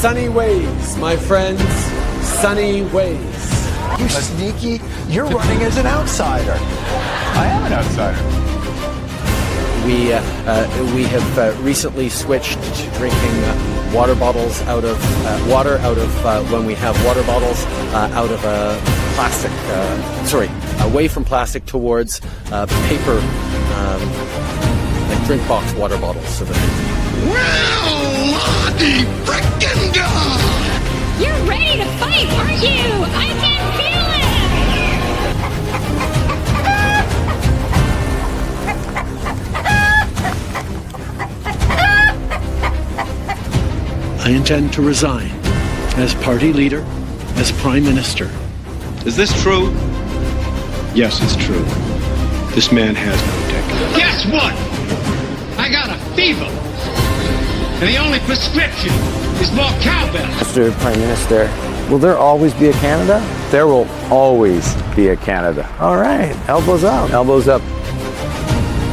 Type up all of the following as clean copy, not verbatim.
Sunny ways, my friends. Sunny ways. You sneaky. You're running as an outsider. I am an outsider. We have recently switched to drinking water bottles out of when we have water bottles out of plastic. Away from plastic towards paper, like drink box water bottles. So that. Well, the frickin' God! You're ready to fight, aren't you? I can feel I intend to resign as party leader, as prime minister. Is this true? Yes, it's true. This man has no dick. Guess what? I got a fever. And the only prescription is more cowbell. Mr. Prime Minister, will there always be a Canada? There will always be a Canada. All right, elbows up. Elbows up.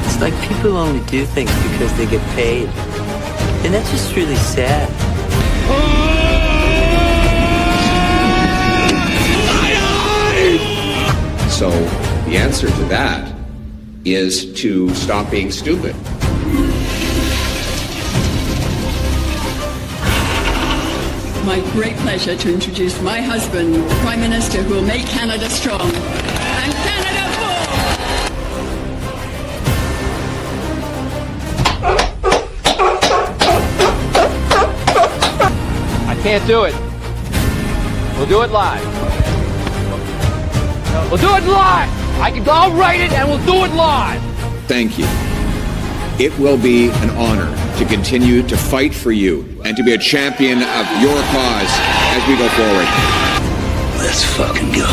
It's like people only do things because they get paid. And that's just really sad. So the answer to that is to stop being stupid. My great pleasure to introduce my husband, the Prime Minister who will make Canada strong. And Canada I can't do it. We'll do it live. We'll do it live. I'll write it and we'll do it live. Thank you. It will be an honor to continue to fight for you and to be a champion of your cause as we go forward. Let's fucking go.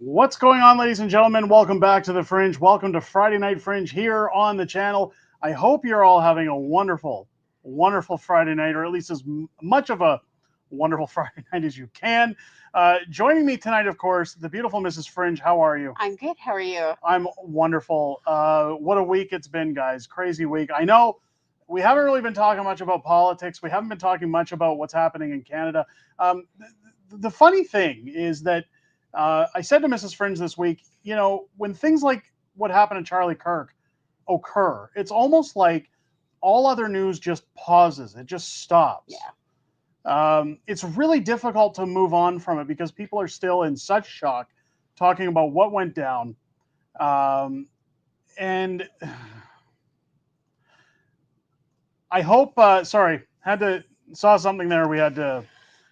What's going on, ladies and gentlemen? Welcome back to the Fringe. Welcome to Friday Night Fringe here on the channel. I hope you're all having a wonderful Friday night, or at least as much of a wonderful Friday night as you can. Joining me tonight, of course, the beautiful Mrs. Fringe. How are you? I'm good. How are you? I'm wonderful. What a week it's been, guys. Crazy week. I know we haven't really been talking much about politics. We haven't been talking much about what's happening in Canada. The funny thing is that I said to Mrs. Fringe this week, you know, when things like what happened to Charlie Kirk occur, it's almost like all other news just pauses. It just stops. Yeah. It's really difficult to move on from it because people are still in such shock talking about what went down. And I hope, saw something there we had to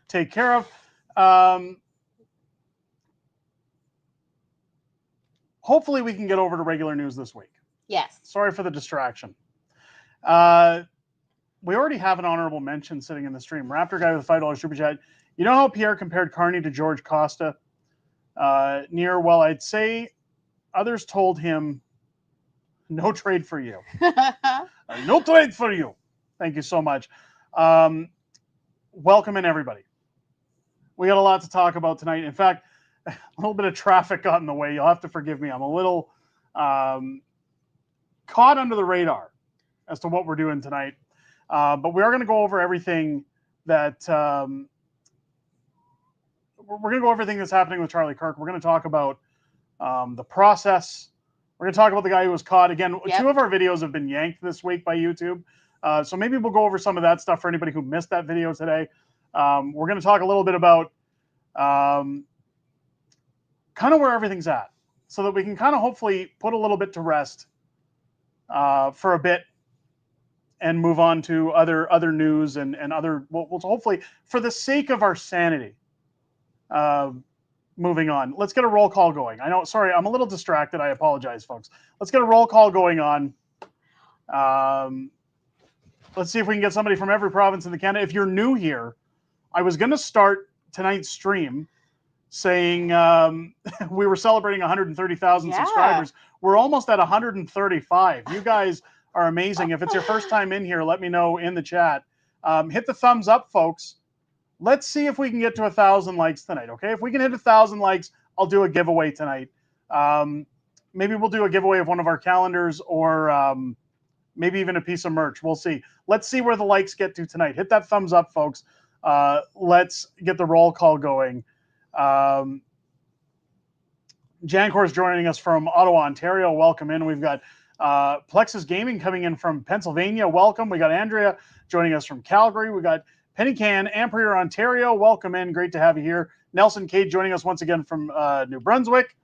take care of. Hopefully we can get over to regular news this week. Yes. Sorry for the distraction. We already have an honorable mention sitting in the stream. Raptor guy with $5 super chat. You know how Pierre compared Carney to George Costa? Well, I'd say others told him, no trade for you. No trade for you. Thank you so much. Welcome in, everybody. We got a lot to talk about tonight. In fact, a little bit of traffic got in the way. You'll have to forgive me. I'm a little caught under the radar as to what we're doing tonight. But we are going to go over everything that we're going to go over everything that's happening with Charlie Kirk. We're going to talk about the process. We're going to talk about the guy who was caught. Again, Yep. 2 of our videos have been yanked this week by YouTube. So maybe we'll go over some of that stuff for anybody who missed that video today. We're going to talk a little bit about kind of where everything's at so that we can kind of hopefully put a little bit to rest for a bit and move on to other news and other, we'll hopefully, for the sake of our sanity, moving on. Let's get a roll call going. I know, sorry, I'm a little distracted. I apologize, folks. Let's get a roll call going on. Let's see if we can get somebody from every province in the Canada. If you're new here, I was going to start tonight's stream saying we were celebrating 130,000 subscribers. We're almost at 135. You guys are amazing. If it's your first time in here, let me know in the chat. Hit the thumbs up, folks. let's see if we can get to 1,000 likes tonight. Okay, if we can hit 1,000 likes, I'll do a giveaway tonight. Maybe we'll do a giveaway of one of our calendars, or maybe even a piece of merch. We'll see. Let's see where the likes get to tonight. Hit that thumbs up, folks. Let's get the roll call going. Jancor's joining us from Ottawa, Ontario. Welcome in. We've got Plexus Gaming coming in from Pennsylvania. Welcome. We got Andrea joining us from Calgary. We got Penny Can, Ampere, Ontario. Welcome in. Great to have you here. Nelson Cade joining us once again from New Brunswick.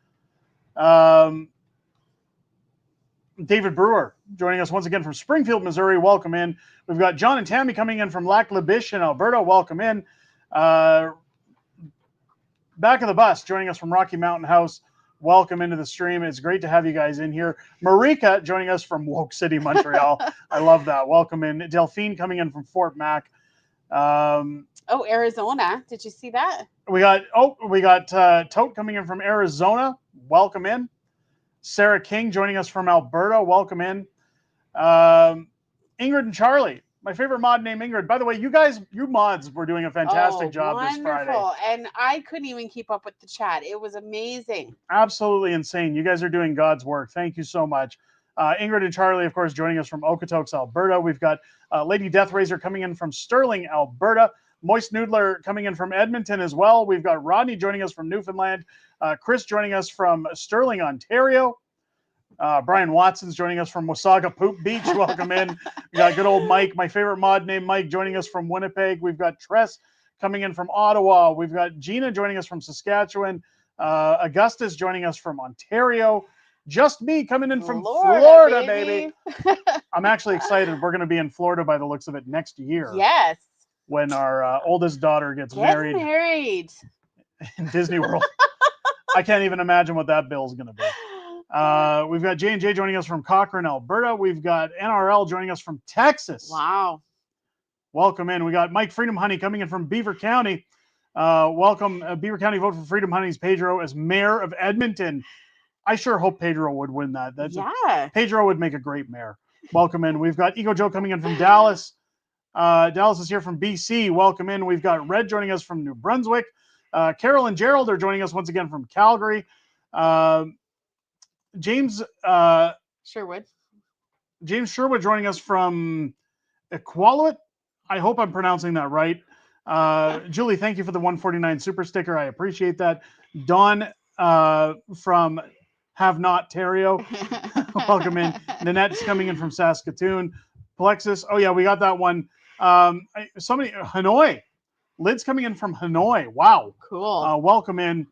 David Brewer joining us once again from Springfield, Missouri. Welcome in. We've got John and Tammy coming in from Lac La Biche in Alberta. Welcome in. Back of the bus joining us from Rocky Mountain House. Welcome into the stream. It's great to have you guys in here. Marika joining us from Woke City, Montreal. I love that. Welcome in. Delphine coming in from Fort Mac. Arizona. Did you see that? We got Tote coming in from Arizona. Welcome in. Sarah King joining us from Alberta. Welcome in. Ingrid and Charlie. My favorite mod named Ingrid. By the way, you mods were doing a fantastic job this Friday. And I couldn't even keep up with the chat. It was amazing. Absolutely insane. You guys are doing God's work. Thank you so much. Ingrid and Charlie, of course, joining us from Okotoks, Alberta. We've got Lady Deathraiser coming in from Sterling, Alberta. Moist Noodler coming in from Edmonton as well. We've got Rodney joining us from Newfoundland. Chris joining us from Sterling, Ontario. Brian Watson's joining us from Wasaga Poop Beach. Welcome in. We got good old Mike, my favorite mod named Mike, joining us from Winnipeg. We've got Tress coming in from Ottawa. We've got Gina joining us from Saskatchewan. Augustus joining us from Ontario. Just me coming in from Florida, baby. I'm actually excited. We're going to be in Florida by the looks of it next year. Yes. When our oldest daughter gets married in Disney World. I can't even imagine what that bill's going to be. We've got J&J joining us from Cochrane, Alberta. We've got NRL joining us from Texas. Wow. Welcome in. We got Mike Freedom Honey coming in from Beaver County. Welcome. Beaver County vote for Freedom Honey's Pedro as mayor of Edmonton. I sure hope Pedro would win that. Pedro would make a great mayor. Welcome in. We've got Ego Joe coming in from Dallas. Dallas is here from BC. Welcome in. We've got Red joining us from New Brunswick. Carol and Gerald are joining us once again from Calgary. James Sherwood joining us from Iqaluit. I hope I'm pronouncing that right. Julie, thank you for the 149 super sticker. I appreciate that. Dawn from Have Not Terrio. Welcome in. Nanette's coming in from Saskatoon. Plexus. Oh yeah, we got that one. Hanoi. Lid's coming in from Hanoi. Wow. Cool. Welcome in.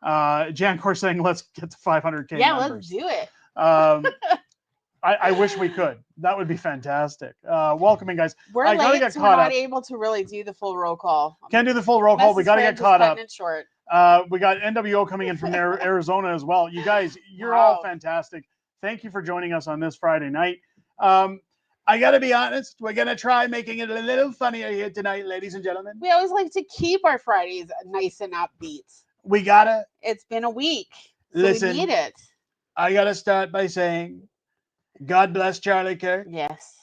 Jan Cor saying, let's get to 500K. Yeah, numbers. Let's do it. I wish we could. That would be fantastic. Welcome in, guys. We're late, so we're not able to really do the full roll call. Can't do the full roll call. We got to get caught up. It short. We got NWO coming in from Arizona as well. You guys, you're all fantastic. Thank you for joining us on this Friday night. I got to be honest. We're going to try making it a little funnier here tonight, ladies and gentlemen. We always like to keep our Fridays nice and upbeat. We got to. It's been a week. So listen, we need it. I got to start by saying, God bless Charlie Kirk. Yes.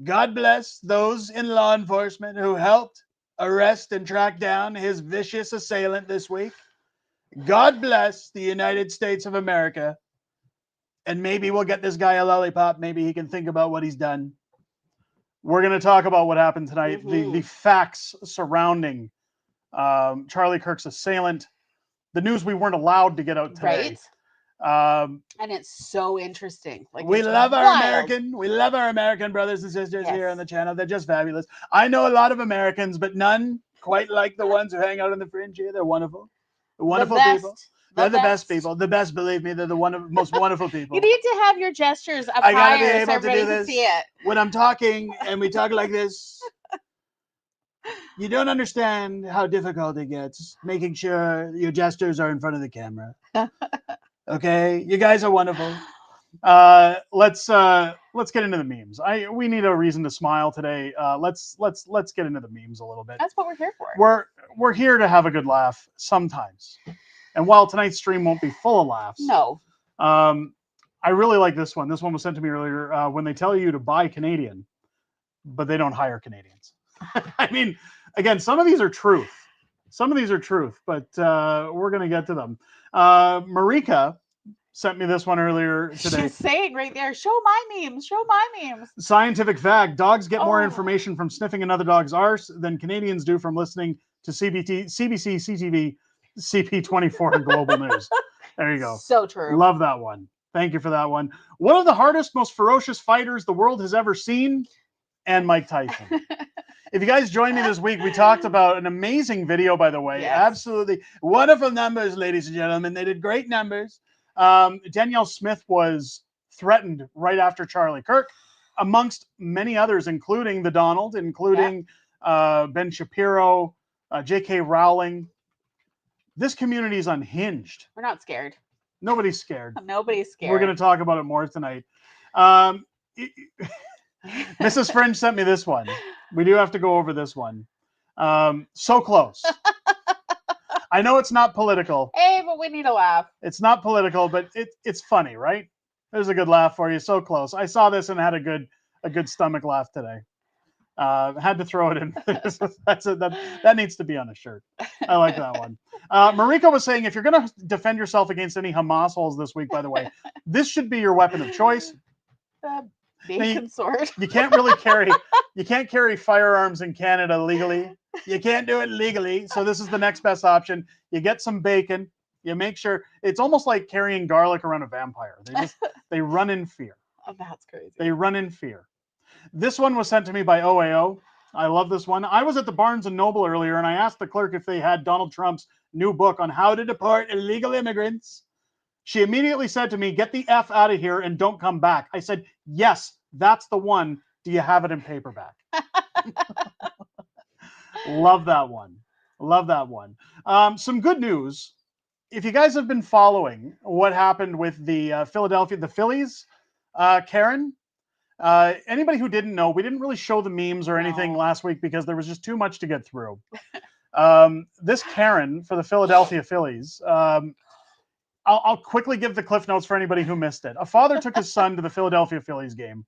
God bless those in law enforcement who helped arrest and track down his vicious assailant this week. God bless the United States of America. And maybe we'll get this guy a lollipop. Maybe he can think about what he's done. We're going to talk about what happened tonight, the facts surrounding Charlie Kirk's assailant, the news we weren't allowed to get out today. Right. And it's so interesting. Like, we love our American brothers and sisters here on the channel. They're just fabulous. I know a lot of Americans, but none quite like the ones who hang out on the Fringe here. They're wonderful. They're wonderful people. They're the best people. The best, believe me. They're the most wonderful people. You need to have your gestures up higher so everybody can see it. When I'm talking and we talk like this, you don't understand how difficult it gets making sure your gestures are in front of the camera. Okay, you guys are wonderful. Let's get into the memes. We need a reason to smile today. Let's get into the memes a little bit. That's what we're here for. We're here to have a good laugh sometimes. And while tonight's stream won't be full of laughs, no. I really like this one. This one was sent to me earlier. When they tell you to buy Canadian, but they don't hire Canadians. I mean, again, some of these are truth. Some of these are truth, but we're going to get to them. Marika sent me this one earlier today. She's saying right there, show my memes, show my memes. Scientific fact, dogs get more information from sniffing another dog's arse than Canadians do from listening to CBC, CTV, CP24, and Global News. There you go. So true. Love that one. Thank you for that one. One of the hardest, most ferocious fighters the world has ever seen, and Mike Tyson. If you guys joined me this week, we talked about an amazing video, by the way. Yes. Absolutely wonderful numbers, ladies and gentlemen. They did great numbers. Danielle Smith was threatened right after Charlie Kirk, amongst many others, including the Donald, including Ben Shapiro, J.K. Rowling. This community is unhinged. We're not scared. Nobody's scared. Nobody's scared. We're going to talk about it more tonight. Mrs. Fringe sent me this one. We do have to go over this one. So close. I know it's not political. Hey, but we need a laugh. It's not political, but it's funny, right? There's a good laugh for you. So close. I saw this and had a good stomach laugh today. Had to throw it in. That needs to be on a shirt. I like that one. Marika was saying, if you're going to defend yourself against any Hamas holes this week, by the way, this should be your weapon of choice. Bacon sword. You can't really carry firearms in Canada legally. You can't do it legally. So this is the next best option. You get some bacon. You make sure it's almost like carrying garlic around a vampire. They run in fear. Oh, that's crazy. They run in fear. This one was sent to me by OAO. I love this one. I was at the Barnes & Noble earlier, and I asked the clerk if they had Donald Trump's new book on how to deport illegal immigrants. She immediately said to me, get the F out of here and don't come back. I said, yes, that's the one. Do you have it in paperback? Love that one. Love that one. Some good news. If you guys have been following what happened with the Phillies, Karen, anybody who didn't know, we didn't really show the memes or anything last week because there was just too much to get through. This Karen for the Philadelphia Phillies, I'll quickly give the cliff notes for anybody who missed it. A father took his son to the Philadelphia Phillies game.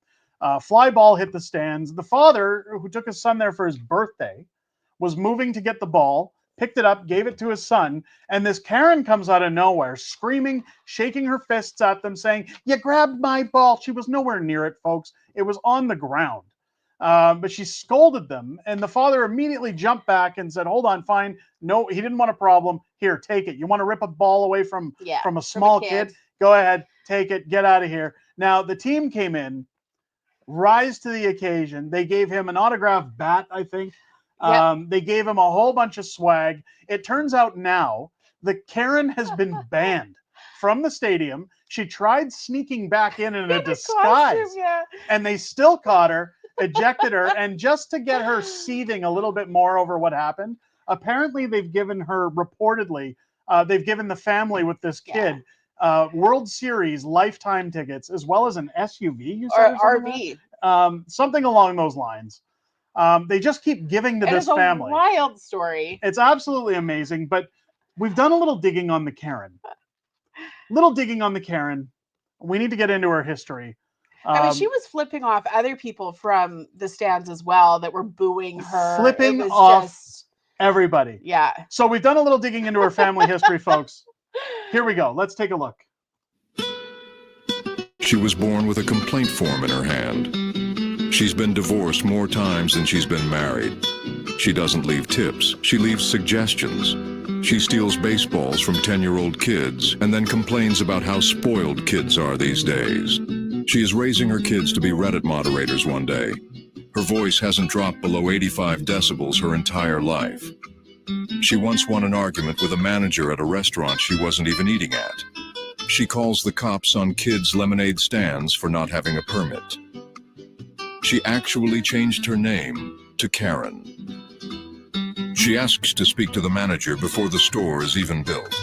Fly ball hit the stands. The father, who took his son there for his birthday, was moving to get the ball, picked it up, gave it to his son, and this Karen comes out of nowhere, screaming, shaking her fists at them, saying, you grabbed my ball. She was nowhere near it, folks. It was on the ground. But she scolded them, and the father immediately jumped back and said, hold on, fine. No, he didn't want a problem. Here, take it. You want to rip a ball away from a small kid? Go ahead, take it, get out of here. Now, the team came in, rise to the occasion. They gave him an autographed bat, I think. Yep. They gave him a whole bunch of swag. It turns out now that Karen has been banned from the stadium. She tried sneaking back in a disguise, and they still caught her, ejected her, and just to get her seething a little bit more over what happened, apparently they've given her, reportedly, they've given the family with this kid World Series lifetime tickets, as well as an SUV, you said, or RV. Something along those lines. They just keep giving to this family. It's a wild story. It's absolutely amazing, but we've done a little digging on the Karen. We need to get into her history. I mean, she was flipping off other people from the stands as well that were booing her. Flipping off everybody. Yeah. So we've done a little digging into her family history, folks. Here we go. Let's take a look. She was born with a complaint form in her hand. She's been divorced more times than she's been married. She doesn't leave tips. She leaves suggestions. She steals baseballs from 10-year-old kids and then complains about how spoiled kids are these days. She is raising her kids to be Reddit moderators one day. Her voice hasn't dropped below 85 decibels her entire life. She once won an argument with a manager at a restaurant she wasn't even eating at. She calls the cops on kids' lemonade stands for not having a permit. She actually changed her name to Karen. She asks to speak to the manager before the store is even built.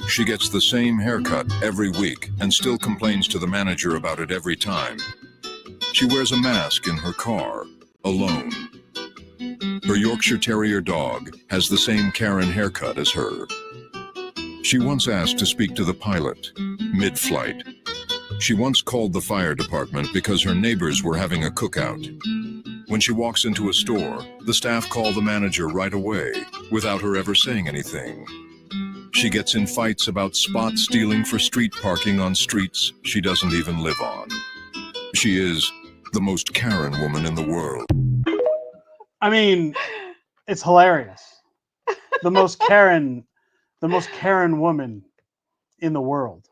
She gets the same haircut every week and still complains to the manager about it every time. She wears a mask in her car, alone. Her Yorkshire Terrier dog has the same Karen haircut as her. She once asked to speak to the pilot, mid-flight. She once called the fire department because her neighbors were having a cookout. When she walks into a store, the staff call the manager right away without her ever saying anything. She gets in fights about spot stealing for street parking on streets she doesn't even live on. She is the most Karen woman in the world. I mean, it's hilarious. The most Karen woman in the world.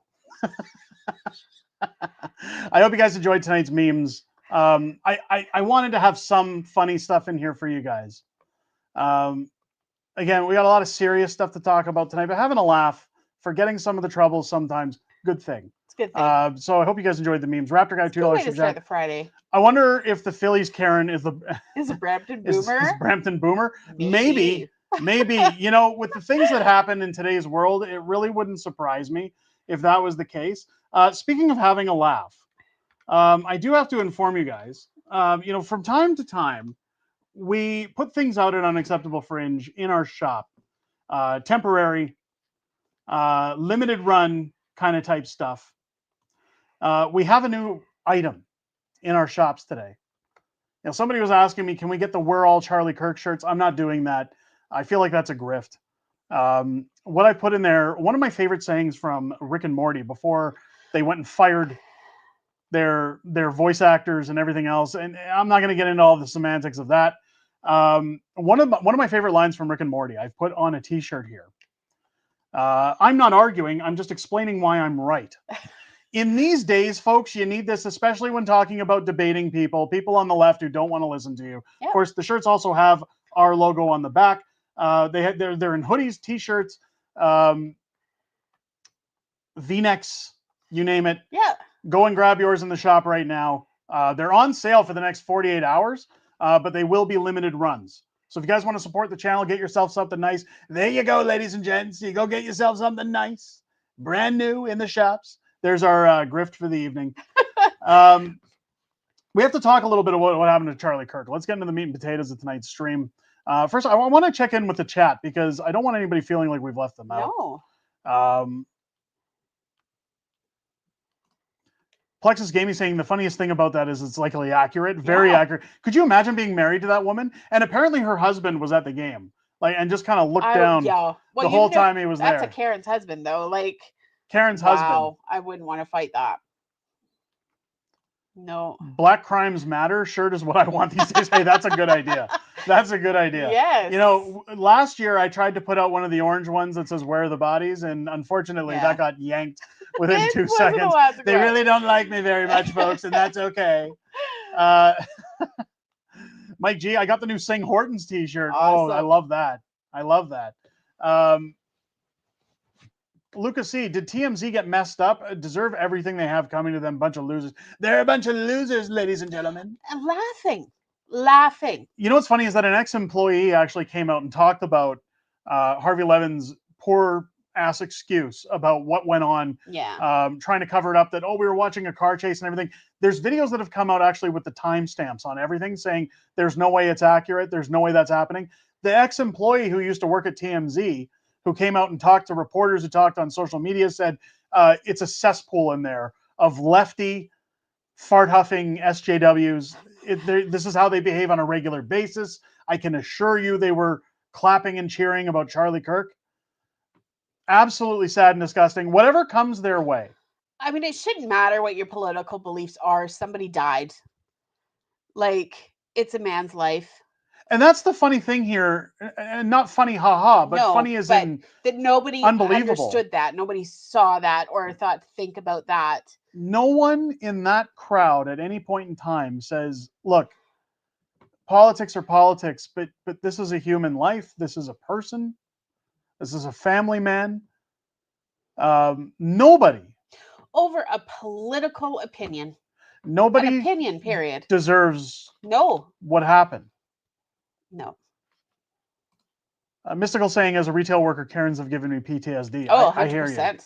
I hope you guys enjoyed tonight's memes. I wanted to have some funny stuff in here for you guys. Again, we got a lot of serious stuff to talk about tonight, but having a laugh, forgetting some of the troubles sometimes, good thing. It's a good thing. So I hope you guys enjoyed the memes. Raptor guy, $2 way to start the Friday. I wonder if the Phillies Karen is a Brampton Boomer. is Brampton Boomer. Maybe. You know, with the things that happen in today's world, it really wouldn't surprise me if that was the case. Speaking of having a laugh, I do have to inform you guys, you know, from time to time, we put things out at Unacceptable Fringe in our shop, temporary, limited run kind of type stuff. We have a new item in our shops today. You know, somebody was asking me, can we get the We're All Charlie Kirk shirts? I'm not doing that. I feel like that's a grift. What I put in there, one of my favorite sayings from Rick and Morty before they went and fired their voice actors and everything else, and I'm not going to get into all the semantics of that. One of my favorite lines from Rick and Morty, I've put on a t-shirt here. I'm not arguing, I'm just explaining why I'm right. In these days, folks, you need this, especially when talking about debating people on the left who don't want to listen to you. Yep. Of course, the shirts also have our logo on the back. They're in hoodies, t-shirts, V-necks, you name it. Yeah. Go and grab yours in the shop right now. They're on sale for the next 48 hours, but they will be limited runs. So if you guys want to support the channel, get yourself something nice. There you go, ladies and gents. You go get yourself something nice, brand new in the shops. There's our grift for the evening. We have to talk a little bit about what happened to Charlie Kirk. Let's get into the meat and potatoes of tonight's stream. First, I want to check in with the chat because I don't want anybody feeling like we've left them out. No. Plexus Gaming saying the funniest thing about that is it's likely accurate, very accurate. Could you imagine being married to that woman? And apparently her husband was at the game, like, and just kind of looked down the whole time he was there. That's a Karen's husband, though. Like Karen's husband. I wouldn't want to fight that. No. Black crimes matter. Shirt is what I want these days. Hey, that's a good idea. That's a good idea. Yes. You know, last year I tried to put out one of the orange ones that says "Where are the bodies?" and unfortunately that got yanked within 2 seconds. They really don't like me very much, folks, and that's okay. Mike G, I got the new Sing Hortons t-shirt. Awesome. Oh, I love that. I love that. Lucas C, did TMZ get messed up? Deserve everything they have coming to them. Bunch of losers. They're a bunch of losers, ladies and gentlemen. And laughing. You know what's funny is that an ex-employee actually came out and talked about Harvey Levin's poor ass excuse about what went on. Yeah. Trying to cover it up that, we were watching a car chase and everything. There's videos that have come out actually with the timestamps on everything saying there's no way it's accurate. There's no way that's happening. The ex-employee who used to work at TMZ, who came out and talked to reporters, who talked on social media, said it's a cesspool in there of lefty, fart-huffing SJWs. This is how they behave on a regular basis. I can assure you they were clapping and cheering about Charlie Kirk. Absolutely sad and disgusting. Whatever comes their way. I mean, it shouldn't matter what your political beliefs are. Somebody died. Like, it's a man's life. And that's the funny thing here, and not funny, haha, but funny as in that nobody understood that, nobody saw that, or thought to think about that. No one in that crowd at any point in time says, "Look, politics are politics, but this is a human life. This is a person. This is a family man." Nobody over a political opinion. Nobody an opinion. Period. Deserves what happened. No. Mystical saying, as a retail worker, Karens have given me PTSD. Oh, 100%. I hear you.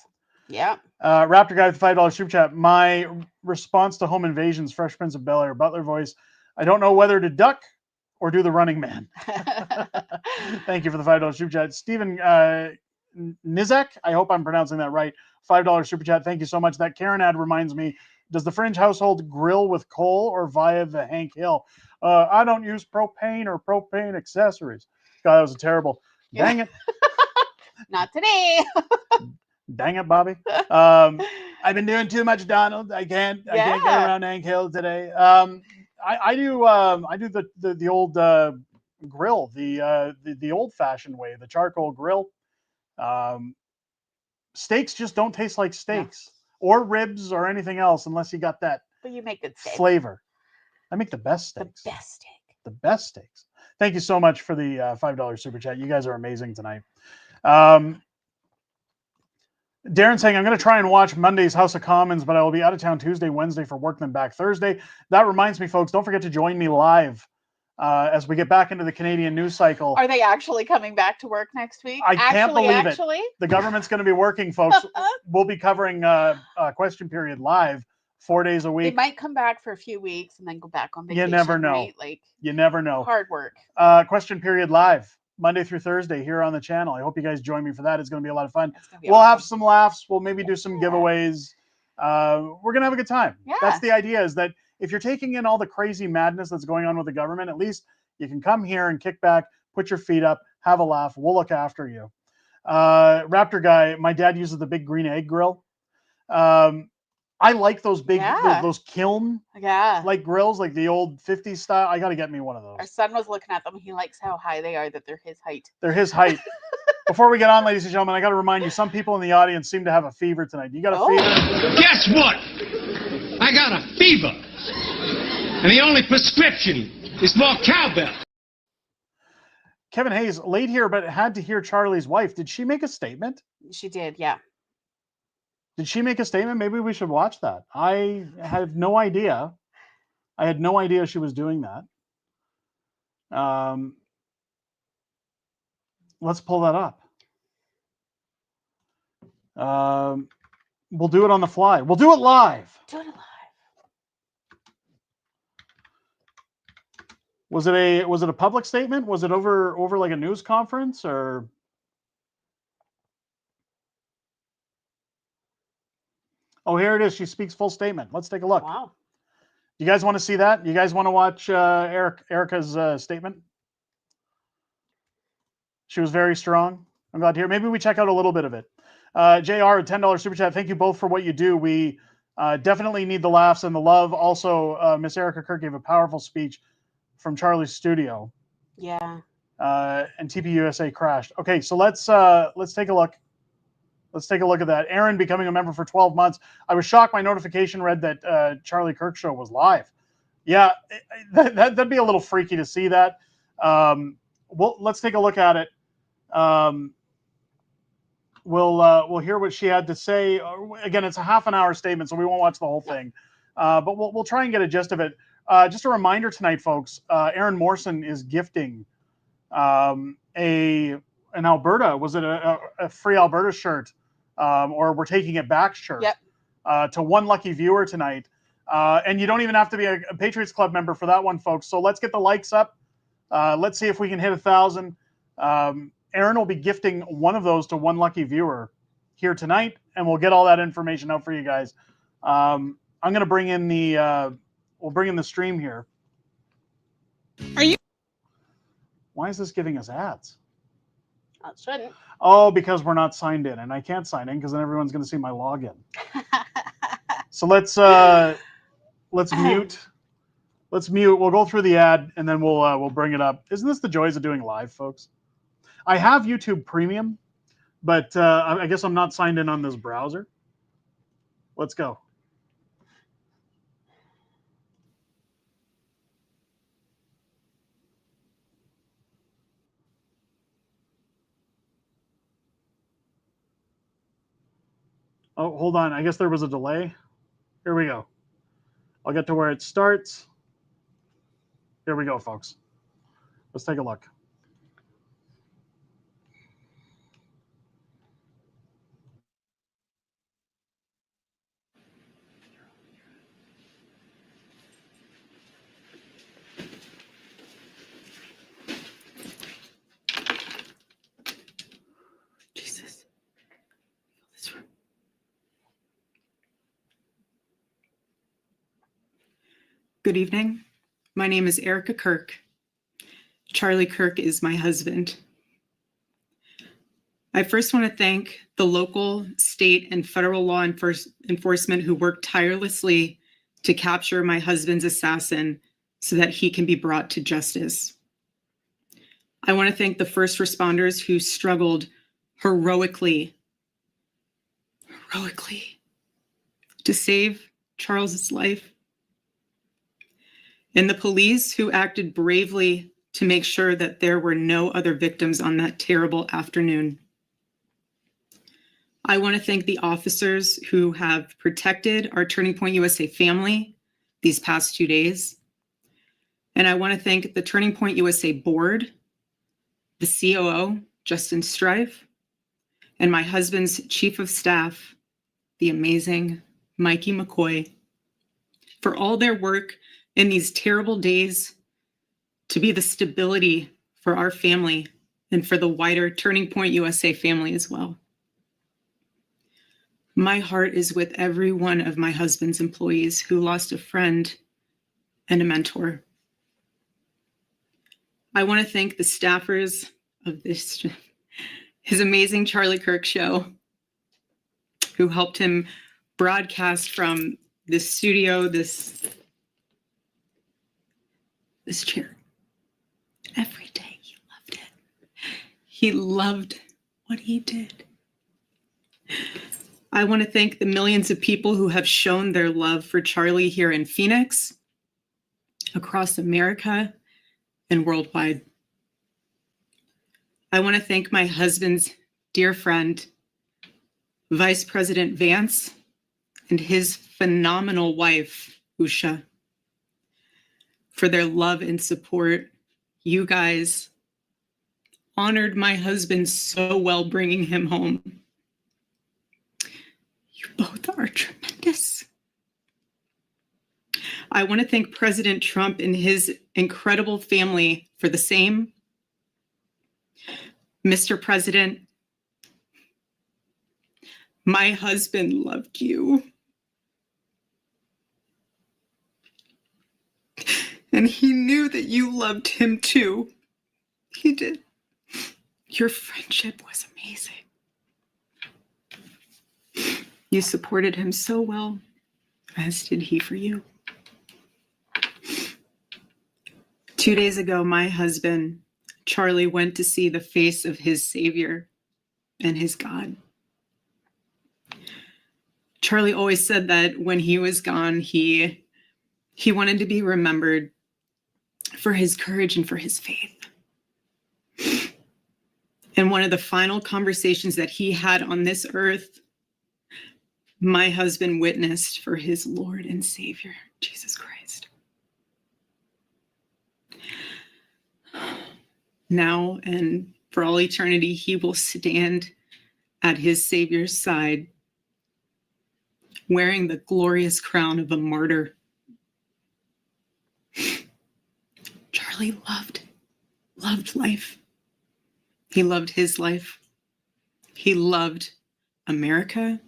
Yeah. Raptor guy with $5 super chat. My response to home invasions, Fresh Prince of Bel-Air, Butler voice. I don't know whether to duck or do the running man. Thank you for the $5 super chat. Stephen Nizek, I hope I'm pronouncing that right. $5 super chat. Thank you so much. That Karen ad reminds me, Does the Fringe household grill with coal or via the Hank Hill? I don't use propane or propane accessories. God, that was terrible. Dang it. Not today. Dang it, Bobby. I've been doing too much Donald. I can't get around Hank Hill today. I do the old grill, the old fashioned way, the charcoal grill. Steaks just don't taste like steaks or ribs or anything else unless you got that But you make good steak. flavor. I make the best steaks. The best steak. The best steaks. Thank you so much for the $5 super chat. You guys are amazing tonight. Darren saying, I'm going to try and watch Monday's House of Commons, but I will be out of town Tuesday, Wednesday for work, then back Thursday. That reminds me, folks, don't forget to join me live as we get back into the Canadian news cycle. Are they actually coming back to work next week? I can't believe it. The government's going to be working, folks. We'll be covering question period live 4 days a week. They might come back for a few weeks and then go back on vacation. You never know. Right? Like, you never know. Hard work. Question period live Monday through Thursday here on the channel. I hope you guys join me for that. It's going to be a lot of fun. We'll have some laughs. We'll maybe do some giveaways. We're going to have a good time. Yeah. That's the idea, is that if you're taking in all the crazy madness that's going on with the government, at least you can come here and kick back, put your feet up, have a laugh. We'll look after you. Raptor guy, my dad uses the big green egg grill. I like those big, those kiln like grills, like the old 50s style. I got to get me one of those. Our son was looking at them. He likes how high they are, that they're his height. They're his height. Before we get on, ladies and gentlemen, I got to remind you, some people in the audience seem to have a fever tonight. You got a fever? Guess what? I got a fever. And the only prescription is more cowbell. Kevin Hayes, late here, but had to hear Charlie's wife. Did she make a statement? She did, yeah. Did she make a statement? Maybe we should watch that. I have no idea. I had no idea she was doing that. Let's pull that up. We'll do it on the fly. We'll do it live. Do it live. Was it a public statement? Was it over like a news conference or? Oh, here it is. She speaks full statement. Let's take a look. Wow. You guys want to see that? You guys want to watch Erika's statement? She was very strong. I'm glad to hear. Maybe we check out a little bit of it. JR, $10 super chat. Thank you both for what you do. We definitely need the laughs and the love. Also, Miss Erika Kirk gave a powerful speech from Charlie's studio. Yeah. And TPUSA crashed. Okay, so let's take a look. Let's take a look at that. Aaron becoming a member for 12 months. I was shocked my notification read that Charlie Kirk show was live. Yeah, that'd be a little freaky to see that. Let's take a look at it. We'll hear what she had to say. Again, it's a half an hour statement, so we won't watch the whole thing. But we'll try and get a gist of it. Just a reminder tonight, folks, Aaron Morrison is gifting an Alberta, was it a Free Alberta shirt, or We're Taking It Back shirt, to one lucky viewer tonight. And you don't even have to be a Patriots Club member for that one, folks. So let's get the likes up. Let's see if we can hit 1,000. Aaron will be gifting one of those to one lucky viewer here tonight, and we'll get all that information out for you guys. I'm going to bring in we'll bring in the stream here. Are you? Why is this giving us ads? It shouldn't. Oh, because we're not signed in, and I can't sign in because then everyone's going to see my login. So let's mute. Let's mute. We'll go through the ad, and then we'll bring it up. Isn't this the joys of doing live, folks? I have YouTube Premium, but I guess I'm not signed in on this browser. Let's go. Oh, hold on. I guess there was a delay. Here we go. I'll get to where it starts. Here we go, folks. Let's take a look. Good evening. My name is Erika Kirk. Charlie Kirk is my husband. I first want to thank the local, state, and federal law enforcement who worked tirelessly to capture my husband's assassin so that he can be brought to justice. I want to thank the first responders who struggled heroically to save Charles's life, and the police who acted bravely to make sure that there were no other victims on that terrible afternoon. I want to thank the officers who have protected our Turning Point USA family these past 2 days. And I want to thank the Turning Point USA board, the COO, Justin Strife, and my husband's chief of staff, the amazing Mikey McCoy, for all their work in these terrible days to be the stability for our family and for the wider Turning Point USA family as well. My heart is with every one of my husband's employees who lost a friend and a mentor. I want to thank the staffers of his amazing Charlie Kirk show, who helped him broadcast from this studio, this chair. Every day he loved it. He loved what he did. I want to thank the millions of people who have shown their love for Charlie here in Phoenix, across America, and worldwide. I want to thank my husband's dear friend, Vice President Vance, and his phenomenal wife, Usha, for their love and support. You guys honored my husband so well, bringing him home. You both are tremendous. I want to thank President Trump and his incredible family for the same. Mr. President, my husband loved you. And he knew that you loved him too. He did. Your friendship was amazing. You supported him so well, as did he for you. 2 days ago, my husband, Charlie, went to see the face of his Savior and his God. Charlie always said that when he was gone, he wanted to be remembered for his courage and for his faith. And one of the final conversations that he had on this earth, my husband witnessed for his Lord and Savior, Jesus Christ. Now and for all eternity, he will stand at his Savior's side, wearing the glorious crown of a martyr. Charlie loved life. He loved his life. He loved America.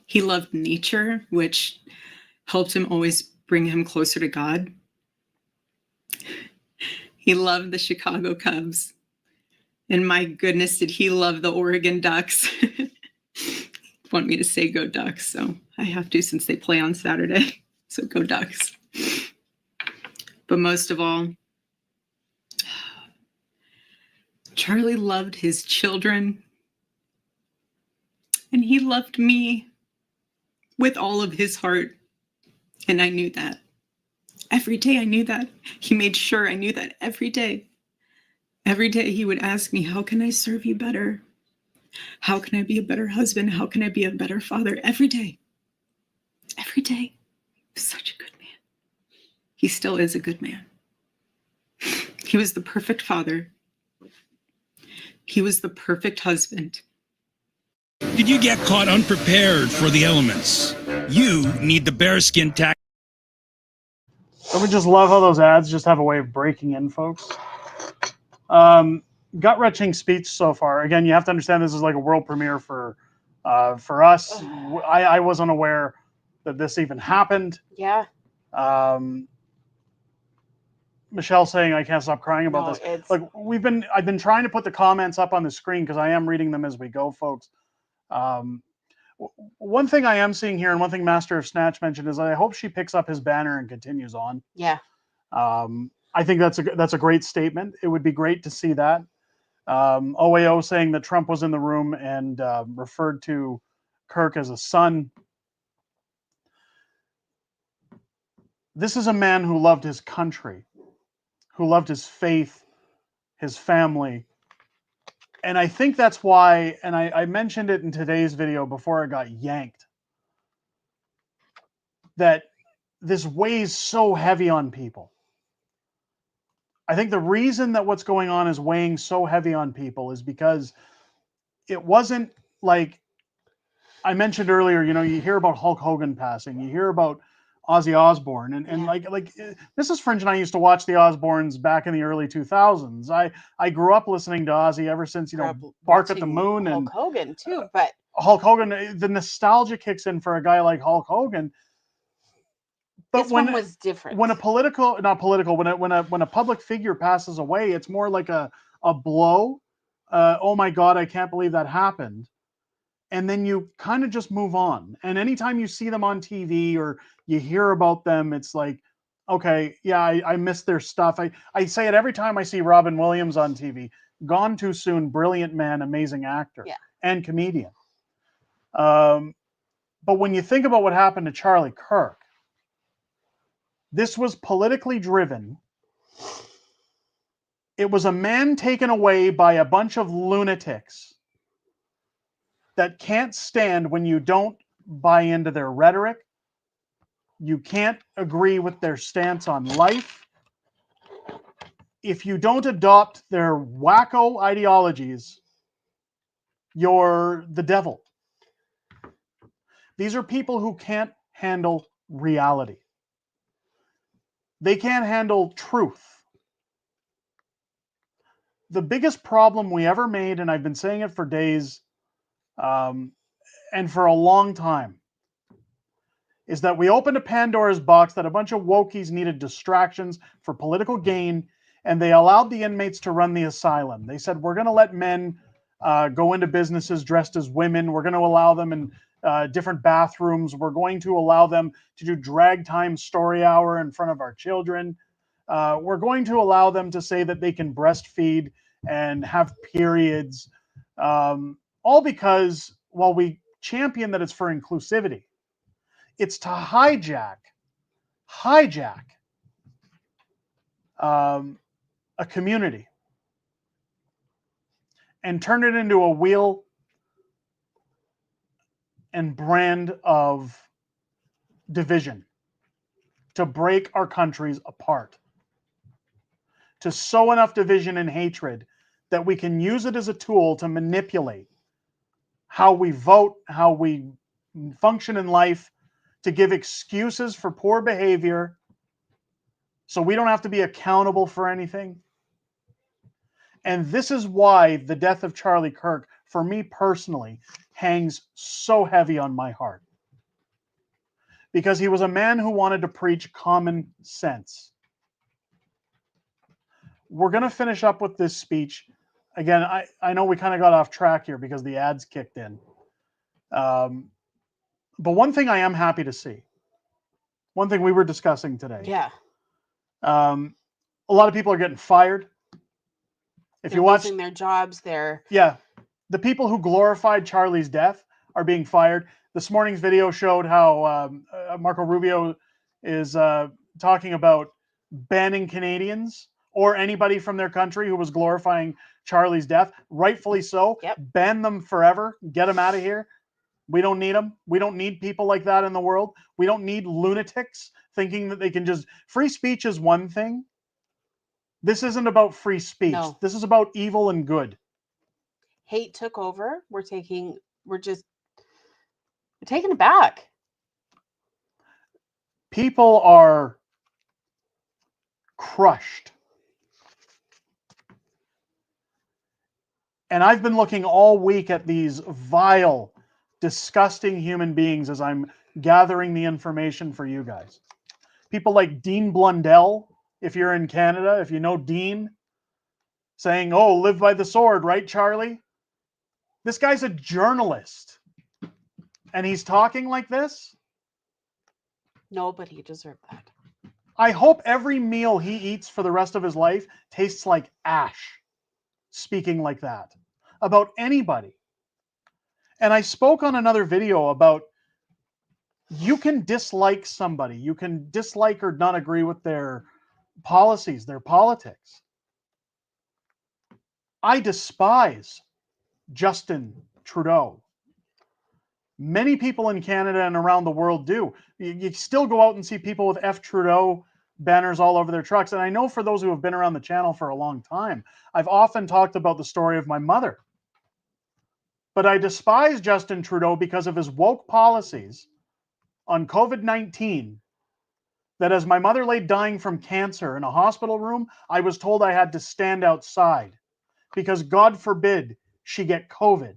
He loved nature, which helped him always bring him closer to God. He loved the Chicago Cubs. And my goodness, did he love the Oregon Ducks. Want me to say go Ducks, so I have to since they play on Saturday. So go Ducks. But most of all, Charlie loved his children. And he loved me with all of his heart. And I knew that. Every day I knew that. He made sure I knew that every day. Every day he would ask me, how can I serve you better? How can I be a better husband? How can I be a better father? Every day. Every day. He was such a good man. He still is a good man. He was the perfect father. He was the perfect husband. Did you get caught unprepared for the elements? You need the bearskin tactic. Don't we just love how those ads just have a way of breaking in, folks? Gut-wrenching speech so far. Again, you have to understand this is like a world premiere for us. I wasn't aware that this even happened. Yeah. Michelle saying I can't stop crying about No, this. it's- Like I've been trying to put the comments up on the screen because I am reading them as we go, folks. One thing I am seeing here, and one thing Master of Snatch mentioned, is I hope she picks up his banner and continues on. Yeah. I think that's a great statement. It would be great to see that. OAO saying that Trump was in the room and referred to Kirk as a son. This is a man who loved his country, who loved his faith, his family. And I think that's why, and I mentioned it in today's video before I got yanked, that this weighs so heavy on people. I think the reason that what's going on is weighing so heavy on people is because it wasn't like I mentioned earlier, you know, you hear about Hulk Hogan passing, you hear about Ozzy Osbourne, and like Mrs. Fringe and I used to watch the Osbournes back in the early 2000s. I grew up listening to Ozzy ever since, you know, Bark at the Moon and Hulk Hogan too, but Hulk Hogan. The nostalgia kicks in for a guy like Hulk Hogan. But this one was different. When a public figure passes away, it's more like a blow. Oh my God, I can't believe that happened. And then you kind of just move on. And anytime you see them on TV or you hear about them, it's like, okay, yeah, I miss their stuff. I say it every time I see Robin Williams on TV. Gone too soon, brilliant man, amazing actor, and comedian. But when you think about what happened to Charlie Kirk, this was politically driven. It was a man taken away by a bunch of lunatics that can't stand when you don't buy into their rhetoric. You can't agree with their stance on life. If you don't adopt their wacko ideologies, you're the devil. These are people who can't handle reality. They can't handle truth. The biggest problem we ever made, and I've been saying it for days, and for a long time, is that we opened a Pandora's box that a bunch of wokies needed distractions for political gain, and they allowed the inmates to run the asylum. They said, we're going to let men go into businesses dressed as women. We're going to allow them in different bathrooms. We're going to allow them to do drag time story hour in front of our children. We're going to allow them to say that they can breastfeed and have periods. All because, while we champion that it's for inclusivity, it's to hijack a community and turn it into a wheel and brand of division, to break our countries apart, to sow enough division and hatred that we can use it as a tool to manipulate how we vote, how we function in life, to give excuses for poor behavior so we don't have to be accountable for anything. And this is why the death of Charlie Kirk, for me personally, hangs so heavy on my heart. Because he was a man who wanted to preach common sense. We're going to finish up with this speech. Again, I know we kind of got off track here because the ads kicked in. But one thing I am happy to see, one thing we were discussing today. Yeah. A lot of people are getting fired. If They're you watch losing their jobs, the people who glorified Charlie's death are being fired. This morning's video showed how Marco Rubio is talking about banning Canadians or anybody from their country who was glorifying Charlie's death. Rightfully so. Yep. Ban them forever. Get them out of here. We don't need them. We don't need people like that in the world. We don't need lunatics thinking that they can just... Free speech is one thing. This isn't about free speech. No. This is about evil and good. hate took over. We're taking it back. People are crushed. And I've been looking all week at these vile, disgusting human beings as I'm gathering the information for you guys. People like Dean Blundell, if you're in Canada, if you know Dean, saying, oh, live by the sword, right, Charlie? This guy's a journalist. And he's talking like this? No, but he deserved that. I hope every meal he eats for the rest of his life tastes like ash, speaking like that about anybody. And I spoke on another video about you can dislike somebody. You can dislike or not agree with their policies, their politics. I despise Justin Trudeau. Many people in Canada and around the world do. You still go out and see people with F. Trudeau banners all over their trucks. And I know for those who have been around the channel for a long time, I've often talked about the story of my mother. But I despise Justin Trudeau because of his woke policies on COVID-19, that as my mother lay dying from cancer in a hospital room, I was told I had to stand outside because God forbid she get COVID.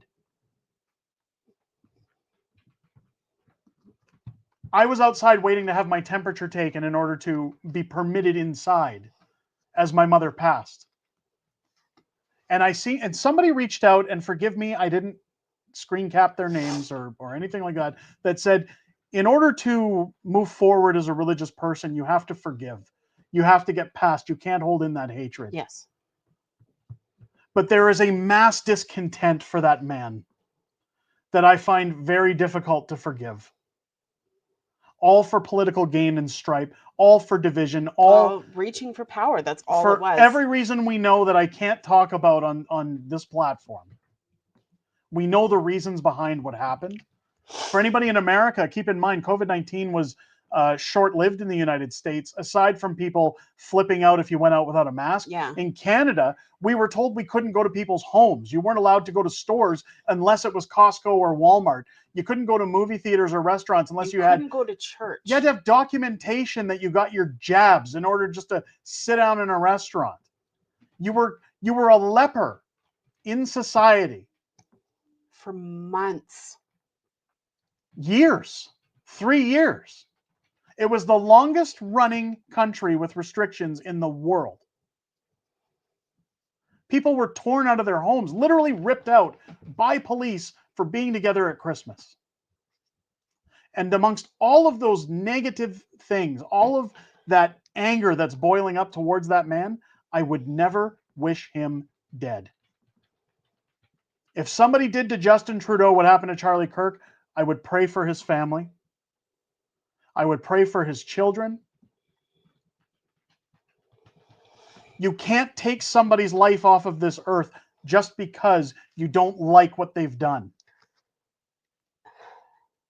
I was outside waiting to have my temperature taken in order to be permitted inside as my mother passed. And somebody reached out, and forgive me, I didn't screen cap their names or anything like that, that said, in order to move forward as a religious person, you have to forgive. You have to get past. You can't hold in that hatred. Yes. But there is a mass discontent for that man that I find very difficult to forgive. All for political gain and stripe, all for division, all reaching for power. That's all for it was. every reason we know that I can't talk about on this platform. We know the reasons behind what happened. For anybody in America, keep in mind, COVID-19 was short-lived in the United States, aside from people flipping out if you went out without a mask. Yeah. In Canada, we were told we couldn't go to people's homes. You weren't allowed to go to stores unless it was Costco or Walmart. You couldn't go to movie theaters or restaurants unless you couldn't go to church. You had to have documentation that you got your jabs in order just to sit down in a restaurant. You were a leper in society. For months. Years. 3 years. It was the longest running country with restrictions in the world. People were torn out of their homes, literally ripped out by police for being together at Christmas. And amongst all of those negative things, all of that anger that's boiling up towards that man, I would never wish him dead. If somebody did to Justin Trudeau what happened to Charlie Kirk, I would pray for his family. I would pray for his children. You can't take somebody's life off of this earth just because you don't like what they've done.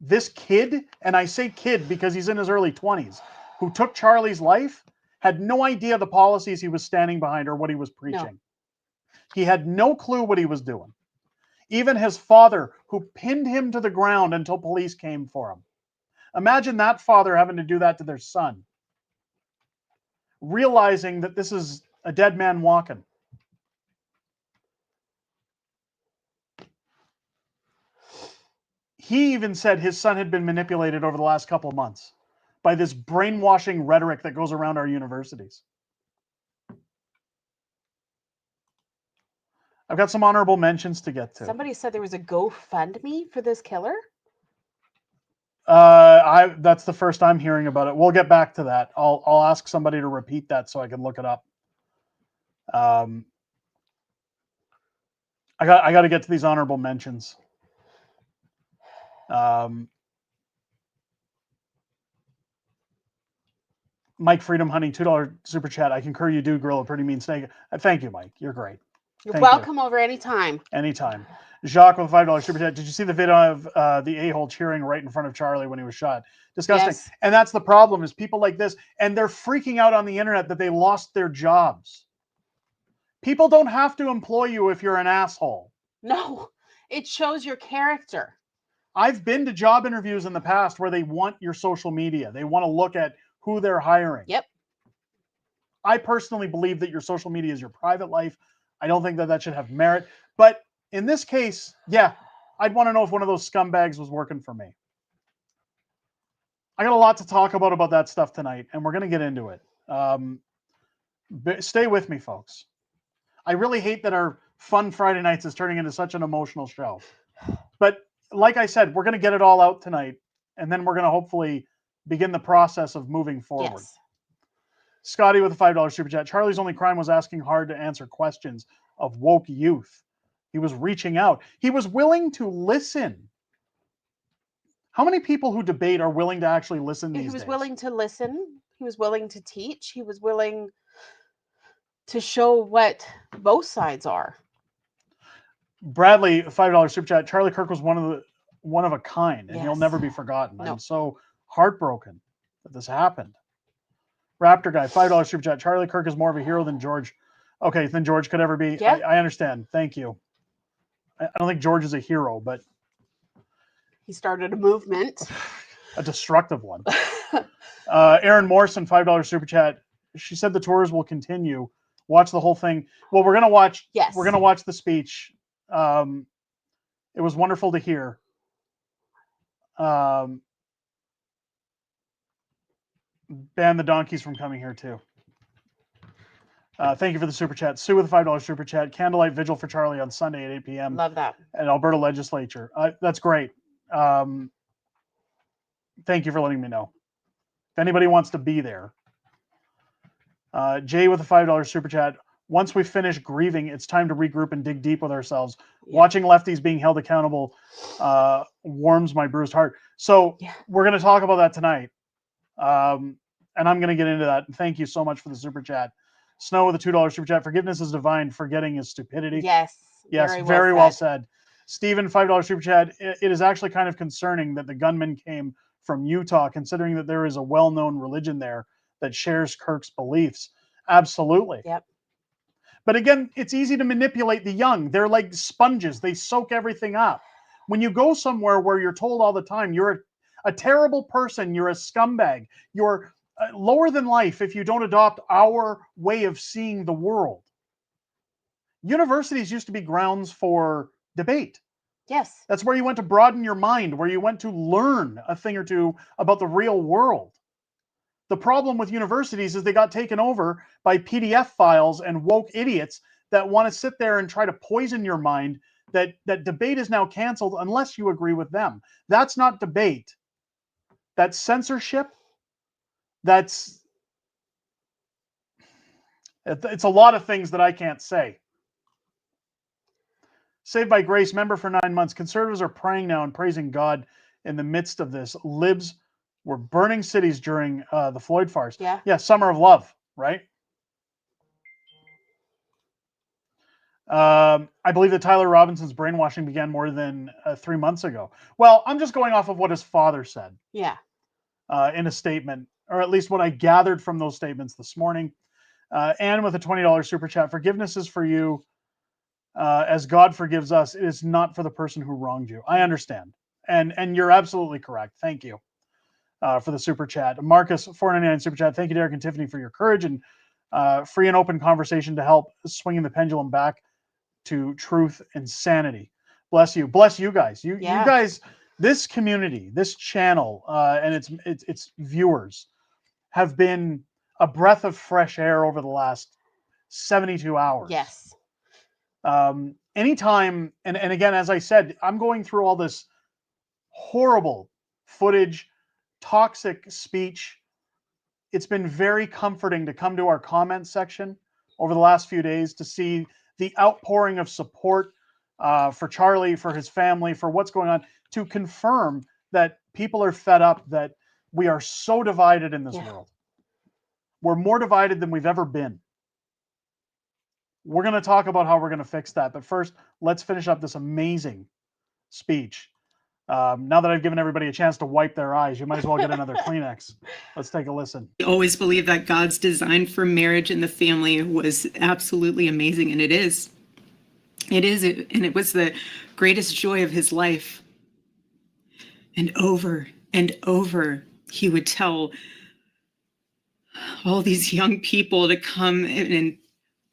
This kid, and I say kid because he's in his early 20s, who took Charlie's life, had no idea the policies he was standing behind or what he was preaching. No. He had no clue what he was doing. Even his father, who pinned him to the ground until police came for him. Imagine that father having to do that to their son, realizing that this is a dead man walking. He even said his son had been manipulated over the last couple of months by this brainwashing rhetoric that goes around our universities. I've got some honorable mentions to get to. Somebody said there was a GoFundMe for this killer. That's the first I'm hearing about it. We'll get back to that. I'll ask somebody to repeat that so I can look it up. I got to get to these honorable mentions. Mike Freedom Hunting, $2 super chat. I concur, you do grill a pretty mean snake. Thank you, Mike. You're great. You're welcome over anytime. Anytime. Jacques with $5 super chat. Did you see the video of the a-hole cheering right in front of Charlie when he was shot? Disgusting. Yes. And that's the problem, is people like this, and they're freaking out on the internet that they lost their jobs. People don't have to employ you if you're an asshole. No, it shows your character. I've been to job interviews in the past where they want your social media. They want to look at who they're hiring. Yep. I personally believe that your social media is your private life. I don't think that that should have merit. But in this case, yeah, I'd want to know if one of those scumbags was working for me. I got a lot to talk about that stuff tonight, and we're going to get into it. Stay with me, folks. I really hate that our fun Friday nights is turning into such an emotional show. But like I said, we're going to get it all out tonight, and then we're going to hopefully begin the process of moving forward. Yes. Scotty with a $5 super chat. Charlie's only crime was asking hard to answer questions of woke youth. He was reaching out. He was willing to listen. How many people who debate are willing to actually listen these days? He was willing to listen. He was willing to teach. He was willing to show what both sides are. Bradley, $5 super chat. Charlie Kirk was one of a kind, and Yes. he'll never be forgotten. No. I'm so heartbroken that this happened. Raptor guy, $5 super chat. Charlie Kirk is more of a hero than George. Okay, than George could ever be. Yeah. I understand. Thank you. I don't think George is a hero, but he started a movement. A destructive one. Aaron Morrison, $5 super chat. She said the tours will continue. Watch the whole thing. Well, we're gonna watch. Yes. We're gonna watch the speech. It was wonderful to hear. Ban the donkeys from coming here too. Thank you for the super chat. Sue with a $5 super chat. Candlelight vigil for Charlie on Sunday at 8 p.m. Love that. At Alberta Legislature. That's great. Thank you for letting me know. If anybody wants to be there. Jay with a $5 super chat. Once we finish grieving, it's time to regroup and dig deep with ourselves. Yeah. Watching lefties being held accountable warms my bruised heart. So we're going to talk about that tonight. And I'm going to get into that. Thank you so much for the super chat. Snow with a $2 super chat. Forgiveness is divine. Forgetting is stupidity. Yes. Yes. Very well said. Steven, $5 super chat. It is actually kind of concerning that the gunman came from Utah, considering that there is a well-known religion there that shares Kirk's beliefs. Absolutely. Yep. But again, it's easy to manipulate the young. They're like sponges. They soak everything up. When you go somewhere where you're told all the time, you're a terrible person, you're a scumbag, you're lower than life if you don't adopt our way of seeing the world. Universities used to be grounds for debate. Yes. That's where you went to broaden your mind, where you went to learn a thing or two about the real world. The problem with universities is they got taken over by PDF files and woke idiots that want to sit there and try to poison your mind that debate is now canceled unless you agree with them. That's not debate. That's censorship. It's a lot of things that I can't say. Saved by Grace, member for 9 months. Conservatives are praying now and praising God in the midst of this. Libs were burning cities during the Floyd farce. Yeah, Summer of Love, right? I believe that Tyler Robinson's brainwashing began more than 3 months ago. Well, I'm just going off of what his father said. Yeah. In a statement, or at least what I gathered from those statements this morning. Anne with a $20 super chat. Forgiveness is for you. As God forgives us, it is not for the person who wronged you. I understand. And you're absolutely correct. Thank you for the super chat. Marcus, $4.99 super chat. Thank you, Derek and Tiffany, for your courage and free and open conversation to help swinging the pendulum back to truth and sanity. Bless you. Bless you guys. You guys, this community, this channel, and its viewers have been a breath of fresh air over the last 72 hours. Yes. Anytime, and again, as I said, I'm going through all this horrible footage, toxic speech. It's been very comforting to come to our comment section over the last few days to see the outpouring of support for Charlie, for his family, for what's going on, to confirm that people are fed up, that we are so divided in this world. We're more divided than we've ever been. We're going to talk about how we're going to fix that. But first, let's finish up this amazing speech. Now that I've given everybody a chance to wipe their eyes, you might as well get another Kleenex. Let's take a listen. I always believe that God's design for marriage and the family was absolutely amazing, and it is. It is, and it was the greatest joy of his life. And over, he would tell all these young people to come and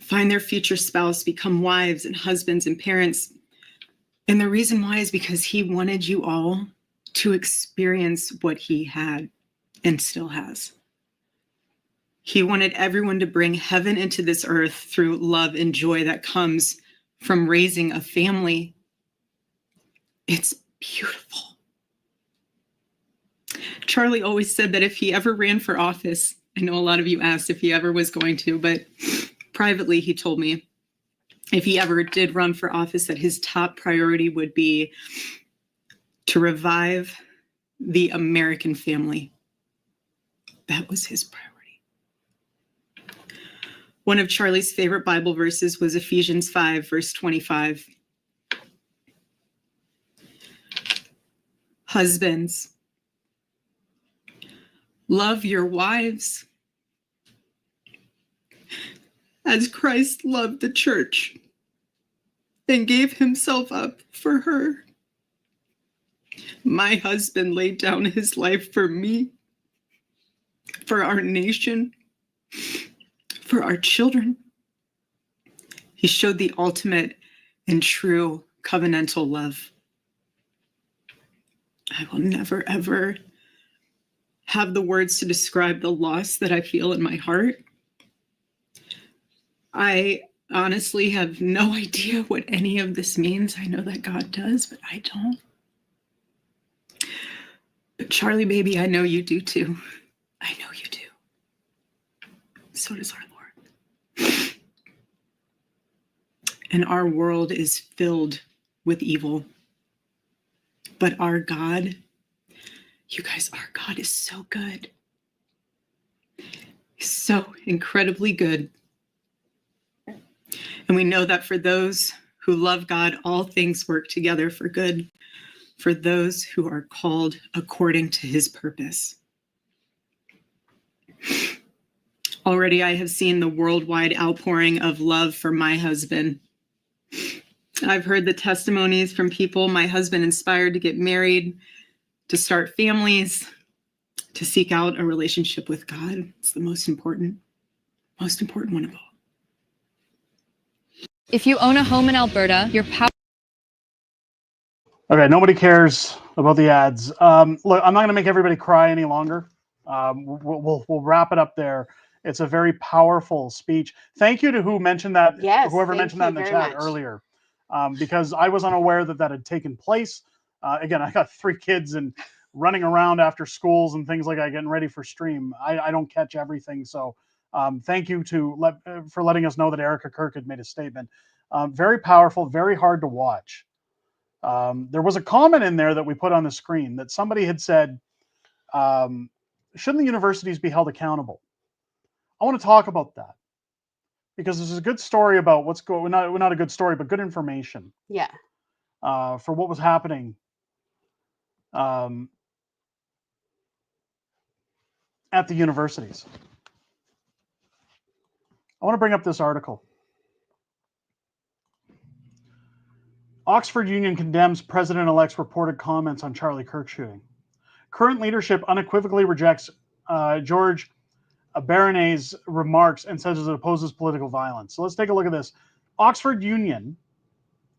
find their future spouse, become wives and husbands and parents. And the reason why is because he wanted you all to experience what he had. and still has. He wanted everyone to bring heaven into this earth through love and joy that comes from raising a family. It's beautiful. Charlie always said that if he ever ran for office, I know a lot of you asked if he ever was going to, but privately he told me if he ever did run for office that his top priority would be to revive the American family. That was his priority. One of Charlie's favorite Bible verses was Ephesians 5, verse 25. Husbands, love your wives as Christ loved the church and gave himself up for her. My husband laid down his life for me, for our nation, for our children. He showed the ultimate and true covenantal love. I will never, ever have the words to describe the loss that I feel in my heart. I honestly have no idea what any of this means. I know that God does, but I don't. But Charlie, baby, I know you do too. I know you do. So does our Lord. And our world is filled with evil. But our God, you guys, our God is so good. He's so incredibly good. And we know that for those who love God, all things work together for good, for those who are called according to his purpose. Already I have seen the worldwide outpouring of love for my husband. I've heard the testimonies from people my husband inspired to get married, to start families, to seek out a relationship with God. It's the most important one of all. If you own a home in Alberta, your power. Okay, nobody cares about the ads. Look, I'm not going to make everybody cry any longer. We'll wrap it up there. It's a very powerful speech. Thank you to who mentioned that. Yes, whoever mentioned that in the chat earlier, because I was unaware that that had taken place. Again, I got 3 kids and running around after schools and things like that, getting ready for stream. I don't catch everything, so thank you for letting us know that Erika Kirk had made a statement. Very powerful, very hard to watch. There was a comment in there that we put on the screen that somebody had said, shouldn't the universities be held accountable? I want to talk about that because this is a good story about what's going on. Not a good story, but good information. Yeah. For what was happening at the universities. I want to bring up this article. Oxford Union condemns President-elect's reported comments on Charlie Kirk shooting. Current leadership unequivocally rejects George Baronet's remarks and says it opposes political violence. So let's take a look at this. Oxford Union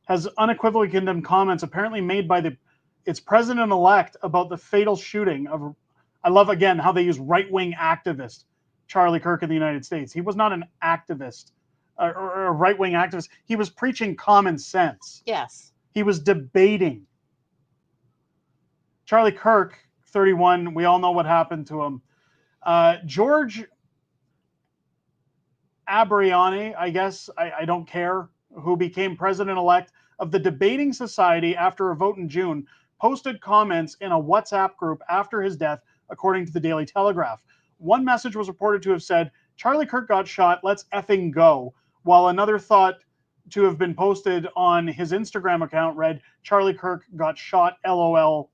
has unequivocally condemned comments apparently made by its president-elect about the fatal shooting of, I love again how they use right-wing activist Charlie Kirk in the United States. He was not an activist or a right-wing activist. He was preaching common sense. Yes. He was debating. Charlie Kirk, 31, we all know what happened to him. George Abriani, I guess, I don't care, who became president-elect of the Debating Society after a vote in June, posted comments in a WhatsApp group after his death, according to the Daily Telegraph. One message was reported to have said, Charlie Kirk got shot, let's effing go, while another thought to have been posted on his Instagram account read, Charlie Kirk got shot, LOL.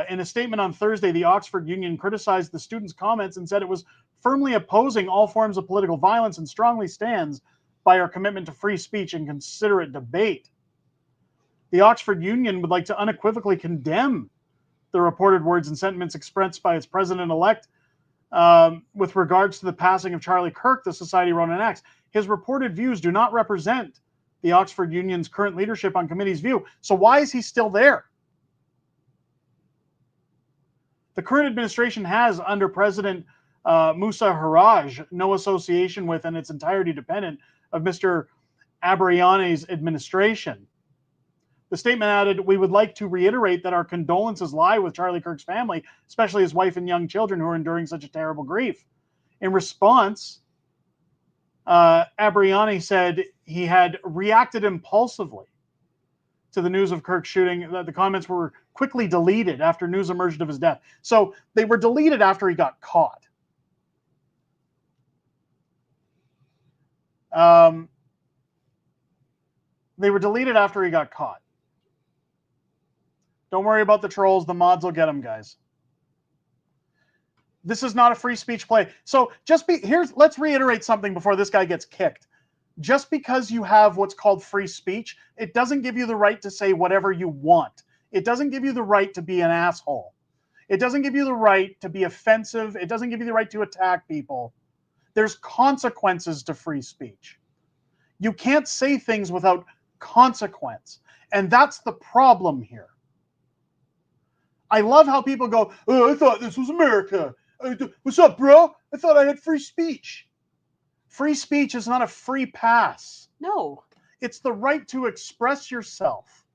In a statement on Thursday, the Oxford Union criticized the students' comments and said it was firmly opposing all forms of political violence and strongly stands by our commitment to free speech and considerate debate. The Oxford Union would like to unequivocally condemn the reported words and sentiments expressed by its president-elect with regards to the passing of Charlie Kirk, the Society wrote an X. His reported views do not represent the Oxford Union's current leadership on committee's view. So why is he still there? The current administration has, under President Musa Haraj, no association with and its entirety dependent of Mr. Abriani's administration. The statement added, "We would like to reiterate that our condolences lie with Charlie Kirk's family, especially his wife and young children who are enduring such a terrible grief." In response, Abriani said he had reacted impulsively to the news of Kirk's shooting. The comments were quickly deleted after news emerged of his death. So they were deleted after he got caught. They were deleted after he got caught. Don't worry about the trolls. The mods will get them, guys. This is not a free speech play. So let's reiterate something before this guy gets kicked. Just because you have what's called free speech, it doesn't give you the right to say whatever you want. It doesn't give you the right to be an asshole. It doesn't give you the right to be offensive. It doesn't give you the right to attack people. There's consequences to free speech. You can't say things without consequence. And that's the problem here. I love how people go, "Oh, I thought this was America. What's up, bro? I thought I had free speech." Free speech is not a free pass. No. It's the right to express yourself.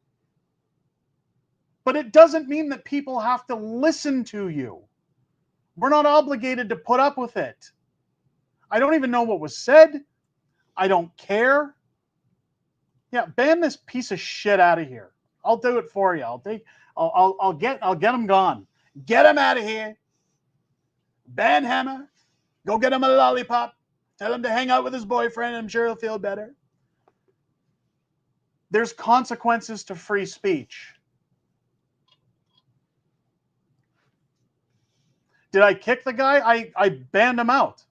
But it doesn't mean that people have to listen to you. We're not obligated to put up with it. I don't even know what was said. I don't care. Yeah, ban this piece of shit out of here. I'll do it for you. I'll get him gone. Get him out of here. Ban Hammer. Go get him a lollipop. Tell him to hang out with his boyfriend. I'm sure he'll feel better. There's consequences to free speech. Did I kick the guy? I banned him out.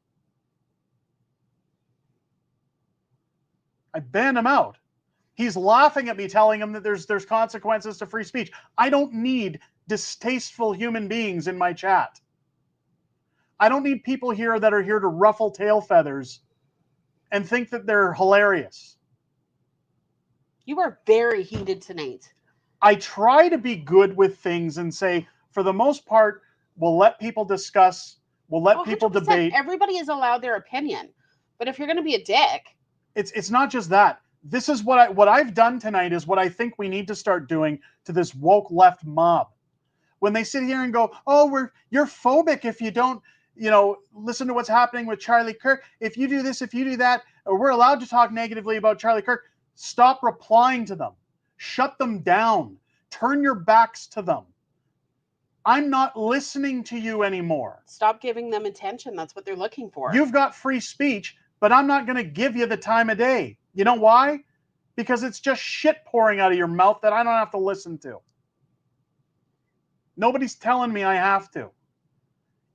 I banned him out. He's laughing at me, telling him that there's consequences to free speech. I don't need distasteful human beings in my chat. I don't need people here that are here to ruffle tail feathers and think that they're hilarious. You are very heated tonight. I try to be good with things and say, for the most part, we'll let people discuss, we'll let people debate. Everybody is allowed their opinion. But if you're going to be a dick. It's not just that. This is what I've done tonight is what I think we need to start doing to this woke left mob. When they sit here and go, "Oh, you're phobic if you don't, listen to what's happening with Charlie Kirk. If you do this, if you do that, or we're allowed to talk negatively about Charlie Kirk." Stop replying to them. Shut them down. Turn your backs to them. I'm not listening to you anymore. Stop giving them attention. That's what they're looking for. You've got free speech, but I'm not going to give you the time of day. You know why? Because it's just shit pouring out of your mouth that I don't have to listen to. Nobody's telling me I have to.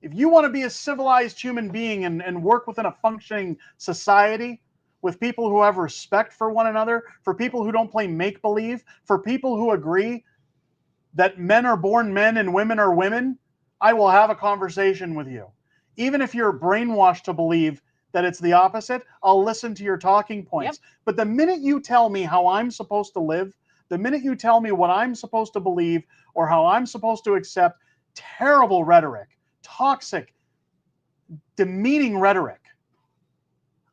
If you want to be a civilized human being and work within a functioning society with people who have respect for one another, for people who don't play make-believe, for people who agree that men are born men and women are women, I will have a conversation with you. Even if you're brainwashed to believe that it's the opposite, I'll listen to your talking points. Yep. But the minute you tell me how I'm supposed to live, the minute you tell me what I'm supposed to believe or how I'm supposed to accept terrible rhetoric, toxic, demeaning rhetoric,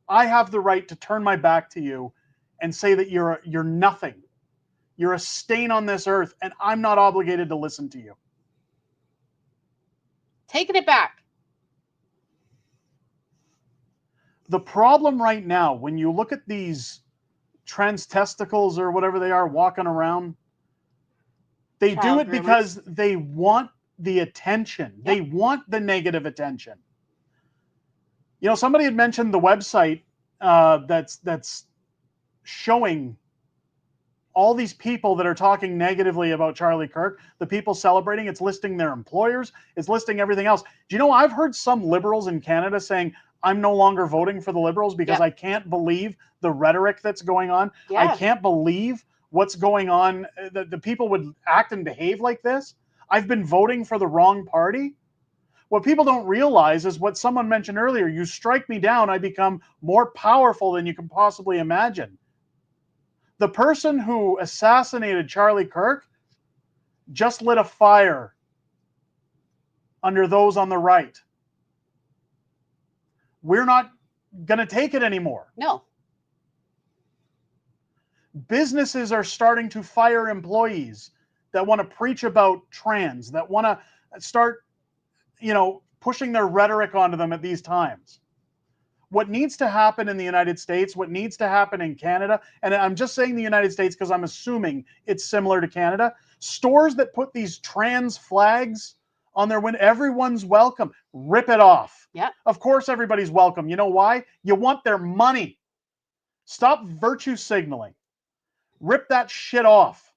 I have the right to turn my back to you and say that you're nothing. You're a stain on this earth, and I'm not obligated to listen to you. Taking it back. The problem right now, when you look at these trans testicles or whatever they are walking around, they do it because they want the attention. Yep. They want the negative attention. Somebody had mentioned the website that's showing all these people that are talking negatively about Charlie Kirk, the people celebrating. It's listing their employers. It's listing everything else. Do you know, I've heard some liberals in Canada saying, I'm no longer voting for the Liberals because I can't believe the rhetoric that's going on. Yeah. I can't believe what's going on. The people would act and behave like this. I've been voting for the wrong party. What people don't realize is what someone mentioned earlier. You strike me down, I become more powerful than you can possibly imagine. The person who assassinated Charlie Kirk just lit a fire under those on the right. We're not going to take it anymore. No. Businesses are starting to fire employees that want to preach about trans, that want to start, pushing their rhetoric onto them at these times. What needs to happen in the United States, what needs to happen in Canada, and I'm just saying the United States because I'm assuming it's similar to Canada, stores that put these trans flags on their window, everyone's welcome. Rip it off. Yeah. Of course everybody's welcome. You know why? You want their money. Stop virtue signaling. Rip that shit off.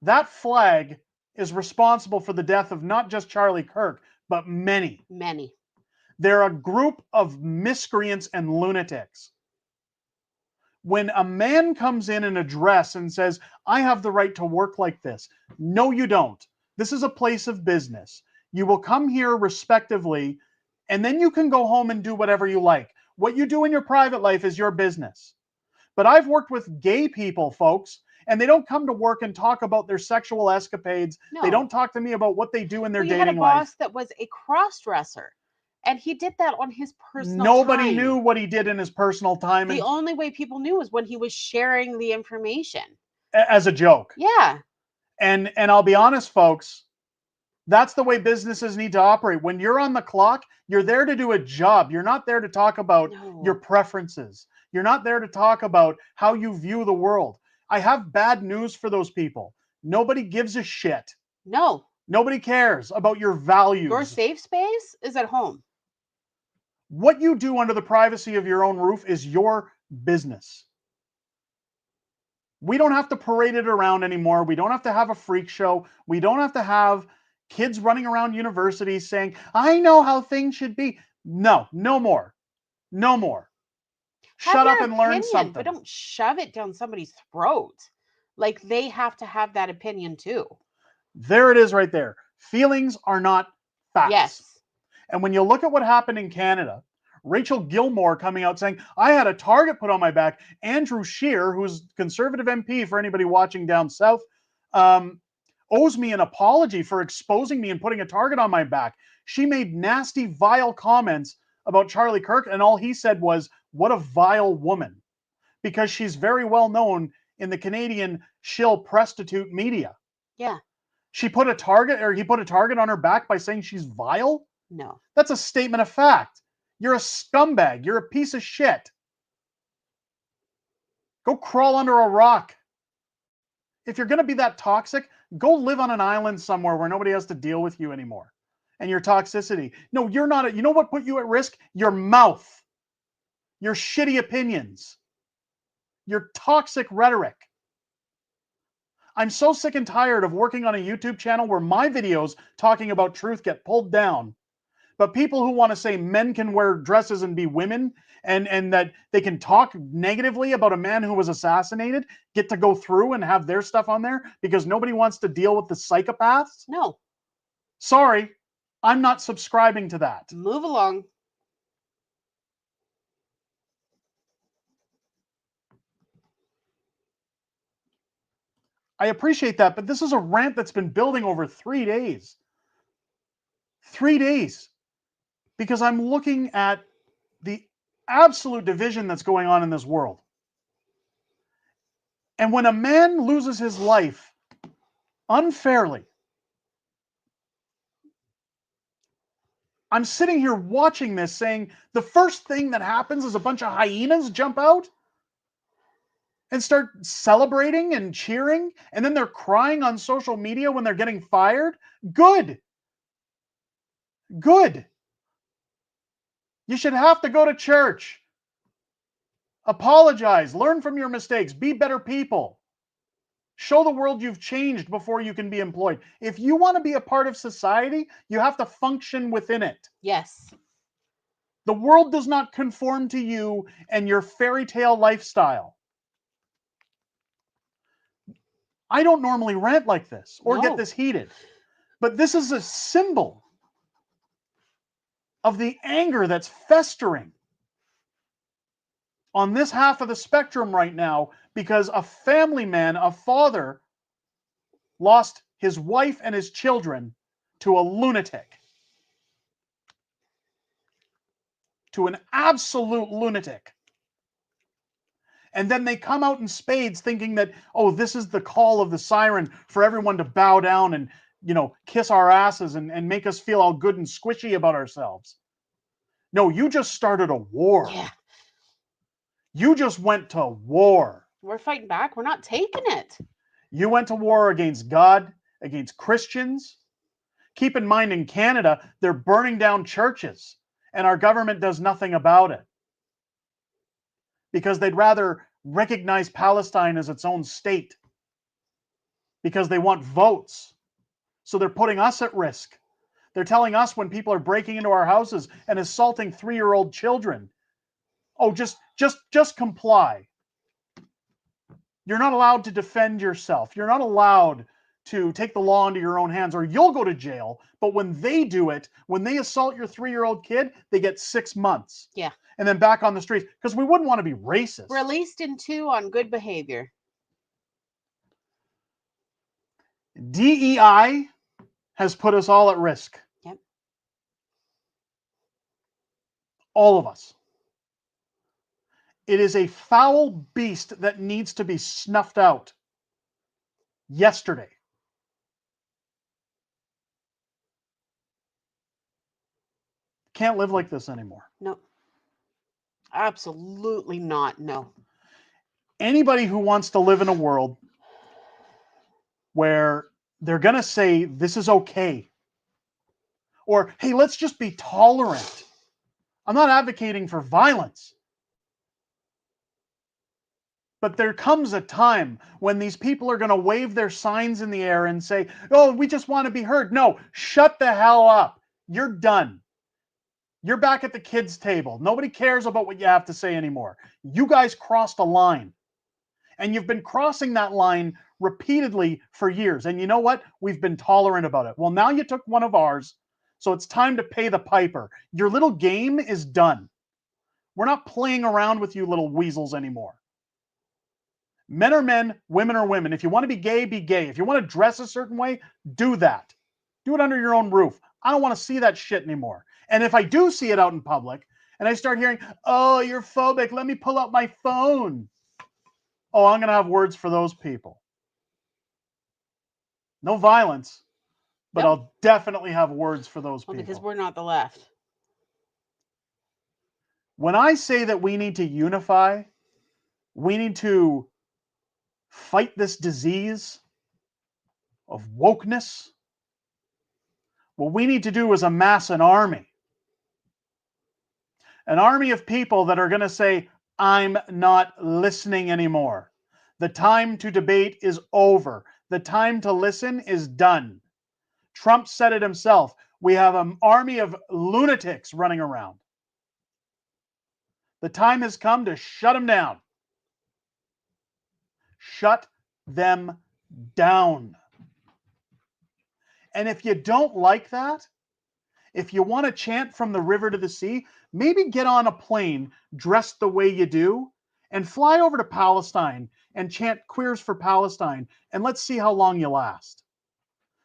That flag is responsible for the death of not just Charlie Kirk, but many. Many. They're a group of miscreants and lunatics. When a man comes in a dress and says, I have the right to work like this. No, you don't. This is a place of business. You will come here respectively, and then you can go home and do whatever you like. What you do in your private life is your business. But I've worked with gay people, folks, and they don't come to work and talk about their sexual escapades. No. They don't talk to me about what they do in their dating life. You had a boss that was a cross-dresser, and he did that on his personal time. Nobody knew what he did in his personal time. The only way people knew was when he was sharing the information. As a joke. Yeah. And I'll be honest, folks, that's the way businesses need to operate. When you're on the clock, you're there to do a job. You're not there to talk about your preferences. You're not there to talk about how you view the world. I have bad news for those people. Nobody gives a shit. No. Nobody cares about your values. Your safe space is at home. What you do under the privacy of your own roof is your business. We don't have to parade it around anymore. We don't have to have a freak show. We don't have to have kids running around universities saying, I know how things should be. No, no more. No more. Shut up and learn something. But don't shove it down somebody's throat. Like, they have to have that opinion too. There it is right there. Feelings are not facts. Yes. And when you look at what happened in Canada, Rachel Gilmore coming out saying, I had a target put on my back. Andrew Scheer, who's Conservative MP for anybody watching down south, owes me an apology for exposing me and putting a target on my back. She made nasty, vile comments about Charlie Kirk, and all he said was, what a vile woman. Because she's very well known in the Canadian shill prostitute media. Yeah. He put a target on her back by saying she's vile? No. That's a statement of fact. You're a scumbag. You're a piece of shit. Go crawl under a rock. If you're going to be that toxic, go live on an island somewhere where nobody has to deal with you anymore. And your toxicity. No, you're not. You know what put you at risk? Your mouth. Your shitty opinions. Your toxic rhetoric. I'm so sick and tired of working on a YouTube channel where my videos talking about truth get pulled down. But people who want to say men can wear dresses and be women and that they can talk negatively about a man who was assassinated get to go through and have their stuff on there because nobody wants to deal with the psychopaths? No. Sorry, I'm not subscribing to that. Move along. I appreciate that, but this is a rant that's been building over 3 days. 3 days. Because I'm looking at the absolute division that's going on in this world. And when a man loses his life unfairly, I'm sitting here watching this saying the first thing that happens is a bunch of hyenas jump out and start celebrating and cheering, and then they're crying on social media when they're getting fired. Good. Good. You should have to go to church. Apologize. Learn from your mistakes. Be better people. Show the world you've changed before you can be employed. If you want to be a part of society, you have to function within it. Yes. The world does not conform to you and your fairy tale lifestyle. I don't normally rant like this or get this heated, but this is a symbol of the anger that's festering on this half of the spectrum right now because a family man, a father, lost his wife and his children to a lunatic. to an absolute lunatic. And then they come out in spades thinking that, oh, this is the call of the siren for everyone to bow down and, kiss our asses and make us feel all good and squishy about ourselves. No, you just started a war. Yeah. You just went to war. We're fighting back. We're not taking it. You went to war against God, against Christians. Keep in mind, in Canada, they're burning down churches, and our government does nothing about it. Because they'd rather recognize Palestine as its own state. Because they want votes. So they're putting us at risk. They're telling us when people are breaking into our houses and assaulting 3-year-old children, oh, just comply. You're not allowed to defend yourself. You're not allowed to take the law into your own hands, or you'll go to jail. But when they do it, when they assault your 3-year-old kid, they get 6 months. Yeah. And then back on the streets, because we wouldn't want to be racist. Released in 2 on good behavior. DEI has put us all at risk. Yep. All of us. It is a foul beast that needs to be snuffed out. Yesterday. Can't live like this anymore. No. Absolutely not. No. Anybody who wants to live in a world where they're going to say this is okay, or hey, let's just be tolerant. I'm not advocating for violence. But there comes a time when these people are going to wave their signs in the air and say, oh, we just want to be heard. No, shut the hell up. You're done. You're back at the kids' table. Nobody cares about what you have to say anymore. You guys crossed a line. And you've been crossing that line repeatedly for years. And you know what? We've been tolerant about it. Well, now you took one of ours, so it's time to pay the piper. Your little game is done. We're not playing around with you little weasels anymore. Men are men, women are women. If you want to be gay, be gay. If you want to dress a certain way, do that. Do it under your own roof. I don't want to see that shit anymore. And if I do see it out in public, and I start hearing, oh, you're phobic, let me pull out my phone. Oh, I'm going to have words for those people. No violence, but Nope. I'll definitely have words for those people. Because we're not the left. When I say that we need to unify, we need to fight this disease of wokeness, what we need to do is amass an army. An army of people that are going to say, I'm not listening anymore. The time to debate is over. The time to listen is done. Trump said it himself. We have an army of lunatics running around. The time has come to shut them down. Shut them down. And if you don't like that, if you want to chant from the river to the sea, maybe get on a plane dressed the way you do and fly over to Palestine and chant Queers for Palestine, and let's see how long you last.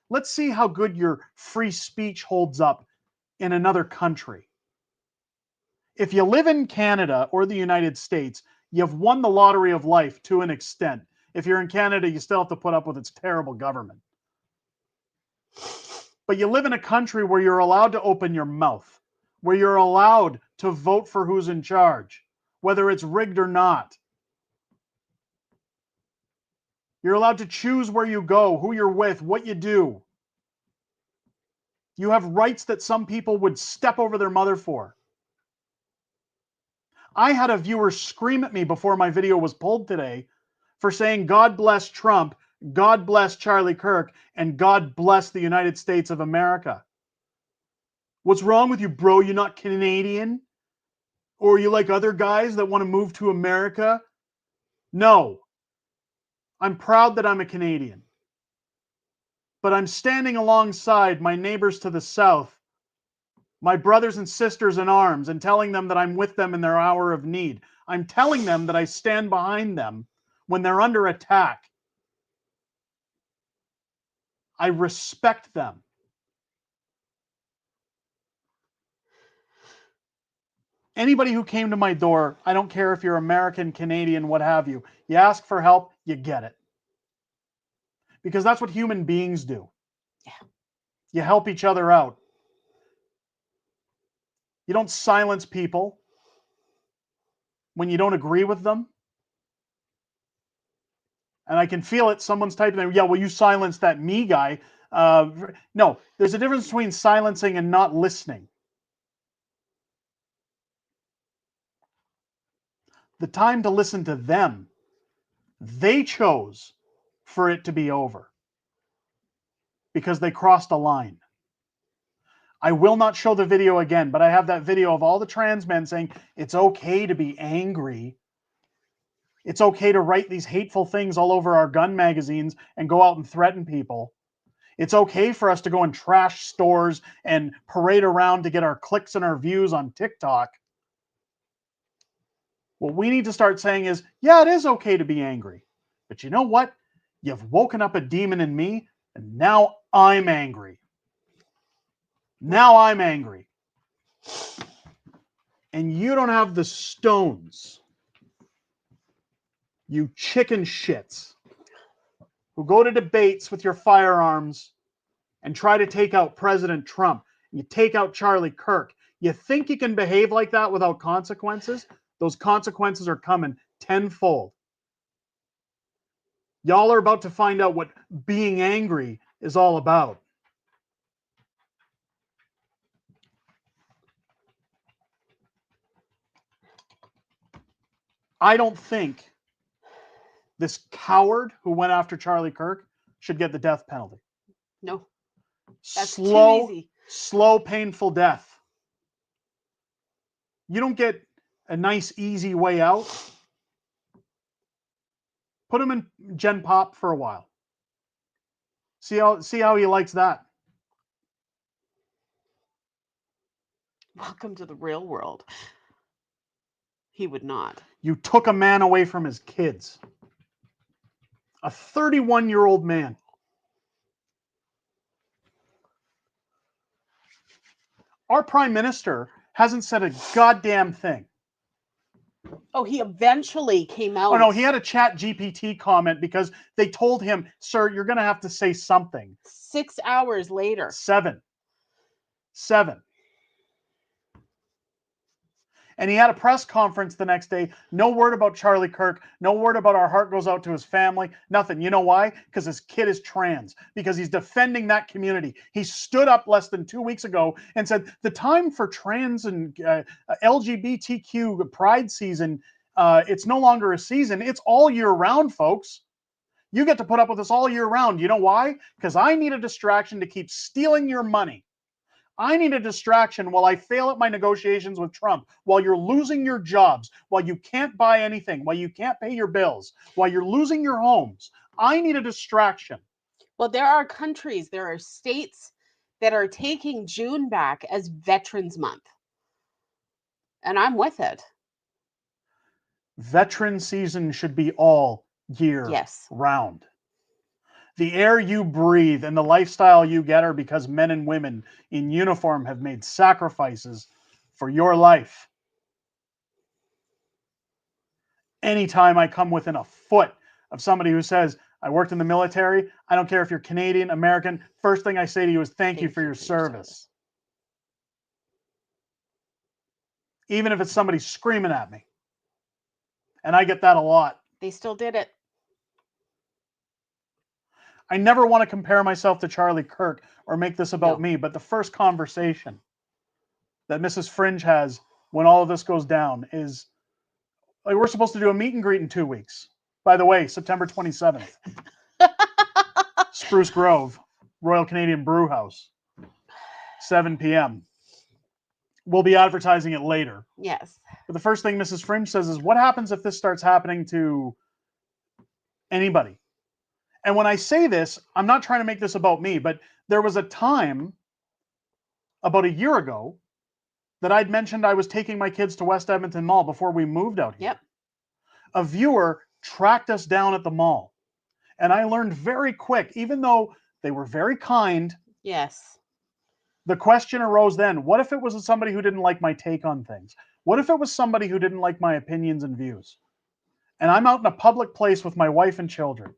Let's see how good your free speech holds up in another country. If you live in Canada or the United States, you've won the lottery of life to an extent. If you're in Canada, you still have to put up with its terrible government. But you live in a country where you're allowed to open your mouth, where you're allowed to vote for who's in charge, whether it's rigged or not. You're allowed to choose where you go, who you're with, what you do. You have rights that some people would step over their mother for. I had a viewer scream at me before my video was pulled today for saying, God bless Trump, God bless Charlie Kirk, and God bless the United States of America. What's wrong with you, bro? You're not Canadian? Or are you like other guys that want to move to America? No. I'm proud that I'm a Canadian. But I'm standing alongside my neighbors to the south, my brothers and sisters in arms, and telling them that I'm with them in their hour of need. I'm telling them that I stand behind them when they're under attack. I respect them. Anybody who came to my door, I don't care if you're American, Canadian, what have you, you ask for help, you get it. Because that's what human beings do. Yeah. You help each other out. You don't silence people when you don't agree with them. And I can feel it. Someone's typing there, yeah, well, you silenced that me guy. No, there's a difference between silencing and not listening. The time to listen to them, they chose for it to be over because they crossed a line. I will not show the video again, but I have that video of all the trans men saying it's okay to be angry. It's okay to write these hateful things all over our gun magazines and go out and threaten people. It's okay for us to go and trash stores and parade around to get our clicks and our views on TikTok. What we need to start saying is, yeah, it is okay to be angry. But you know what? You've woken up a demon in me, and now I'm angry. Now I'm angry. And you don't have the stones, you chicken shits, who go to debates with your firearms and try to take out President Trump. You take out Charlie Kirk. You think you can behave like that without consequences? Those consequences are coming tenfold. Y'all are about to find out what being angry is all about. I don't think this coward who went after Charlie Kirk should get the death penalty. No. That's too easy. Slow, painful death. You don't get a nice, easy way out. Put him in Gen Pop for a while. See how he likes that. Welcome to the real world. He would not. You took a man away from his kids. A 31-year-old man. Our prime minister hasn't said a goddamn thing. Oh, he eventually came out. Oh, no, he had a chat GPT comment because they told him, sir, you're going to have to say something. 6 hours later. 7. And he had a press conference the next day. No word about Charlie Kirk. No word about our heart goes out to his family. Nothing. You know why? Because his kid is trans. Because he's defending that community. He stood up less than 2 weeks ago and said, the time for trans and LGBTQ pride season, it's no longer a season. It's all year round, folks. You get to put up with this all year round. You know why? Because I need a distraction to keep stealing your money. I need a distraction while I fail at my negotiations with Trump, while you're losing your jobs, while you can't buy anything, while you can't pay your bills, while you're losing your homes. I need a distraction. Well, there are countries, there are states that are taking June back as Veterans Month. And I'm with it. Veteran season should be all year round. The air you breathe and the lifestyle you get are because men and women in uniform have made sacrifices for your life. Anytime I come within a foot of somebody who says, I worked in the military, I don't care if you're Canadian, American, first thing I say to you is thank you for your service. Even if it's somebody screaming at me. And I get that a lot. They still did it. I never want to compare myself to Charlie Kirk or make this about me, but the first conversation that Mrs. Fringe has when all of this goes down is, like, we're supposed to do a meet and greet in 2 weeks. By the way, September 27th. Spruce Grove, Royal Canadian Brew House, 7 p.m. We'll be advertising it later. Yes. But the first thing Mrs. Fringe says is, what happens if this starts happening to anybody? And when I say this, I'm not trying to make this about me, but there was a time about a year ago that I'd mentioned I was taking my kids to West Edmonton Mall before we moved out here. Yep. A viewer tracked us down at the mall. And I learned very quick, even though they were very kind. Yes. The question arose then, what if it was somebody who didn't like my take on things? What if it was somebody who didn't like my opinions and views? And I'm out in a public place with my wife and children.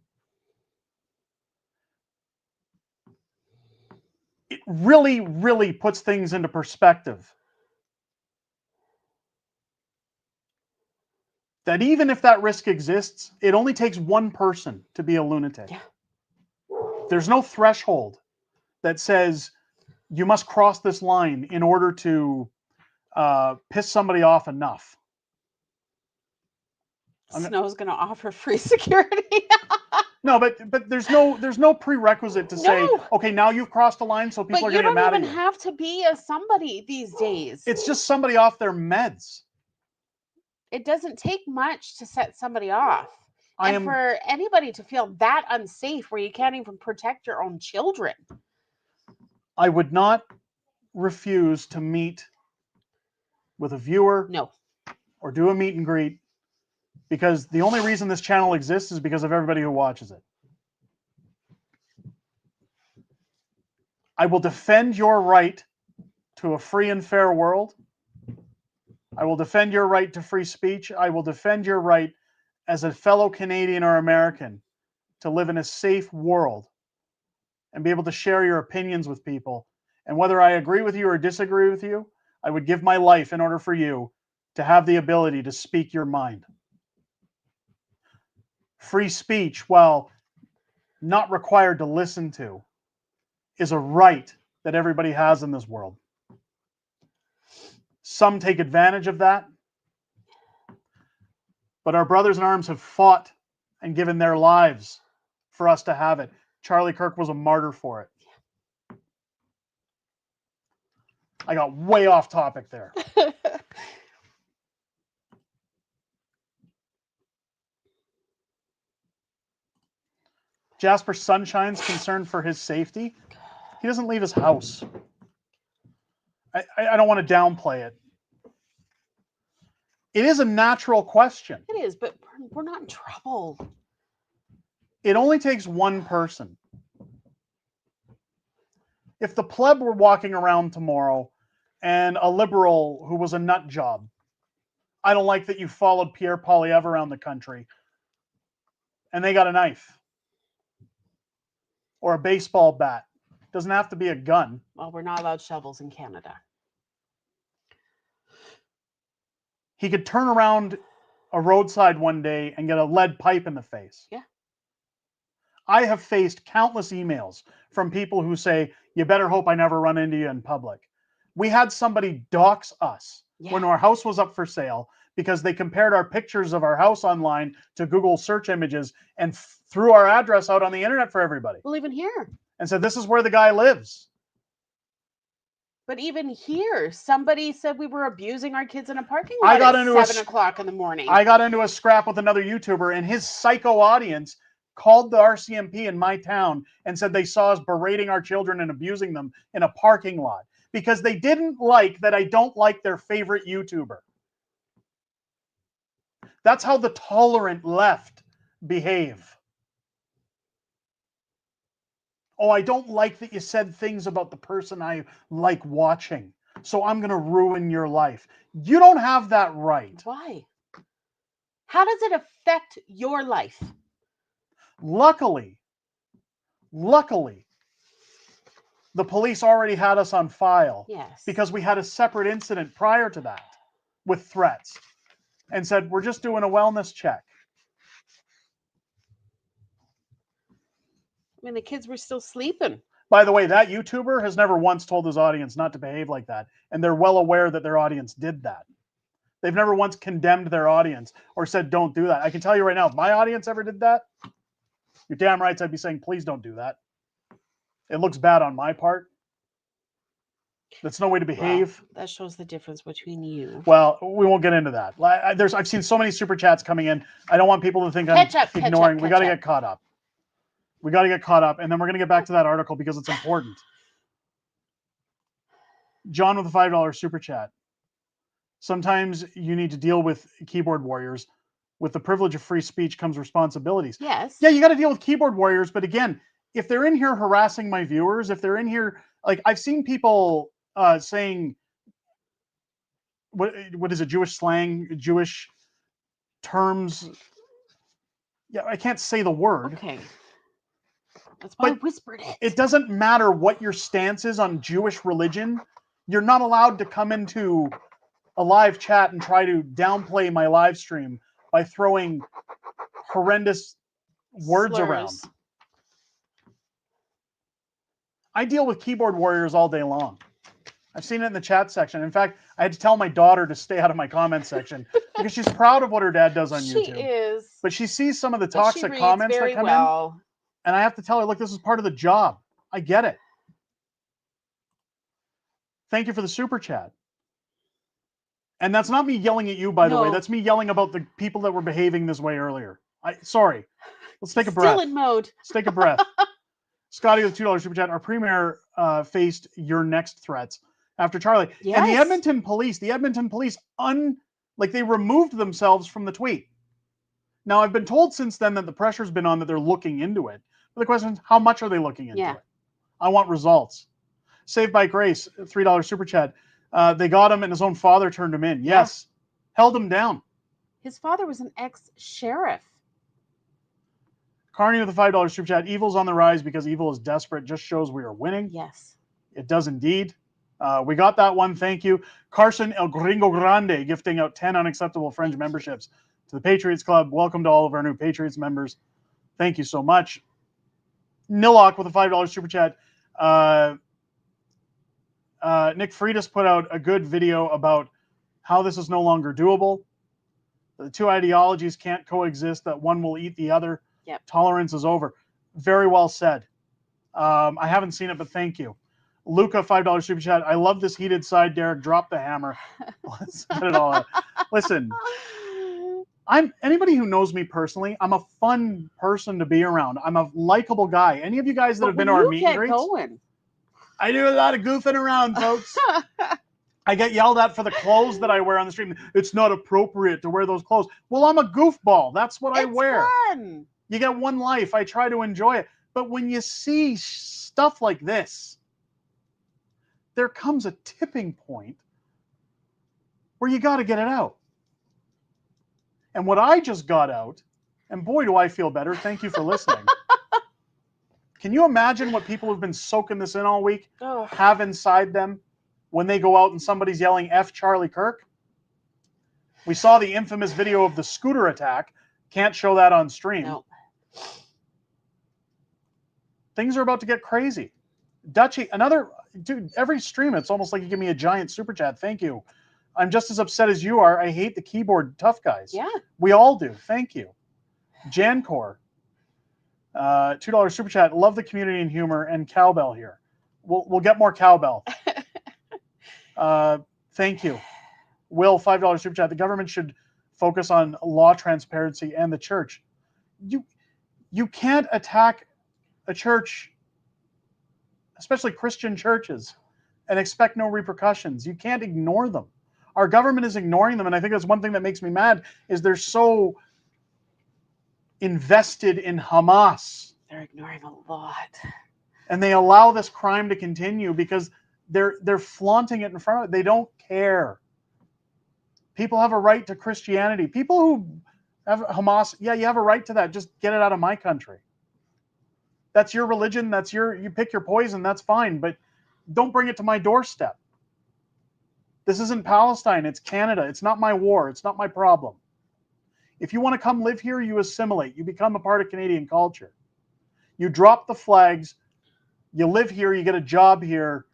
It really, really puts things into perspective. That even if that risk exists, it only takes one person to be a lunatic. Yeah. There's no threshold that says you must cross this line in order to piss somebody off enough. Snow's going to offer free security. No, but there's no prerequisite to say, okay, now you've crossed the line, so people are going to get mad at you. But you don't even have to be a somebody these days. It's just somebody off their meds. It doesn't take much to set somebody off. For anybody to feel that unsafe where you can't even protect your own children. I would not refuse to meet with a viewer. No. Or do a meet and greet, because the only reason this channel exists is because of everybody who watches it. I will defend your right to a free and fair world. I will defend your right to free speech. I will defend your right as a fellow Canadian or American to live in a safe world and be able to share your opinions with people. And whether I agree with you or disagree with you, I would give my life in order for you to have the ability to speak your mind. Free speech, while not required to listen to, is a right that everybody has in this world. Some take advantage of that, but our brothers in arms have fought and given their lives for us to have it. Charlie Kirk was a martyr for it. I got way off topic there. Jasper Sunshine's concerned for his safety. He doesn't leave his house. I don't want to downplay it. It is a natural question. It is, but we're not in trouble. It only takes one person. If the pleb were walking around tomorrow and a liberal who was a nut job, I don't like that you followed Pierre Poilievre around the country, and they got a knife or a baseball bat. Doesn't have to be a gun. Well, we're not allowed shovels in Canada. He could turn around a roadside one day and get a lead pipe in the face. Yeah. I have faced countless emails from people who say, you better hope I never run into you in public. We had somebody dox us when our house was up for sale because they compared our pictures of our house online to Google search images and threw our address out on the internet for everybody. Well, even here. And said, this is where the guy lives. But even here, somebody said we were abusing our kids in a parking lot at 7 o'clock in the morning. I got into a scrap with another YouTuber, and his psycho audience called the RCMP in my town and said they saw us berating our children and abusing them in a parking lot because they didn't like that I don't like their favorite YouTuber. That's how the tolerant left behave. Oh, I don't like that you said things about the person I like watching, so I'm going to ruin your life. You don't have that right. Why? How does it affect your life? Luckily, the police already had us on file. Yes. Because we had a separate incident prior to that with threats and said, we're just doing a wellness check. I mean, the kids were still sleeping. By the way, that YouTuber has never once told his audience not to behave like that. And they're well aware that their audience did that. They've never once condemned their audience or said, don't do that. I can tell you right now, if my audience ever did that, you're damn right I'd be saying, please don't do that. It looks bad on my part. That's no way to behave. Well, that shows the difference between you. Well, we won't get into that. I've seen so many super chats coming in. I don't want people to think I'm ignoring. We got to get caught up. We got to get caught up, and then we're going to get back to that article because it's important. John with a $5 super chat. Sometimes you need to deal with keyboard warriors. With the privilege of free speech comes responsibilities. Yes. Yeah, you got to deal with keyboard warriors, but again, if they're in here harassing my viewers, if they're in here, like I've seen people saying what is it? Jewish slang, Jewish terms. Yeah, I can't say the word. Okay. That's why I But whispered it. it doesn't matter what your stance is on Jewish religion. You're not allowed to come into a live chat and try to downplay my live stream by throwing horrendous words around. I deal with keyboard warriors all day long. I've seen it in the chat section. In fact, I had to tell my daughter to stay out of my comment section because she's proud of what her dad does on YouTube. She is. But she sees some of the But she toxic reads comments very that come well. in. And I have to tell her, look, this is part of the job. I get it. Thank you for the super chat. And that's not me yelling at you, by the way. That's me yelling about the people that were behaving this way earlier. Sorry. Let's take a breath. Still in mode. Let's take a breath. Scotty with $2 super chat. Our premier faced your next threats after Charlie. Yes. And the Edmonton police, they removed themselves from the tweet. Now, I've been told since then that the pressure's been on that they're looking into it. But the question is, how much are they looking into it? I want results. Saved by Grace, $3 super chat. They got him and his own father turned him in. Yes. Held him down. His father was an ex-sheriff. Carney with a $5 super chat. Evil's on the rise because evil is desperate. Just shows we are winning. Yes. It does indeed. We got that one. Thank you. Carson El Gringo Grande gifting out 10 unacceptable Fringe memberships to the Patriots Club. Welcome to all of our new Patriots members. Thank you so much. Nilok with a $5 super chat. Nick Freitas put out a good video about how this is no longer doable. The two ideologies can't coexist, that one will eat the other. Yep. Tolerance is over. Very well said. I haven't seen it, but thank you. Luca, $5 super chat. I love this heated side, Derek. Drop the hammer. Let's get it all out. Listen, anybody who knows me personally, I'm a fun person to be around. I'm a likable guy. Any of you guys that have been to our meet and greets? I do a lot of goofing around, folks. I get yelled at for the clothes that I wear on the street. It's not appropriate to wear those clothes. Well, I'm a goofball. That's what I wear. Fun. You get one life. I try to enjoy it. But when you see stuff like this, there comes a tipping point where you got to get it out. And what I just got out, and boy, do I feel better. Thank you for listening. Can you imagine what people who've been soaking this in all week have inside them when they go out and somebody's yelling F Charlie Kirk? We saw the infamous video of the scooter attack. Can't show that on stream. No. Things are about to get crazy. Dutchie, dude, every stream, it's almost like you give me a giant super chat. Thank you. I'm just as upset as you are. I hate the keyboard tough guys. Yeah. We all do. Thank you. Jancor, $2 super chat. Love the community and humor and cowbell here. We'll get more cowbell. Thank you. Will, $5 super chat. The government should focus on law transparency and the church. You can't attack a church, especially Christian churches, and expect no repercussions. You can't ignore them. Our government is ignoring them, and I think that's one thing that makes me mad is they're so invested in Hamas. They're ignoring a lot. And they allow this crime to continue because they're flaunting it in front of it. They don't care. People have a right to Christianity. People who have Hamas, yeah, you have a right to that. Just get it out of my country. That's your religion. You pick your poison. That's fine. But don't bring it to my doorstep. This isn't Palestine. It's Canada. It's not my war. It's not my problem. If you want to come live here, you assimilate. You become a part of Canadian culture. You drop the flags. You live here. You get a job here.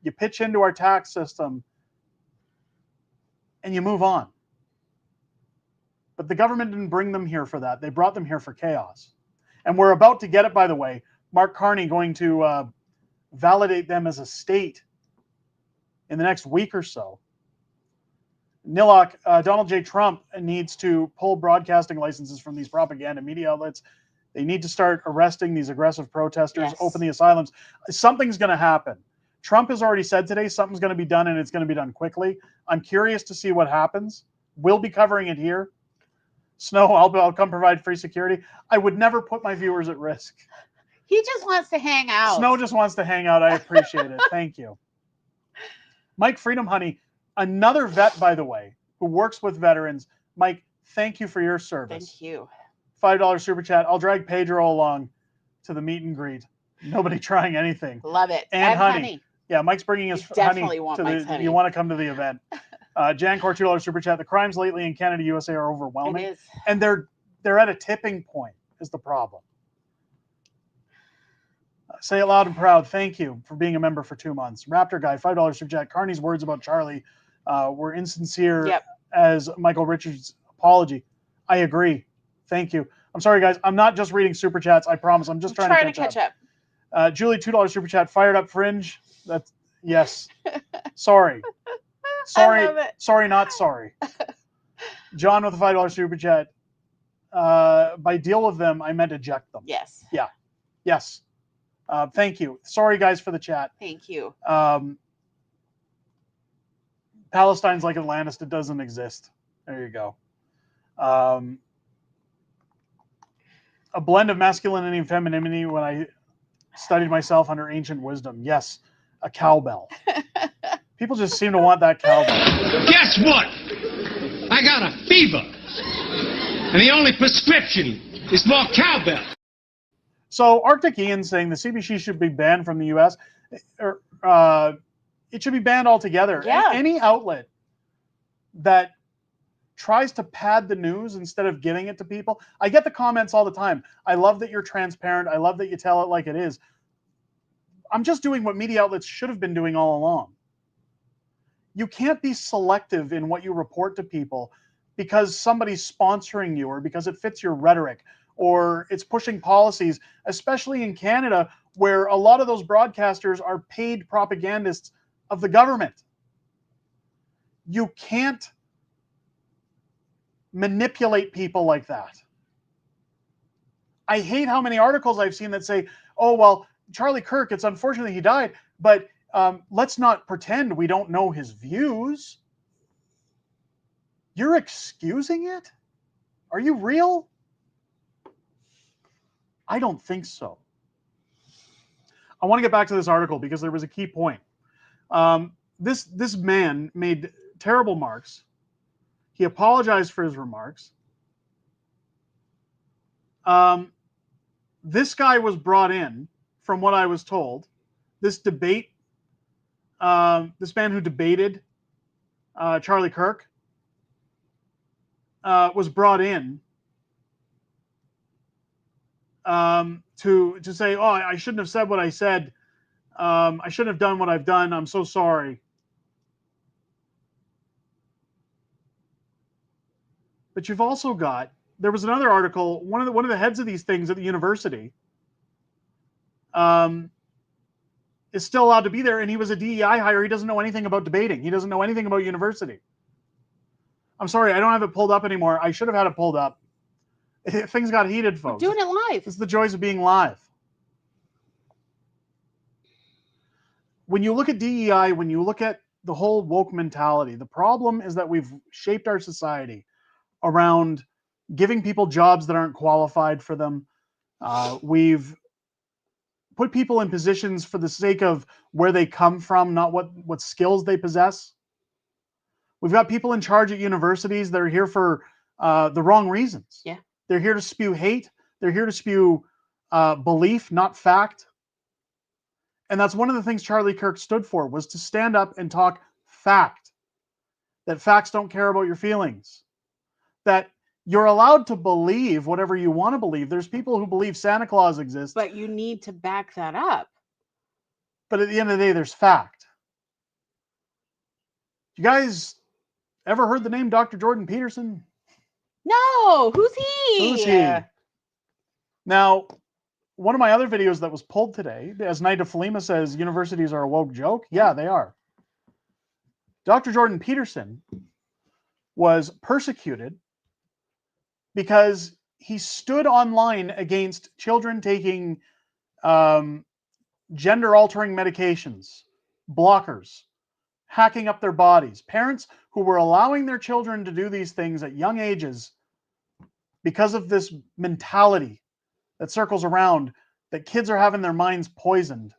You pitch into our tax system. And you move on. But the government didn't bring them here for that. They brought them here for chaos. And we're about to get it, by the way. Mark Carney going to validate them as a state in the next week or so. Nilok, Donald J. Trump needs to pull broadcasting licenses from these propaganda media outlets. They need to start arresting these aggressive protesters, open the asylums. Something's going to happen. Trump has already said today something's going to be done, and it's going to be done quickly. I'm curious to see what happens. We'll be covering it here. Snow, I'll come provide free security. I would never put my viewers at risk. He just wants to hang out. Snow just wants to hang out. I appreciate it. Thank you. Mike Freedom Honey, Another vet, by the way, who works with veterans. Mike, thank you for your service. Thank you. $5 super chat. I'll drag Pedro along to the meet and greet. Nobody trying anything. Love it. And honey. Yeah, Mike's bringing us definitely honey want to Mike's the. honey. You want to come to the event? Jancor $2 super chat. The crimes lately in Canada, USA are overwhelming, It is. and they're at a tipping point. Is the problem? Say it loud and proud. Thank you for being a member for 2 months. Raptor guy $5 super chat. Carney's words about Charlie were insincere as Michael Richards' apology. I agree. Thank you. I'm sorry, guys. I'm not just reading super chats. I promise. I'm just trying to catch up. Julie $2 super chat. Fired up Fringe. That's yes. Sorry. Sorry. Sorry. Not sorry. John with a $5 super chat. By deal with them, I meant eject them. Yes. Yeah. Yes. Thank you. Sorry, guys, for the chat. Thank you. Palestine's like Atlantis. It doesn't exist. There you go. A blend of masculinity and femininity when I studied myself under ancient wisdom. Yes, a cowbell. People just seem to want that cowbell. Guess what? I got a fever. And the only prescription is more cowbell. So Arctic Ian saying the CBC should be banned from the U.S. Or it should be banned altogether. Yeah. Any outlet that tries to pad the news instead of giving it to people. I get the comments all the time. I love that you're transparent. I love that you tell it like it is. I'm just doing what media outlets should have been doing all along. You can't be selective in what you report to people because somebody's sponsoring you or because it fits your rhetoric or it's pushing policies, especially in Canada, where a lot of those broadcasters are paid propagandists of the government. You can't manipulate people like that. I hate how many articles I've seen that say, oh, well, Charlie Kirk, it's unfortunate he died, but let's not pretend we don't know his views. You're excusing it? Are you real? I don't think so. I want to get back to this article because there was a key point. This man made terrible remarks. He apologized for his remarks. This guy was brought in, from what I was told. This debate, this man who debated Charlie Kirk was brought in to say, oh, I shouldn't have said what I said. I shouldn't have done what I've done. I'm so sorry. But you've also got, there was another article, one of the heads of these things at the university is still allowed to be there, and he was a DEI hire. He doesn't know anything about debating. He doesn't know anything about university. I'm sorry, I don't have it pulled up anymore. I should have had it pulled up. Things got heated, folks. We're doing it live. It's the joys of being live. When you look at DEI, when you look at the whole woke mentality, the problem is that we've shaped our society around giving people jobs that aren't qualified for them. We've put people in positions for the sake of where they come from, not what skills they possess. We've got people in charge at universities that are here for the wrong reasons. Yeah. They're here to spew hate. They're here to spew belief, not fact. And that's one of the things Charlie Kirk stood for, was to stand up and talk fact. That facts don't care about your feelings. That you're allowed to believe whatever you want to believe. There's people who believe Santa Claus exists. But you need to back that up. But at the end of the day, there's fact. You guys ever heard the name Dr. Jordan Peterson? No, who's he? Who's he? Now, one of my other videos that was pulled today, as Night of Falima says, universities are a woke joke. Yeah, they are. Dr. Jordan Peterson was persecuted because he stood online against children taking gender-altering medications, blockers, hacking up their bodies. Parents who were allowing their children to do these things at young ages because of this mentality that circles around that kids are having their minds poisoned.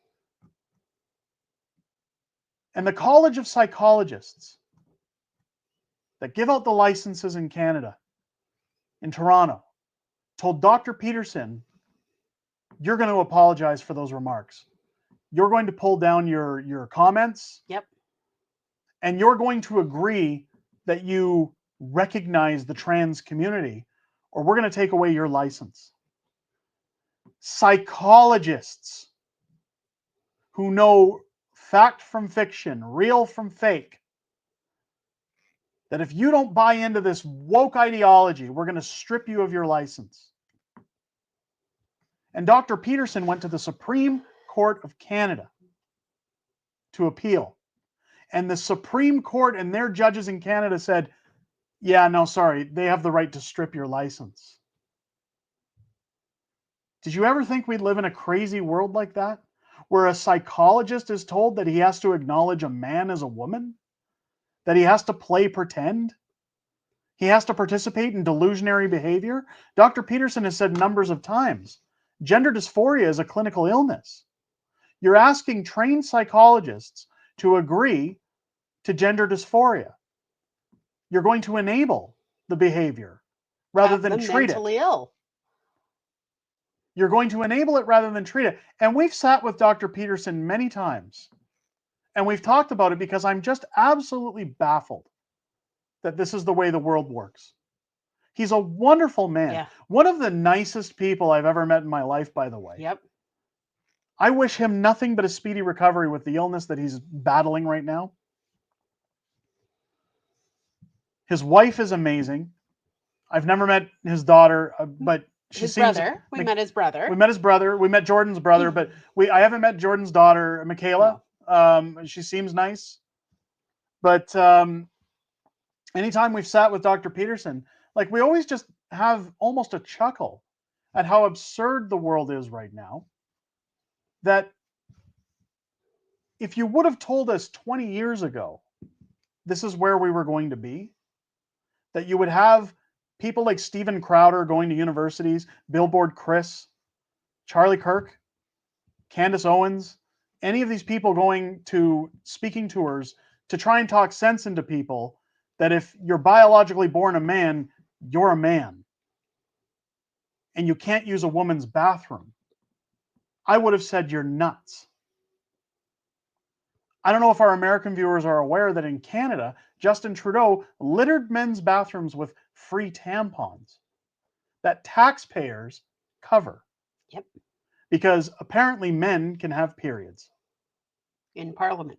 And the College of Psychologists that give out the licenses in Canada, in Toronto, told Dr. Peterson, you're going to apologize for those remarks. You're going to pull down your comments. Yep. And you're going to agree that you recognize the trans community, or we're going to take away your license. Psychologists who know fact from fiction, real from fake, that if you don't buy into this woke ideology, we're going to strip you of your license. And Dr. Peterson went to the Supreme Court of Canada to appeal. And the Supreme Court and their judges in Canada said, yeah, no, sorry, they have the right to strip your license. Did you ever think we'd live in a crazy world like that? Where a psychologist is told that he has to acknowledge a man as a woman? That he has to play pretend? He has to participate in delusionary behavior? Dr. Peterson has said numbers of times, gender dysphoria is a clinical illness. You're asking trained psychologists to agree to gender dysphoria. You're going to enable the behavior rather than treat it. Mentally ill. You're going to enable it rather than treat it. And we've sat with Dr. Peterson many times, and we've talked about it because I'm just absolutely baffled that this is the way the world works. He's a wonderful man. Yeah. One of the nicest people I've ever met in my life, by the way. Yep. I wish him nothing but a speedy recovery with the illness that he's battling right now. His wife is amazing. I've never met his daughter, but she His seems... brother. We met his brother. We met his brother. We met Jordan's brother, but I haven't met Jordan's daughter, Michaela. She seems nice. But anytime we've sat with Dr. Peterson, like, we always just have almost a chuckle at how absurd the world is right now. That if you would have told us 20 years ago, this is where we were going to be, that you would have people like Steven Crowder going to universities, Billboard Chris, Charlie Kirk, Candace Owens, any of these people going to speaking tours to try and talk sense into people, that if you're biologically born a man, you're a man. And you can't use a woman's bathroom. I would have said you're nuts. I don't know if our American viewers are aware that in Canada, Justin Trudeau littered men's bathrooms with free tampons that taxpayers cover. Yep. Because apparently men can have periods. In Parliament.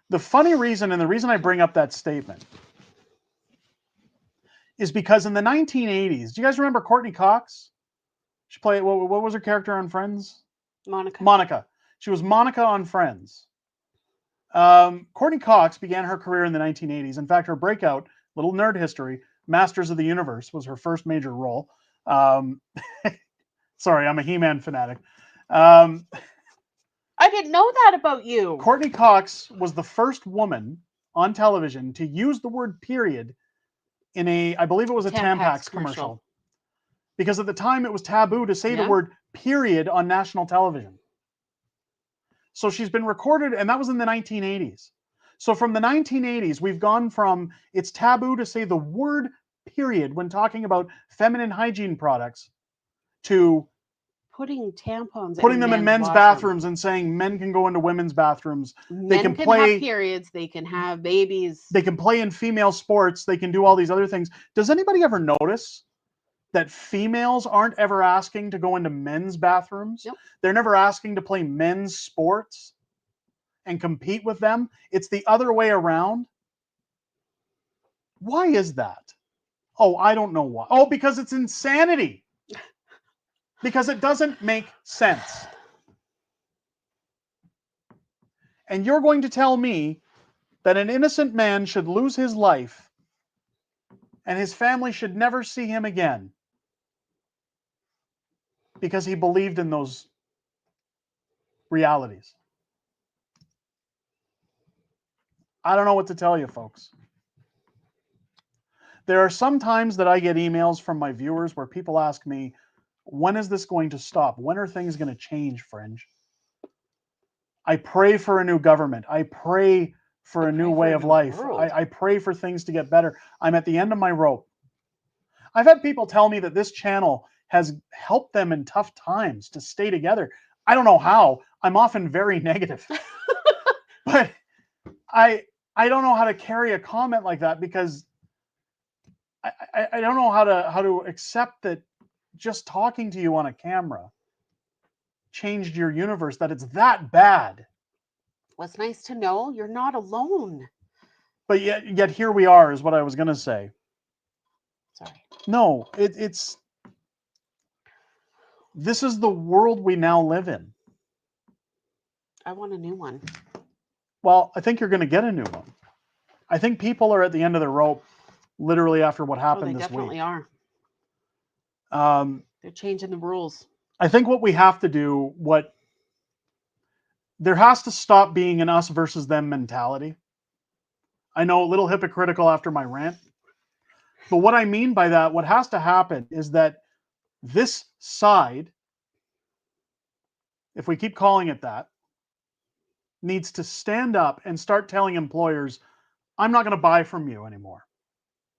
The funny reason, and the reason I bring up that statement, is because in the 1980s, do you guys remember Courtney Cox? She played, what was her character on Friends? Monica. Monica. She was Monica on Friends. Courtney Cox began her career in the 1980s. In fact, her breakout, little nerd history, Masters of the Universe was her first major role. Sorry, I'm a He-Man fanatic. I didn't know that about you. Courtney Cox was the first woman on television to use the word period in I believe it was a Tampax commercial. Because at the time it was taboo to say the word period on national television. So she's been recorded, and that was in the 1980s. So from the 1980s, we've gone from it's taboo to say the word period when talking about feminine hygiene products to putting tampons putting them in men's bathrooms and saying men can go into women's bathrooms. They can play have periods, they can have babies. They can play in female sports, they can do all these other things. Does anybody ever notice that females aren't ever asking to go into men's bathrooms? Nope. They're never asking to play men's sports and compete with them. It's the other way around. Why is that? Oh, I don't know why. Oh, because it's insanity. Because it doesn't make sense. And you're going to tell me that an innocent man should lose his life and his family should never see him again because he believed in those realities. I don't know what to tell you, folks. There are some times that I get emails from my viewers where people ask me, when is this going to stop? When are things going to change, Fringe? I pray for a new government. I pray for a new way of life. I pray for things to get better. I'm at the end of my rope. I've had people tell me that this channel has helped them in tough times to stay together. I don't know how. I'm often very negative. But I don't know how to carry a comment like that, because I don't know how to accept that just talking to you on a camera changed your universe, that it's that bad. Well, it's nice to know you're not alone. But yet here we are, is what I was going to say. Sorry. No, it's this is the world we now live in. I want a new one. Well, I think you're going to get a new one. I think people are at the end of their rope, literally, after what happened this week. They definitely are. They're changing the rules. I think what we have to do, there has to stop being an us versus them mentality. I know, a little hypocritical after my rant. But what I mean by that, what has to happen is that this side, if we keep calling it that, needs to stand up and start telling employers, I'm not going to buy from you anymore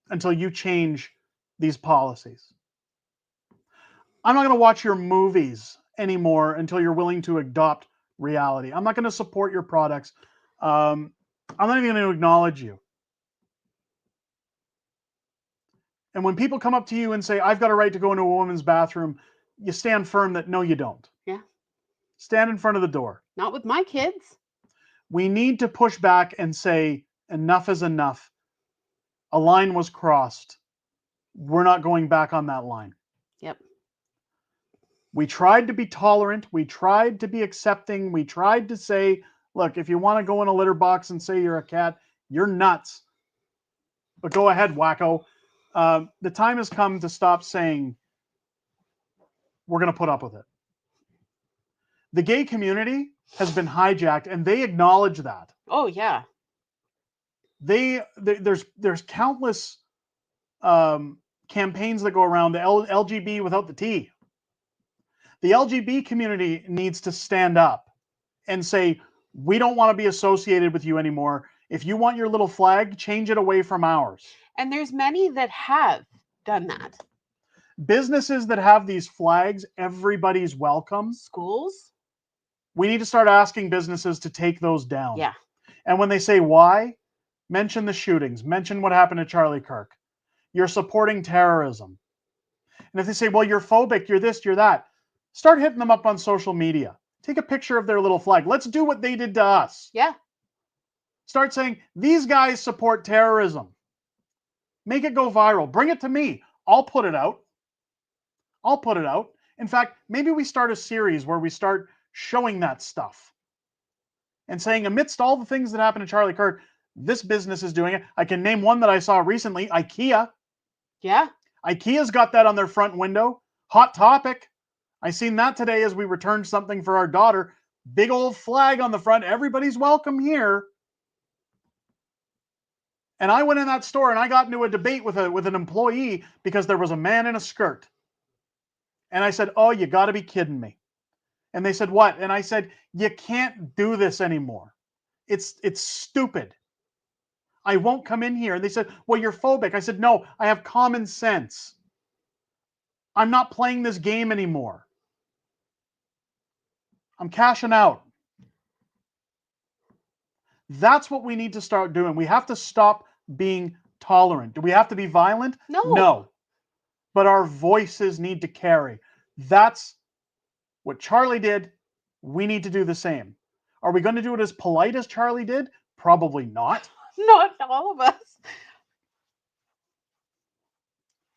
until you change these policies. I'm not going to watch your movies anymore until you're willing to adopt reality. I'm not going to support your products. I'm not even going to acknowledge you. And when people come up to you and say, I've got a right to go into a woman's bathroom, you stand firm that no, you don't. Yeah. Stand in front of the door. Not with my kids. We need to push back and say, enough is enough. A line was crossed. We're not going back on that line. Yep. We tried to be tolerant. We tried to be accepting. We tried to say, look, if you want to go in a litter box and say you're a cat, you're nuts. But go ahead, wacko. The time has come to stop saying we're going to put up with it. The gay community has been hijacked, and they acknowledge that. Oh, yeah. There's countless campaigns that go around, the LGB without the T. The LGB community needs to stand up and say, we don't want to be associated with you anymore. If you want your little flag, change it away from ours. And there's many that have done that. Businesses that have these flags, everybody's welcome. Schools? We need to start asking businesses to take those down. Yeah. And when they say why, mention the shootings. Mention what happened to Charlie Kirk. You're supporting terrorism. And if they say, well, you're phobic, you're this, you're that, start hitting them up on social media. Take a picture of their little flag. Let's do what they did to us. Yeah. Start saying, these guys support terrorism. Make it go viral. Bring it to me. I'll put it out. I'll put it out. In fact, maybe we start a series where we start showing that stuff and saying, amidst all the things that happened to Charlie Kirk, this business is doing it. I can name one that I saw recently, IKEA. Yeah. IKEA's got that on their front window. Hot Topic. I seen that today as we returned something for our daughter. Big old flag on the front. Everybody's welcome here. And I went in that store and I got into a debate with an employee because there was a man in a skirt. And I said, oh, you got to be kidding me. And they said, what? And I said, you can't do this anymore. It's stupid. I won't come in here. And they said, well, you're phobic. I said, no, I have common sense. I'm not playing this game anymore. I'm cashing out. That's what we need to start doing. We have to stop being tolerant. Do we have to be violent? No. No. But our voices need to carry. That's what Charlie did. We need to do the same. Are we going to do it as polite as Charlie did? Probably not. Not all of us.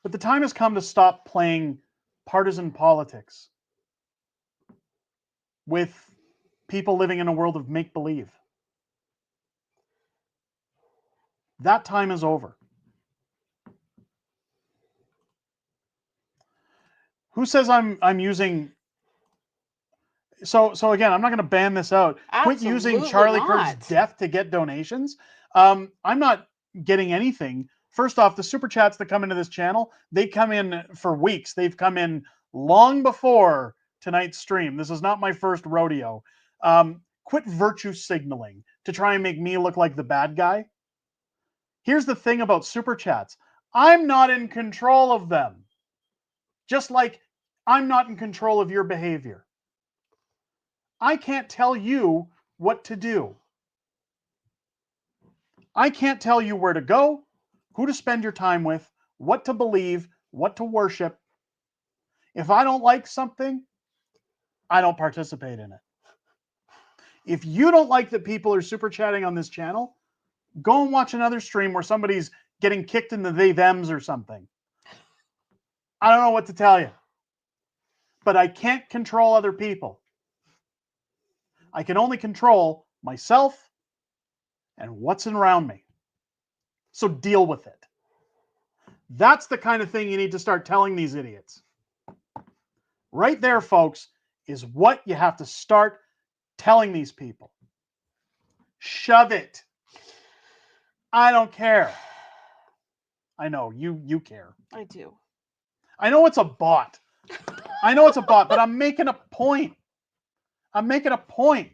But the time has come to stop playing partisan politics with people living in a world of make-believe. That time is over. Who says I'm using... So again, I'm not going to ban this out. Absolutely Quit using Charlie not. Kirk's death to get donations. I'm not getting anything. First off, the super chats that come into this channel, they come in for weeks. They've come in long before tonight's stream. This is not my first rodeo. Quit virtue signaling to try and make me look like the bad guy. Here's the thing about super chats. I'm not in control of them. Just like I'm not in control of your behavior. I can't tell you what to do. I can't tell you where to go, who to spend your time with, what to believe, what to worship. If I don't like something, I don't participate in it. If you don't like that people are super chatting on this channel, go and watch another stream where somebody's getting kicked in the they-thems or something. I don't know what to tell you. But I can't control other people. I can only control myself and what's around me. So deal with it. That's the kind of thing you need to start telling these idiots. Right there, folks, is what you have to start telling these people. Shove it. I don't care. I know, you care. I do. I know it's a bot. I know it's a bot, but I'm making a point. I'm making a point.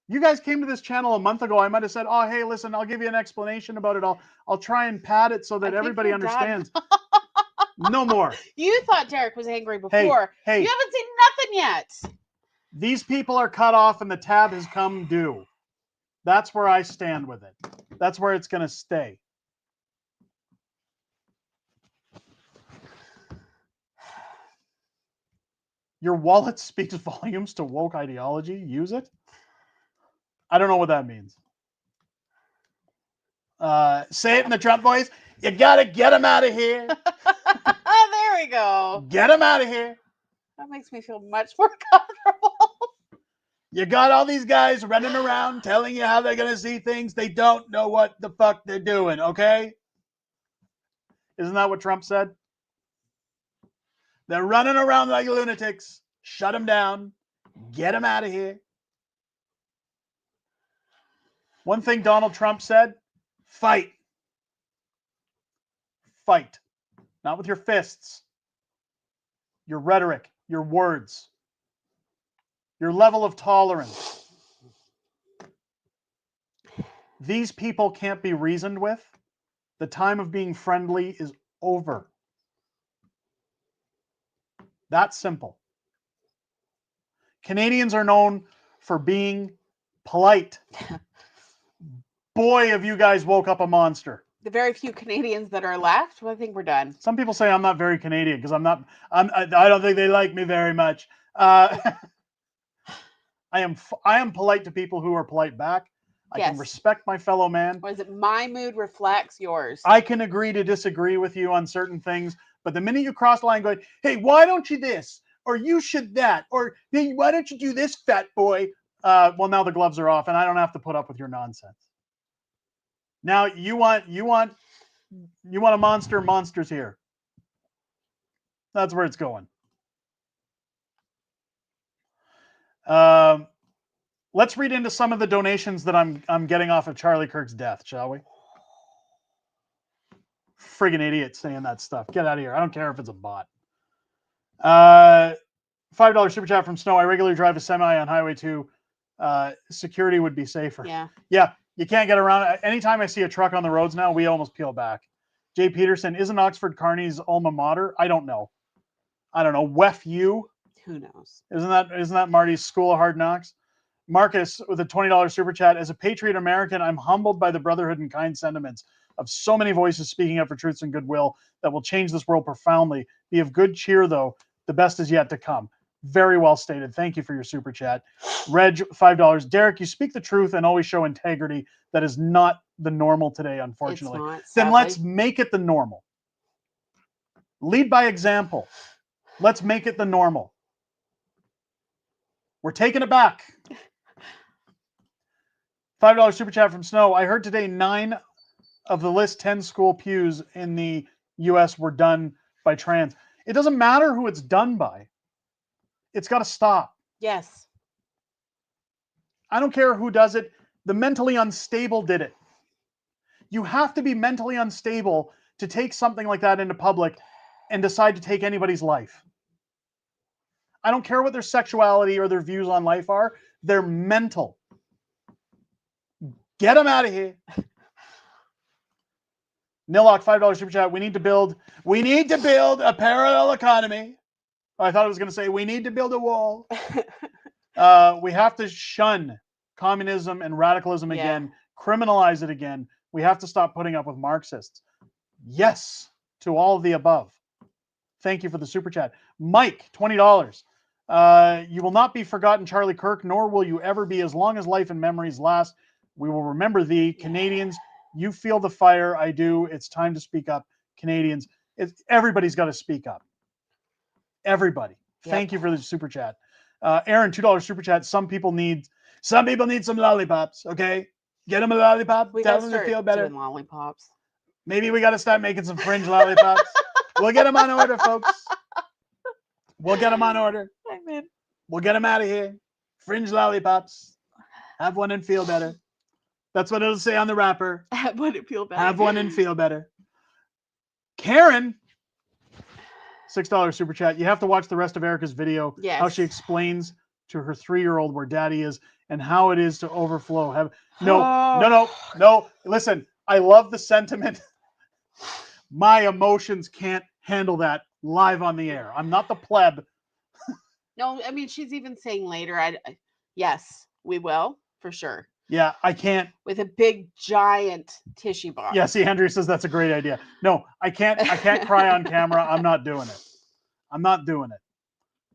You guys came to this channel a month ago. I might have said, oh, hey, listen, I'll give you an explanation about it. I'll try and pad it so that everybody understands. No more. You thought Derek was angry before. Hey. You haven't seen nothing yet. These people are cut off and the tab has come due. That's where I stand with it. That's where it's going to stay. Your wallet speaks volumes to woke ideology. Use it. I don't know what that means. Say it in the Trump voice. You got to get him out of here. There we go. Get him out of here. That makes me feel much more comfortable. You got all these guys running around telling you how they're going to see things. They don't know what the fuck they're doing, okay? Isn't that what Trump said? They're running around like lunatics. Shut them down. Get them out of here. One thing Donald Trump said, fight. Fight. Not with your fists. Your rhetoric, your words, your level of tolerance. These people can't be reasoned with. The time of being friendly is over. That's simple. Canadians are known for being polite. Boy, have you guys woke up a monster. The very few Canadians that are left, well, I think we're done. Some people say I'm not very Canadian because I don't think they like me very much. I am polite to people who are polite back. I can respect my fellow man. Or is it my mood reflects yours? I can agree to disagree with you on certain things, but the minute you cross the line going, hey, why don't you this? Or you should that? Or hey, why don't you do this, fat boy? Well, now the gloves are off and I don't have to put up with your nonsense. Now you want a monster, monsters here. That's where it's going. Let's read into some of the donations that I'm getting off of Charlie Kirk's death, shall we? Friggin' idiot saying that stuff. Get out of here. I don't care if it's a bot. $5 super chat from Snow. I regularly drive a semi on Highway 2. Security would be safer. Yeah. You can't get around. Anytime I see a truck on the roads now, we almost peel back. Jay Peterson, isn't Oxford Carney's alma mater? I don't know. WEF U. Who knows? Isn't that Marty's School of Hard Knocks? Marcus with a $20 super chat. As a patriot American, I'm humbled by the brotherhood and kind sentiments of so many voices speaking up for truths and goodwill that will change this world profoundly. Be of good cheer, though. The best is yet to come. Very well stated. Thank you for your super chat. Reg, $5. Derek, you speak the truth and always show integrity. That is not the normal today, unfortunately. It's not, then let's make it the normal. Lead by example. Let's make it the normal. We're taking it back. $5 super chat from Snow. I heard today 9 of the list 10 school pews in the U.S. were done by trans. It doesn't matter who it's done by. It's got to stop. Yes. I don't care who does it. The mentally unstable did it. You have to be mentally unstable to take something like that into public and decide to take anybody's life. I don't care what their sexuality or their views on life are. They're mental. Get them out of here. Nillock, $5 super chat. We need to build a parallel economy. I thought I was going to say we need to build a wall. We have to shun communism and radicalism again, criminalize it again. We have to stop putting up with Marxists. Yes to all of the above. Thank you for the super chat. Mike, $20. You will not be forgotten, Charlie Kirk, nor will you ever be as long as life and memories last. We will remember thee. Canadians, you feel the fire. I do. It's time to speak up. Canadians, everybody's got to speak up. Everybody. Thank you for the super chat. Aaron, $2 super chat. Some people need some lollipops. Okay, get them a lollipop. Tell them to feel better. Doing lollipops. Maybe we got to start making some Fringe lollipops. We'll get them on order, folks. We'll get them on order. We'll get them out of here. Fringe lollipops. Have one and feel better. That's what it'll say on the wrapper. Have one and feel better. Have one and feel better. Karen, $6 super chat. You have to watch the rest of Erika's video. Yes. How she explains to her 3-year-old where daddy is and how it is to overflow. No. Listen, I love the sentiment. My emotions can't handle that live on the air. I'm not the pleb. No, I mean, she's even saying later, yes, we will, for sure. Yeah, I can't. With a big, giant tissue box. Yeah, see, Andrea says that's a great idea. No, I can't cry on camera. I'm not doing it. I'm not doing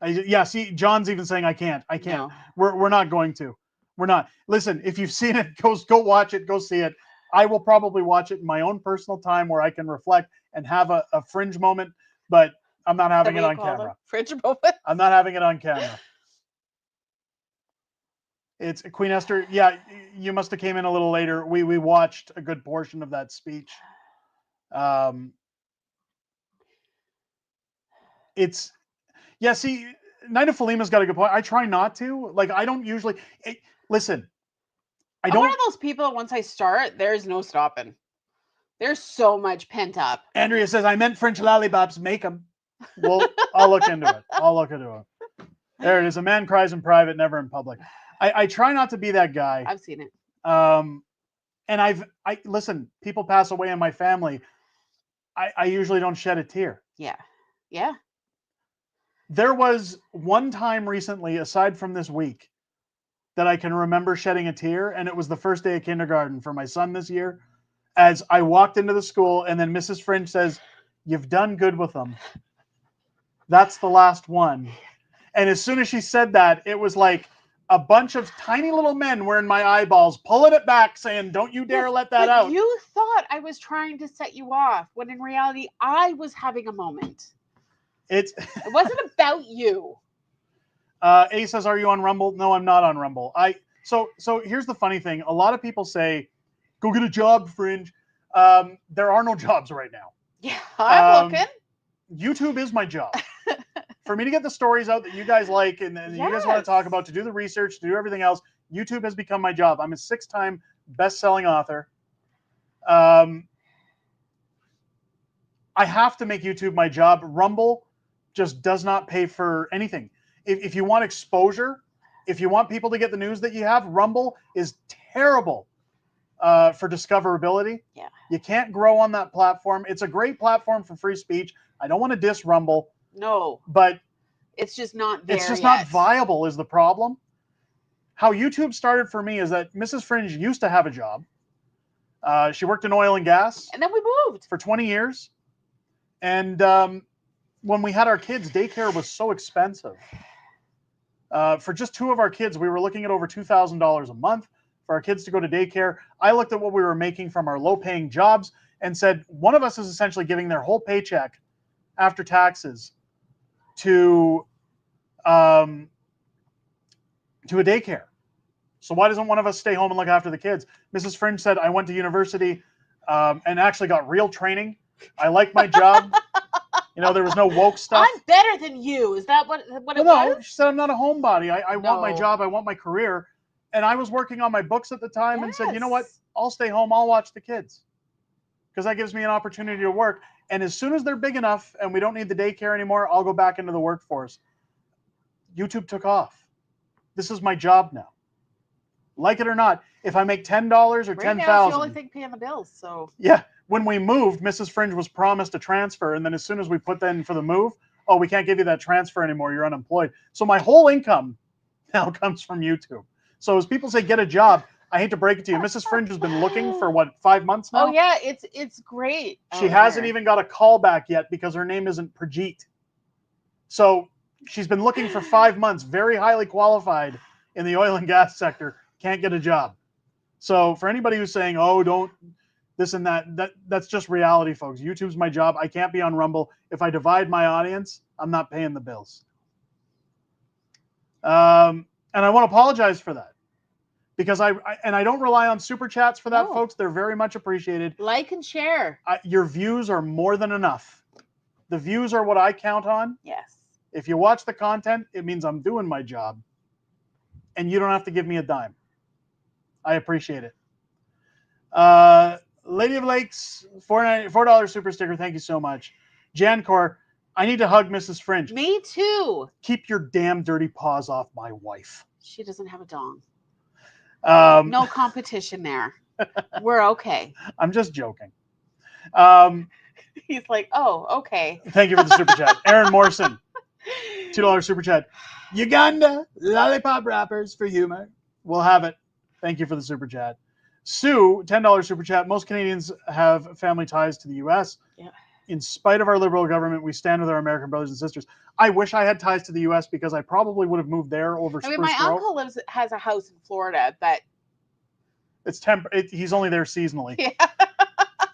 it. See, John's even saying I can't. No. We're not going to. We're not. Listen, if you've seen it, go watch it. Go see it. I will probably watch it in my own personal time where I can reflect and have a Fringe moment, but I'm not having it on camera. Fringe moment? I'm not having it on camera. It's Queen Esther. Yeah, you must have came in a little later. We watched a good portion of that speech. See, Night of Falima's got a good point. I try not to. Like, I don't usually listen. I'm one of those people that once I start, there's no stopping. There's so much pent up. Andrea says, I meant French lollipops. Make them. Well, I'll look into it. There it is. A man cries in private, never in public. I try not to be that guy. I've seen it. And listen, people pass away in my family. I usually don't shed a tear. Yeah. Yeah. There was one time recently, aside from this week, that I can remember shedding a tear, and it was the first day of kindergarten for my son this year. As I walked into the school, and then Mrs. Fringe says, "You've done good with them. That's the last one." And as soon as she said that, it was like a bunch of tiny little men were in my eyeballs, pulling it back, saying, "Don't you dare let that out." You thought I was trying to set you off, when in reality, I was having a moment. It wasn't about you. A says, "Are you on Rumble?" No, I'm not on Rumble. So here's the funny thing. A lot of people say, "Go get a job, Fringe." There are no jobs right now. Yeah, I'm looking. YouTube is my job. For me to get the stories out that you guys like and you guys want to talk about, to do the research, to do everything else, YouTube has become my job. I'm a 6-time best-selling author. I have to make YouTube my job. Rumble just does not pay for anything. If you want exposure, if you want people to get the news that you have, Rumble is terrible for discoverability. Yeah. You can't grow on that platform. It's a great platform for free speech. I don't want to diss Rumble. No. But it's just not there not viable is the problem. How YouTube started for me is that Mrs. Fringe used to have a job. She worked in oil and gas. And then we moved. For 20 years. And when we had our kids, daycare was so expensive. For just 2 of our kids, we were looking at over $2,000 a month for our kids to go to daycare. I looked at what we were making from our low-paying jobs and said, one of us is essentially giving their whole paycheck after taxes to a daycare. So why doesn't one of us stay home and look after the kids? Mrs. Fringe said, I went to university and actually got real training. I like my job. There was no woke stuff. I'm better than you. Is that what it was? No, she said I'm not a homebody. I want my job. I want my career. And I was working on my books at the time and said, you know what? I'll stay home. I'll watch the kids. Because that gives me an opportunity to work. And as soon as they're big enough and we don't need the daycare anymore, I'll go back into the workforce. YouTube took off. This is my job now. Like it or not, if I make $10 or Right $10,000, now, it's the only thing paying the bills. So yeah. When we moved, Mrs. Fringe was promised a transfer, and then as soon as we put that in for the move, oh, we can't give you that transfer anymore. You're unemployed. So my whole income now comes from YouTube. So as people say, get a job, I hate to break it to you. Mrs. Fringe has been looking for, what, 5 months now? oh yeah, it's great. She hasn't even got a call back yet because her name isn't Prajeet. So she's been looking for 5 months, very highly qualified in the oil and gas sector, can't get a job. So for anybody who's saying, oh, don't this and that's just reality, folks. YouTube's my job. I can't be on Rumble. If I divide my audience, I'm not paying the bills. And I want to apologize for that. Because I don't rely on super chats for that, folks. They're very much appreciated. Like and share. Your views are more than enough. The views are what I count on. Yes. If you watch the content, it means I'm doing my job. And you don't have to give me a dime. I appreciate it. Lady of Lakes, $4 super sticker. Thank you so much. Jancor, I need to hug Mrs. Fringe. Me too. Keep your damn dirty paws off my wife. She doesn't have a dong. No competition there. We're okay. I'm just joking. He's like, oh, okay. Thank you for the super chat. Aaron Morrison, $2 super chat. Uganda, lollipop wrappers for humor. We'll have it. Thank you for the super chat. Sue, $10 super chat. Most Canadians have family ties to the U.S. Yeah. In spite of our liberal government, we stand with our American brothers and sisters. I wish I had ties to the U.S. because I probably would have moved there over Spruce my Grove. uncle has a house in Florida, but It's he's only there seasonally. Yeah.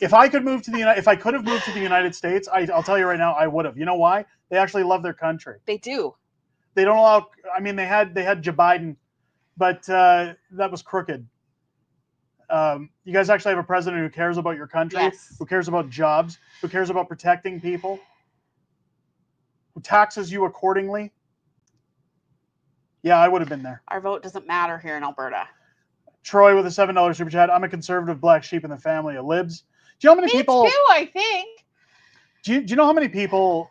If I could move to if I could have moved to the United States, I'll tell you right now, I would have. You know why? They actually love their country. They do. They don't allow. I mean, they had Joe Biden, but that was crooked. You guys actually have a president who cares about your country, yes. Who cares about jobs, who cares about protecting people, who taxes you accordingly. Yeah, I would have been there. Our vote doesn't matter here in Alberta. Troy with a $7 super chat. I'm a conservative black sheep in the family of libs. Do you know how many people? Me too, I think. Do you know how many people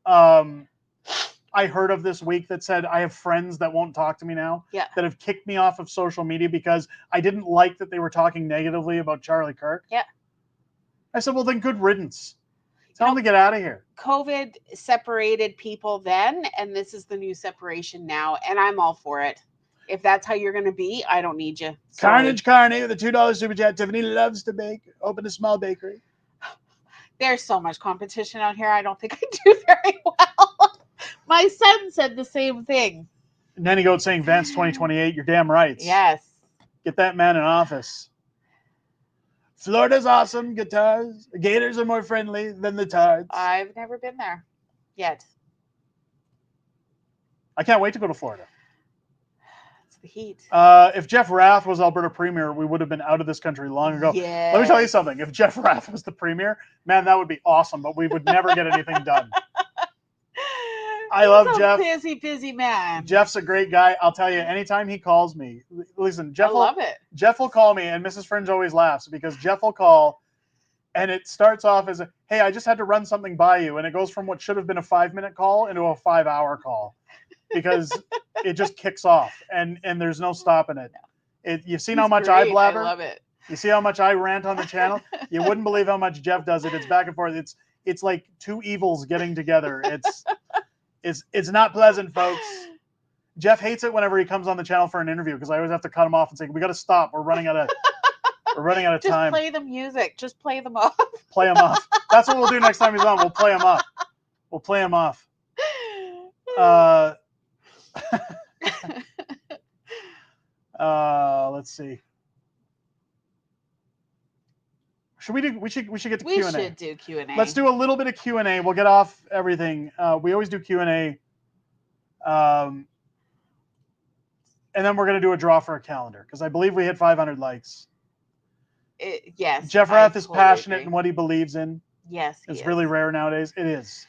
I heard of this week that said, I have friends that won't talk to me now, that have kicked me off of social media because I didn't like that they were talking negatively about Charlie Kirk? Yeah. I said, well, then good riddance. Tell them to get out of here. COVID separated people then, and this is the new separation now, and I'm all for it. If that's how you're going to be, I don't need you. Sorry. Carnage Carney with a $2 super chat. Tiffany loves to bake. Open a small bakery. There's so much competition out here. I don't think I do very well. My son said the same thing. Nanny Goat saying Vance 2028. You're damn right. Yes. Get that man in office. Florida's awesome. Guitars. Gators are more friendly than the Tards. I've never been there yet. I can't wait to go to Florida. It's the heat. If Jeff Rath was Alberta Premier, we would have been out of this country long ago. Yes. Let me tell you something. If Jeff Rath was the Premier, man, that would be awesome, but we would never get anything done. I love Jeff. Busy man. Jeff's a great guy. I'll tell you, anytime he calls me, listen, Jeff. I love it. Jeff will call me, and Mrs. Fringe always laughs because Jeff will call, and it starts off as, hey, I just had to run something by you, and it goes from what should have been a 5-minute call into a 5-hour call because it just kicks off, and there's no stopping it. You've seen how much I blabber? I love it. You see how much I rant on the channel? You wouldn't believe how much Jeff does it. It's back and forth. It's like two evils getting together. It's not pleasant, folks. Jeff hates it whenever he comes on the channel for an interview because I always have to cut him off and say, we got to stop. We're running out of time. Just play the music. Just play them off. Play him off. That's what we'll do next time he's on. We'll play him off. We'll play him off. Let's see. Should we do? We should get to Q&A. We should do Q&A. Let's do a little bit of Q&A. We'll get off everything. We always do Q&A, and then we're going to do a draw for a calendar because I believe we hit 500 likes. Yes. Jeff Rath is passionate in what he believes in. Yes, it's really rare nowadays. It is.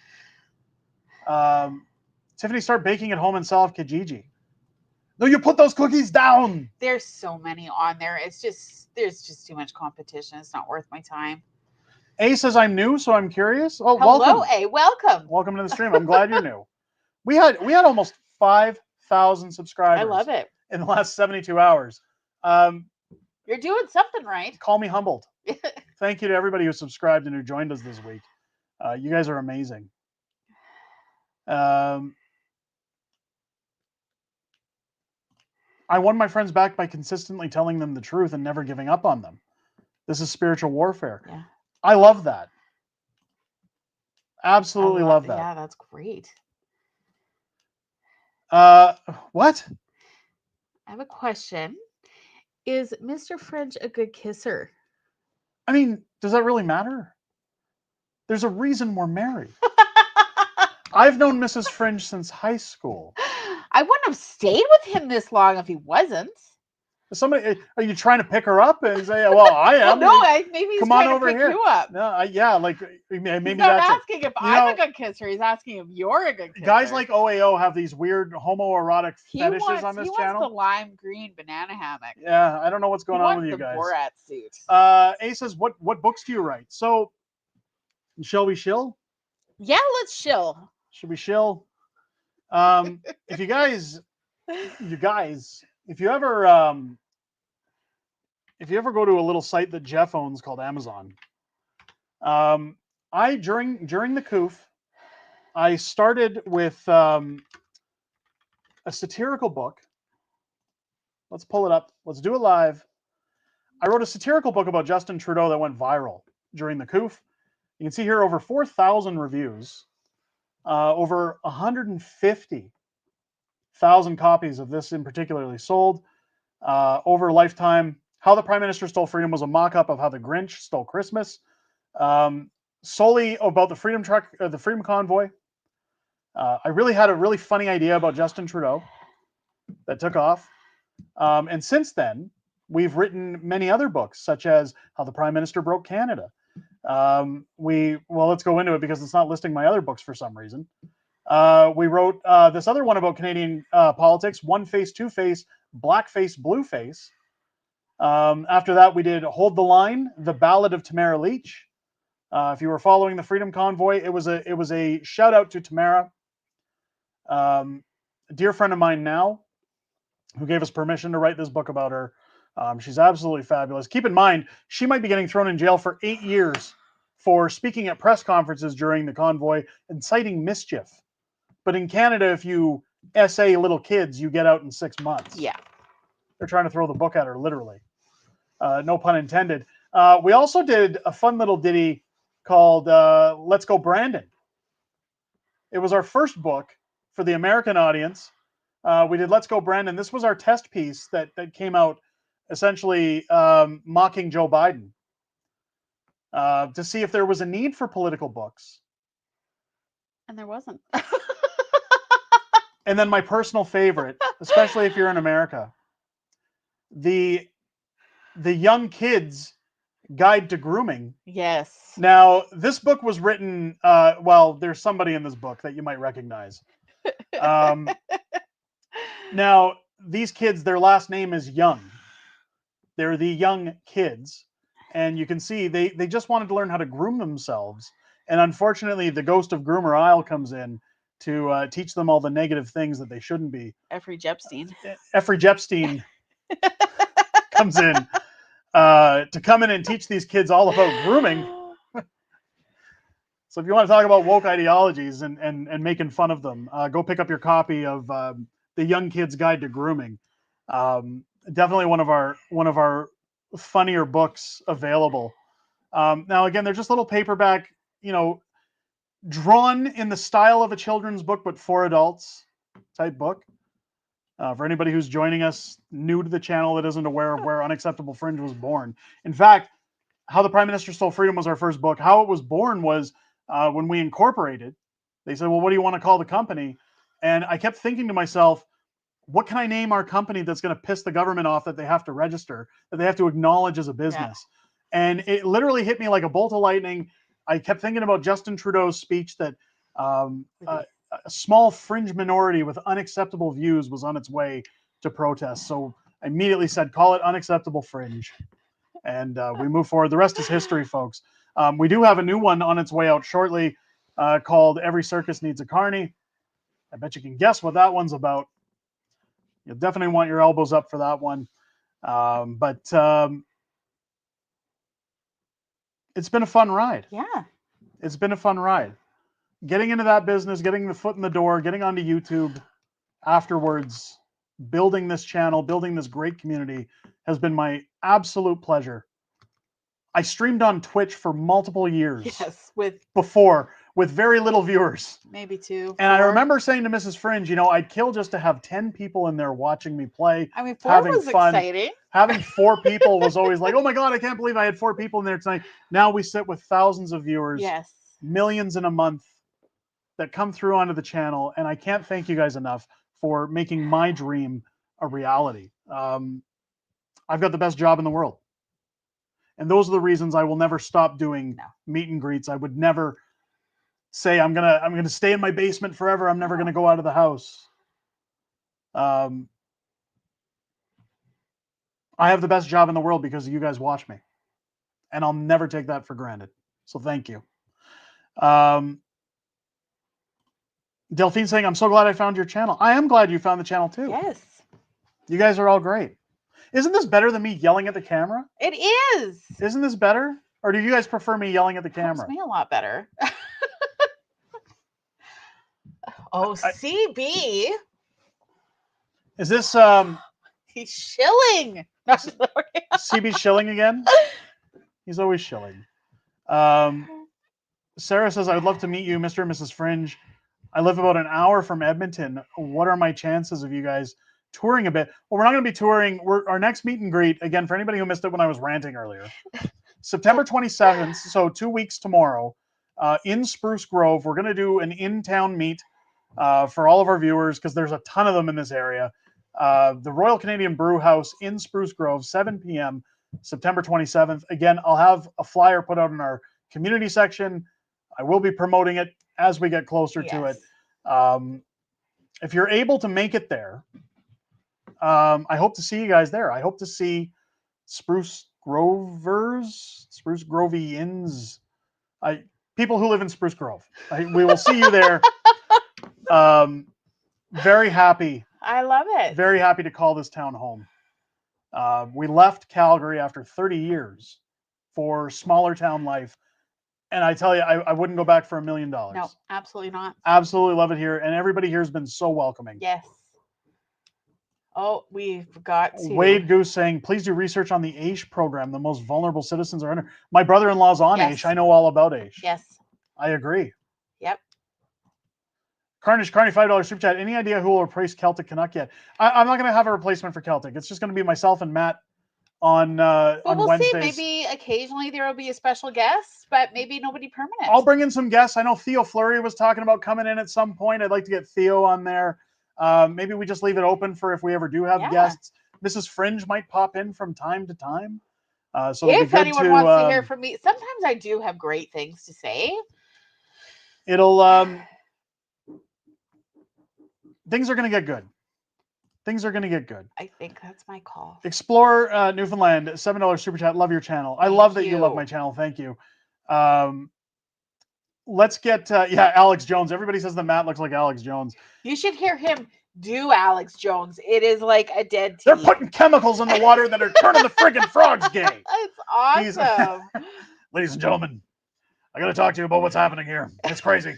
Tiffany, start baking at home and sell off Kijiji. No, you put those cookies down. There's so many on there. There's just too much competition. It's not worth my time. A says I'm new, so I'm curious. Oh, hello, welcome. A. Welcome. Welcome to the stream. I'm glad you're new. We had almost 5,000 subscribers. I love it. In the last 72 hours. You're doing something right. Call me humbled. Thank you to everybody who subscribed and who joined us this week. You guys are amazing. I won my friends back by consistently telling them the truth and never giving up on them. This is spiritual warfare. Yeah. I love that. Absolutely love that. Yeah, that's great. What? I have a question. Is Mr. Fringe a good kisser? I mean, does that really matter? There's a reason we're married. I've known Mrs. Fringe since high school. I wouldn't have stayed with him this long if he wasn't. Somebody, are you trying to pick her up and say, "Well, I am"? No, maybe he's come trying on over to pick here. you up. No, yeah, like maybe He's not that's asking if I'm a good kisser. He's asking if you're a good kisser. Guys like OAO have these weird homoerotic fetishes on this channel. He wants the lime green banana hammock. Yeah, I don't know what's going on with you guys. Borat suit. A says, "What books do you write?" So, shall we shill? Yeah, let's shill. Should we shill? If you guys, if you ever go to a little site that Jeff owns called Amazon, I during the COOF, I started with a satirical book. Let's pull it up. Let's do it live. I wrote a satirical book about Justin Trudeau that went viral during the COOF. You can see here over 4,000 reviews, over 150,000 copies of this in particularly sold over a lifetime. How the Prime Minister Stole Freedom was a mock-up of how the Grinch stole Christmas. Solely about the Freedom Truck, the Freedom Convoy. I really had a really funny idea about Justin Trudeau that took off. And since then, we've written many other books, such as How the Prime Minister Broke Canada. Well, let's go into it because it's not listing my other books for some reason. We wrote this other one about Canadian politics, One Face, Two Face, Black Face, Blue Face. After that, we did Hold the Line, The Ballad of Tamara Leach. If you were following the Freedom Convoy, it was a shout out to Tamara, a dear friend of mine now, who gave us permission to write this book about her. She's absolutely fabulous. Keep in mind, she might be getting thrown in jail for 8 years for speaking at press conferences during the convoy, inciting mischief. But in Canada, if you essay little kids, you get out in 6 months. Yeah. They're trying to throw the book at her, literally. No pun intended. We also did a fun little ditty called Let's Go Brandon. It was our first book for the American audience. We did Let's Go Brandon. This was our test piece that came out essentially mocking Joe Biden to see if there was a need for political books. And there wasn't. And then my personal favorite, especially if you're in America, the Young Kids Guide to Grooming. Yes. Now, this book was written, well, there's somebody in this book that you might recognize. Now, these kids, their last name is Young. They're the Young Kids. And you can see they just wanted to learn how to groom themselves. And unfortunately, the ghost of Groomer Isle comes in to teach them all the negative things that they shouldn't be. Effrey Jepstein. Effrey Jepstein comes in to come in and teach these kids all about grooming. So if you want to talk about woke ideologies and making fun of them, go pick up your copy of The Young Kids Guide to Grooming. Definitely one of our funnier books available. Now, again, they're just little paperback, drawn in the style of a children's book, but for adults type book. For anybody who's joining us new to the channel that isn't aware of where Unacceptable Fringe was born. In fact, How the Prime Minister Stole Freedom was our first book. How it was born was when we incorporated. They said, well, what do you want to call the company? And I kept thinking to myself, what can I name our company that's going to piss the government off that they have to register, that they have to acknowledge as a business? Yeah. And it literally hit me like a bolt of lightning. I kept thinking about Justin Trudeau's speech that a small fringe minority with unacceptable views was on its way to protest. So I immediately said, call it Unacceptable Fringe. And we move forward. The rest is history, folks. We do have a new one on its way out shortly called Every Circus Needs a Carny. I bet you can guess what that one's about. You'll definitely want your elbows up for that one. But it's been a fun ride. Yeah. It's been a fun ride. Getting into that business, getting the foot in the door, getting onto YouTube afterwards, building this channel, building this great community has been my absolute pleasure. I streamed on Twitch for multiple years. Yes, with very little viewers. Maybe 2. And I remember saying to Mrs. Fringe, you know, I'd kill just to have 10 people in there watching me play. I mean, 4 having was fun. exciting. Having 4 people was always like, oh my God, I can't believe I had 4 people in there tonight. Now we sit with thousands of viewers, Yes, millions in a month that come through onto the channel. And I can't thank you guys enough for making my dream a reality. I've got the best job in the world. And those are the reasons I will never stop doing meet and greets. I would never say I'm gonna stay in my basement forever. I'm never gonna go out of the house. I have the best job in the world because you guys watch me, and I'll never take that for granted. So thank you. Delphine saying, "I'm so glad I found your channel." I am glad you found the channel too. Yes. You guys are all great. Isn't this better than me yelling at the camera? It is. Isn't this better? Or do you guys prefer me yelling at the camera? Helps me a lot better. Oh, CB. Is this He's shilling. CB shilling again? He's always shilling. Sarah says, I would love to meet you, Mr. and Mrs. Fringe. I live about an hour from Edmonton. What are my chances of you guys touring a bit? Well, we're not going to be touring. Our next meet and greet, again, for anybody who missed it when I was ranting earlier, September 27th, so 2 weeks tomorrow, in Spruce Grove. We're going to do an in-town meet for all of our viewers because there's a ton of them in this area. The Royal Canadian Brew House in Spruce Grove, 7 p.m., September 27th. Again, I'll have a flyer put out in our community section. I will be promoting it as we get closer to it. If you're able to make it there, I hope to see you guys there. I hope to see Spruce Grovians, people who live in Spruce Grove. We will see you there. Very happy. I love it. Very happy to call this town home. We left Calgary after 30 years for smaller town life. And I tell you, I wouldn't go back for $1 million. No, absolutely not. Absolutely love it here. And everybody here has been so welcoming. Yes. Oh, we forgot to. Wade Goose saying, please do research on the AISH program. The most vulnerable citizens are under. My brother-in-law's on AISH. I know all about AISH. Yes. I agree. Yep. Carnage, $5 super chat. Any idea who will replace Celtic Canuck yet? I'm not going to have a replacement for Celtic. It's just going to be myself and Matt on we'll Wednesdays. see. Maybe occasionally there will be a special guest, but maybe nobody permanent. I'll bring in some guests. I know Theo Fleury was talking about coming in at some point. I'd like to get Theo on there. Maybe we just leave it open for if we ever do have guests. Mrs. Fringe might pop in from time to time. So if anyone wants to hear from me, sometimes I do have great things to say. It'll things are going to get good. Things are going to get good. I think that's my call. Explore Newfoundland, $7 super chat. Love your channel. I love that you love my channel. Thank you. Let's get Alex Jones. Everybody says that Matt looks like Alex Jones. You should hear him do Alex Jones. It is like a dead tea. They're putting chemicals in the water that are turning the friggin' frogs gay. It's awesome. Ladies and gentlemen, I got to talk to you about what's happening here. It's crazy.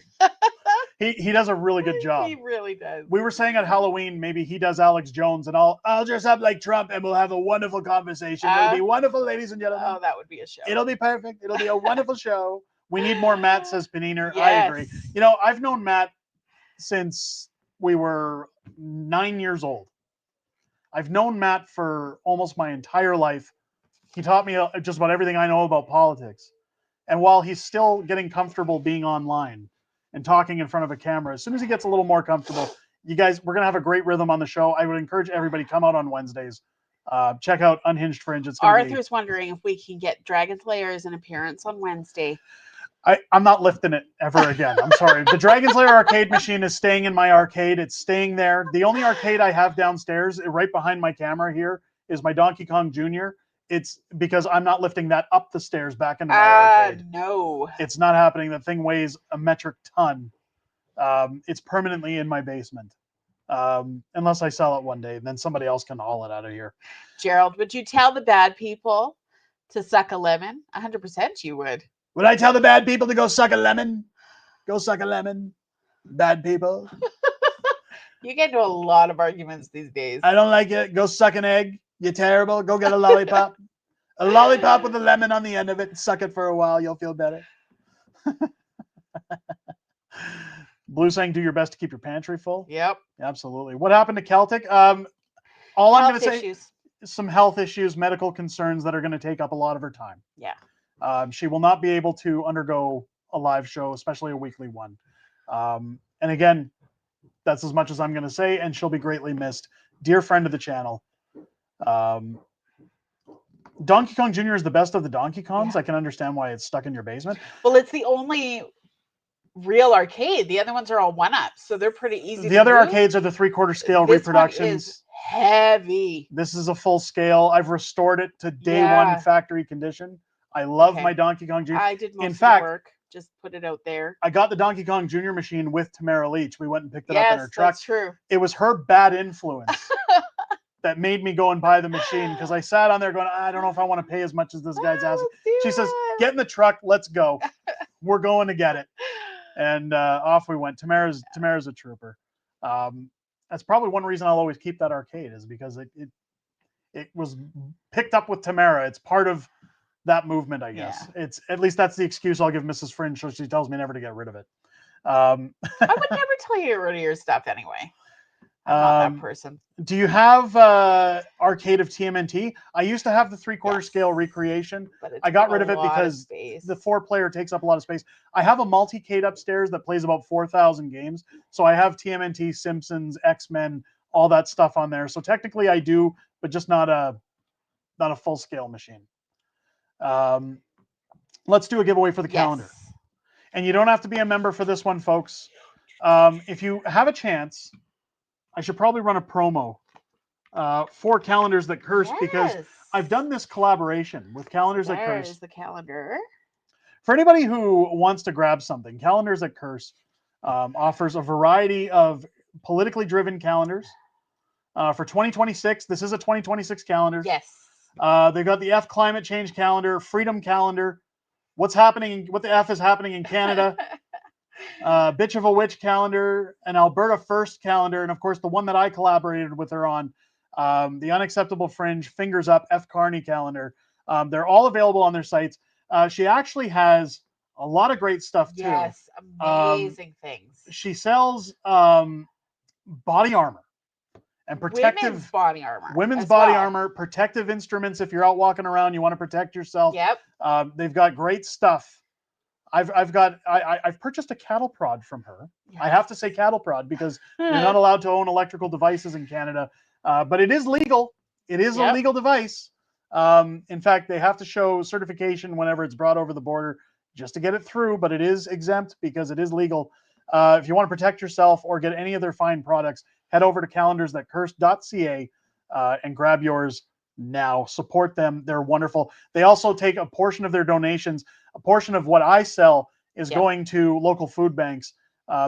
He does a really good job. He really does. We were saying at Halloween, maybe he does Alex Jones, and I'll dress up like Trump, and we'll have a wonderful conversation. It'll be wonderful, ladies and gentlemen. Oh, that would be a show. It'll be perfect. It'll be a wonderful show. We need more Matt, says Paniner. Yes. I agree. You know, I've known Matt since we were 9 years old. I've known Matt for almost my entire life. He taught me just about everything I know about politics. And while he's still getting comfortable being online and talking in front of a camera, as soon as he gets a little more comfortable, you guys, we're going to have a great rhythm on the show. I would encourage everybody to come out on Wednesdays. Check out Unhinged Fringe. It's Arthur's wondering if we can get Dragon Slayer as an appearance on Wednesday. I'm not lifting it ever again. I'm sorry. The Dragon Slayer arcade machine is staying in my arcade. It's staying there. The only arcade I have downstairs, right behind my camera here, is my Donkey Kong Jr. It's because I'm not lifting that up the stairs back into my arcade. No. It's not happening. That thing weighs a metric ton. It's permanently in my basement. Unless I sell it one day, and then somebody else can haul it out of here. Gerald, would you tell the bad people to suck a lemon? 100% you would. Would I tell the bad people to go suck a lemon? Go suck a lemon, bad people. You get into a lot of arguments these days. I don't like it. Go suck an egg. You're terrible. Go get a lollipop. A lollipop with a lemon on the end of it. Suck it for a while. You'll feel better. Blue saying, do your best to keep your pantry full. Yep. Absolutely. What happened to Celtic? All I'm going to say, issues. Some health issues, medical concerns that are going to take up a lot of her time. Yeah. She will not be able to undergo a live show, especially a weekly one. And again, that's as much as I'm going to say, and she'll be greatly missed. Dear friend of the channel. Donkey Kong Jr. is the best of the Donkey Kongs. Yeah. I can understand why it's stuck in your basement. Well, it's the only real arcade. The other ones are all one-ups, so they're pretty easy. The other arcades are the 3/4 scale reproductions. This one is heavy. This is a full scale. I've restored it to day one factory condition. I love my Donkey Kong Jr. I did most in fact, of the work. Just put it out there. I got the Donkey Kong Jr. machine with Tamara Leach. We went and picked it up in her truck. That's true. It was her bad influence that made me go and buy the machine, because I sat on there going, I don't know if I want to pay as much as this guy's asking. She says, get in the truck. Let's go. We're going to get it. And off we went. Tamara's a trooper. That's probably one reason I'll always keep that arcade, is because it was picked up with Tamara. It's part of that movement, I guess. Yeah. It's at least that's the excuse I'll give Mrs. Fringe, so she tells me never to get rid of it. I would never tell you to get rid of your stuff anyway. I'm not that person. Do you have Arcade of TMNT? I used to have the 3/4 scale recreation. I got rid of it because the 4-player takes up a lot of space. I have a multi-cade upstairs that plays about 4,000 games. So I have TMNT, Simpsons, X-Men, all that stuff on there. So technically I do, but just not a full scale machine. Let's do a giveaway for the calendar. And you don't have to be a member for this one, folks. If you have a chance, I should probably run a promo for Calendars That Curse, because I've done this collaboration with Calendars That Curse. There's the calendar. For anybody who wants to grab something, Calendars That Curse offers a variety of politically driven calendars for 2026. This is a 2026 calendar. Yes. They've got the F climate change calendar, freedom calendar, what the F is happening in Canada, Bitch of a Witch calendar, an Alberta First calendar, and of course the one that I collaborated with her on, the Unacceptable Fringe, Fingers Up, F Carney calendar. They're all available on their sites. She actually has a lot of great stuff too. Yes, amazing things. She sells body armor and protective women's body armor, protective instruments. If you're out walking around, you want to protect yourself. Yep. They've got great stuff. I've purchased a cattle prod from her. Yes. I have to say cattle prod because you're not allowed to own electrical devices in Canada, but it is legal. It is a legal device. In fact, they have to show certification whenever it's brought over the border just to get it through, but it is exempt because it is legal. If you want to protect yourself or get any of their fine products, head over to calendarsthatcurse.ca and grab yours now. Support them. They're wonderful. They also take a portion of their donations. A portion of what I sell is going to local food banks.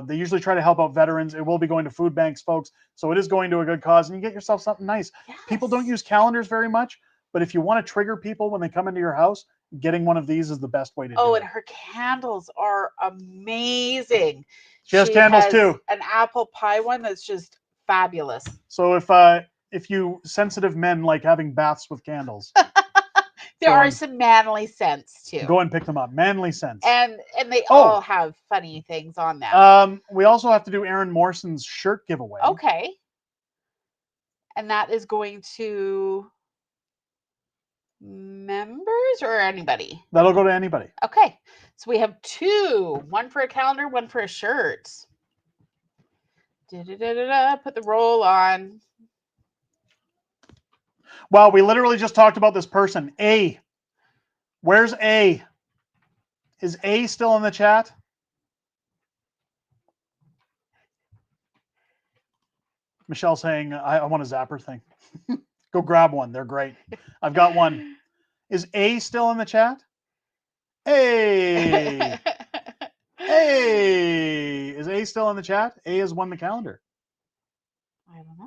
They usually try to help out veterans. It will be going to food banks, folks. So it is going to a good cause, and you get yourself something nice. Yes. People don't use calendars very much, but if you want to trigger people when they come into your house, getting one of these is the best way to do it. Oh, and her candles are amazing. She has candles too. An apple pie one that's just fabulous. So if you sensitive men like having baths with candles, there are some manly scents too. Go and pick them up. Manly scents. And they all have funny things on them. We also have to do Aaron Morson's shirt giveaway. Okay. And that is going to members or anybody? That'll go to anybody. Okay. So we have two. One for a calendar, one for a shirt. Put the roll on. Wow, we literally just talked about this person. A. Where's A? Is A still in the chat? Michelle saying, I want a zapper thing. Go grab one. They're great. I've got one. Is A still in the chat? Hey. Hey. Hey, is A still in the chat? A has won the calendar. I don't know.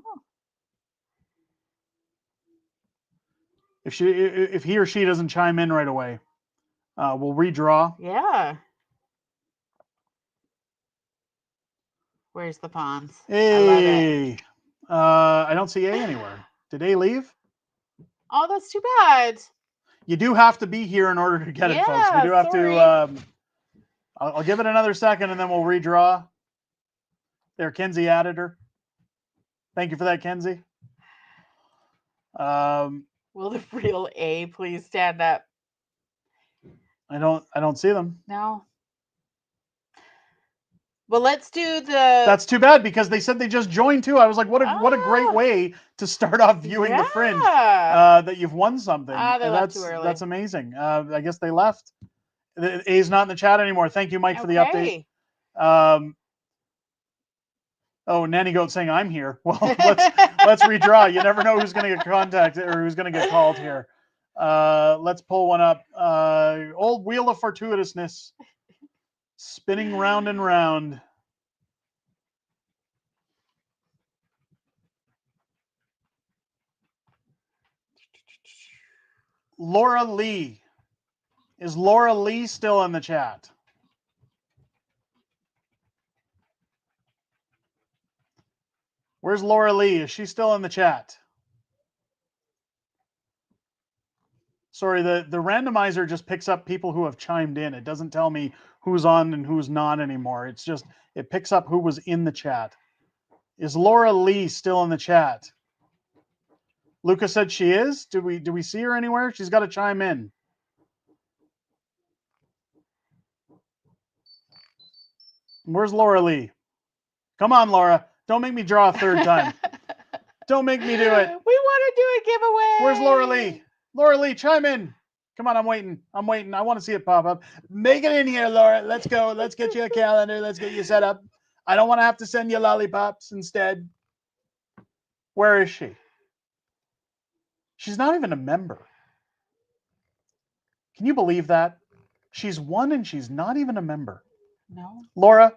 If he or she doesn't chime in right away, we'll redraw. Yeah. Where's the pawns? Hey, I love it. I don't see A anywhere. Did A leave? Oh, that's too bad. You do have to be here in order to get it, folks. We do have to. I'll give it another second and then we'll redraw. There, Kenzie added her. Thank you for that, Kenzie. Will the real A please stand up? I don't see them. No. Well, let's do the. That's too bad because they said they just joined too. I was like, what a great way to start off viewing the Fringe. That you've won something. They left too early. That's amazing. I guess they left. The A's not in the chat anymore. Thank you, Mike, for the update. Oh, Nanny Goat saying I'm here. Well, let's redraw. You never know who's going to get contacted or who's going to get called here. Let's pull one up. Old Wheel of Fortuitousness, spinning round and round. Laura Lee. Is Laura Lee still in the chat? Where's Laura Lee? Is she still in the chat? Sorry, the randomizer just picks up people who have chimed in. It doesn't tell me who's on and who's not anymore. It's just, it picks up who was in the chat. Is Laura Lee still in the chat? Lucas said she is. Do we see her anywhere? She's got to chime in. Where's Laura Lee? Come on, Laura. Don't make me draw a third time. Don't make me do it. We want to do a giveaway. Where's Laura Lee? Laura Lee, chime in. Come on, I'm waiting. I'm waiting. I want to see it pop up. Make it in here, Laura. Let's go. Let's get you a calendar. Let's get you set up. I don't want to have to send you lollipops instead. Where is she? She's not even a member. Can you believe that? She's won and she's not even a member. No. Laura,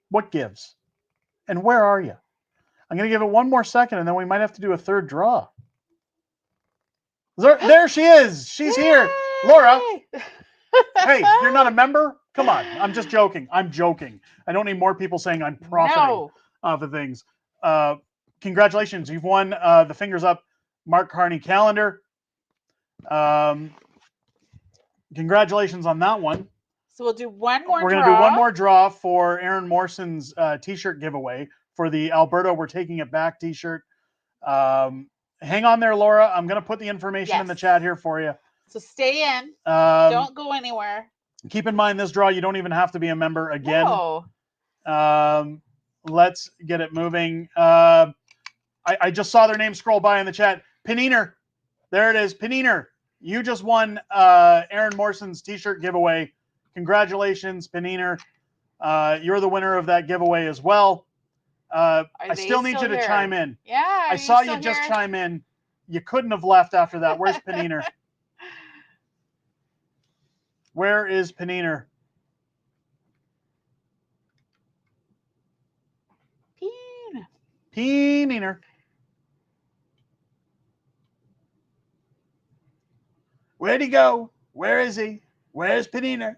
what gives? And where are you? I'm going to give it one more second and then we might have to do a third draw. There she is. She's here. Laura. Hey, you're not a member? Come on. I'm just joking. I'm joking. I don't need more people saying I'm profiting off of things. Congratulations. You've won the Fingers Up Mark Carney calendar. Congratulations on that one. So we'll do one more draw. We're going to do one more draw for Aaron Morson's t-shirt giveaway for the Alberta We're Taking It Back t-shirt. Hang on there, Laura. I'm going to put the information in the chat here for you. So stay in. Don't go anywhere. Keep in mind this draw, you don't even have to be a member again. No. Let's get it moving. I just saw their name scroll by in the chat. Paniner. There it is. Paniner. You just won Aaron Morson's t-shirt giveaway. Congratulations, Paniner. You're the winner of that giveaway as well. I still need you to chime in. Yeah. I saw you just chime in. You couldn't have left after that. Where's Paniner? Where is Paniner? Paniner. Where'd he go? Where is he? Where's Paniner?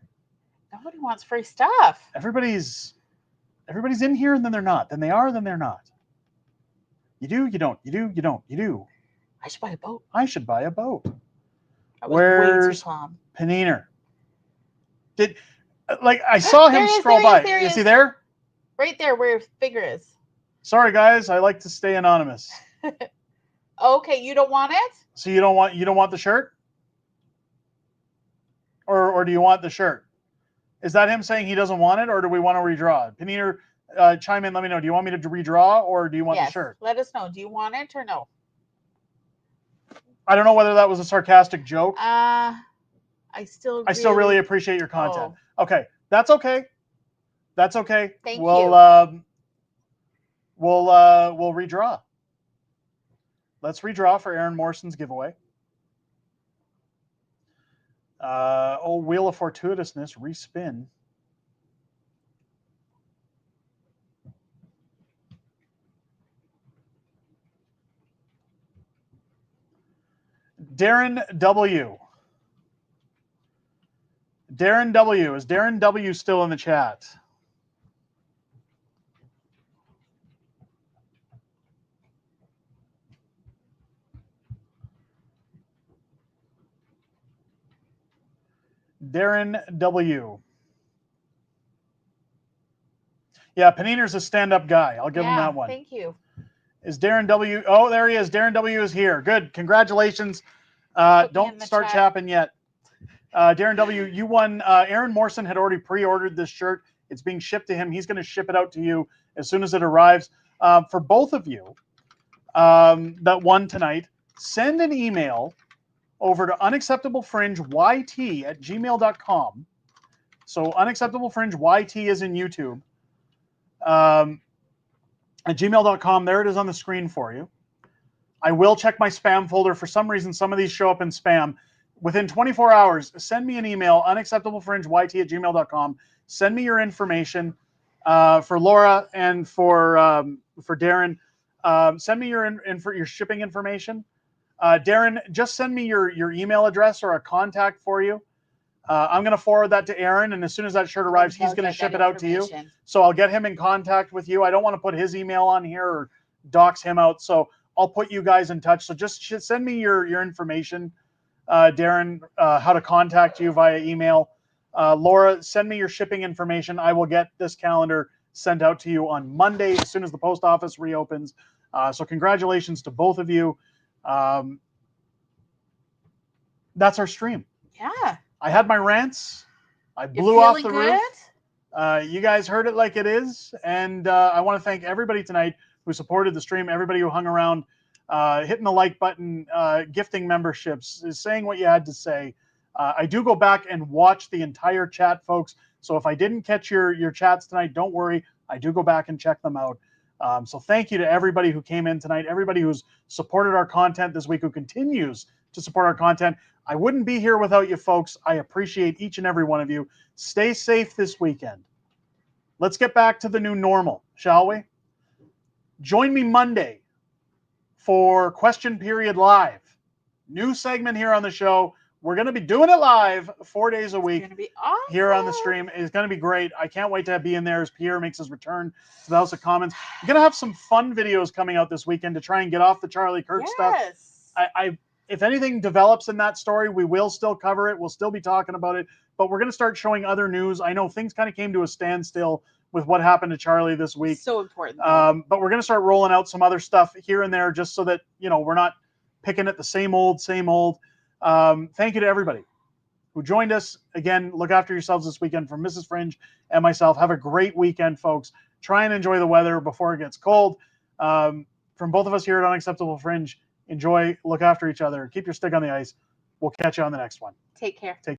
Nobody wants free stuff. Everybody's in here and then they're not. Then they are, then they're not. You do, you don't. You do, you don't. You do. I should buy a boat. I should buy a boat. Where's Paniner? I saw him scroll by. Is he there? Right there where your finger is. Sorry guys, I like to stay anonymous. Okay, you don't want it? So you don't want the shirt? Or do you want the shirt? Is that him saying he doesn't want it, or do we want to redraw? Paniner, chime in, let me know. Do you want me to redraw, or do you want the shirt? Let us know. Do you want it or no? I don't know whether that was a sarcastic joke. I still really appreciate your content. Okay, that's okay. That's okay. Thank you. We'll redraw. Let's redraw for Aaron Morson's giveaway. Wheel of Fortuitousness, respin. Darren W. Darren W. Is Darren W. still in the chat? Darren W. Yeah, Paniner's a stand-up guy. I'll give him that one. Thank you. Is Darren W. Oh, there he is. Darren W. is here. Good. Congratulations. Don't start chapping yet. Darren W., you won. Aaron Morrison had already pre-ordered this shirt. It's being shipped to him. He's going to ship it out to you as soon as it arrives. For both of you that won tonight, send an email over to unacceptablefringeyt@gmail.com. So unacceptablefringeyt is in YouTube. At gmail.com. There it is on the screen for you. I will check my spam folder. For some reason, some of these show up in spam. Within 24 hours, send me an email, unacceptablefringeyt@gmail.com. Send me your information for Laura and for Darren. Send me your shipping information. Darren, just send me your email address or a contact for you. I'm going to forward that to Aaron, and as soon as that shirt arrives, he's going to ship it out to you. So I'll get him in contact with you. I don't want to put his email on here or dox him out, so I'll put you guys in touch. So just send me your information, Darren, how to contact you via email. Laura, send me your shipping information. I will get this calendar sent out to you on Monday as soon as the post office reopens. So congratulations to both of you. That's our stream. Yeah. I had my rants. I blew off the roof. You guys heard it like it is. And I want to thank everybody tonight who supported the stream, everybody who hung around, hitting the like button, gifting memberships, saying what you had to say. I do go back and watch the entire chat, folks. So if I didn't catch your chats tonight, don't worry. I do go back and check them out. So thank you to everybody who came in tonight, everybody who's supported our content this week, who continues to support our content. I wouldn't be here without you, folks. I appreciate each and every one of you. Stay safe this weekend. Let's get back to the new normal, shall we? Join me Monday for Question Period Live. New segment here on the show. We're going to be doing it live 4 days a week here on the stream. It's going to be great. I can't wait to be in there as Pierre makes his return to the House of Commons. I'm going to have some fun videos coming out this weekend to try and get off the Charlie Kirk stuff. If anything develops in that story, we will still cover it. We'll still be talking about it, but we're going to start showing other news. I know things kind of came to a standstill with what happened to Charlie this week. So important. But we're going to start rolling out some other stuff here and there just so that, we're not picking at the same old. Thank you to everybody who joined us. Again, look after yourselves this weekend. From Mrs. Fringe and myself, have a great weekend, folks. Try and enjoy the weather before it gets cold. From both of us here at Unacceptable Fringe, enjoy, look after each other, keep your stick on the ice. We'll catch you on the next one. Take care.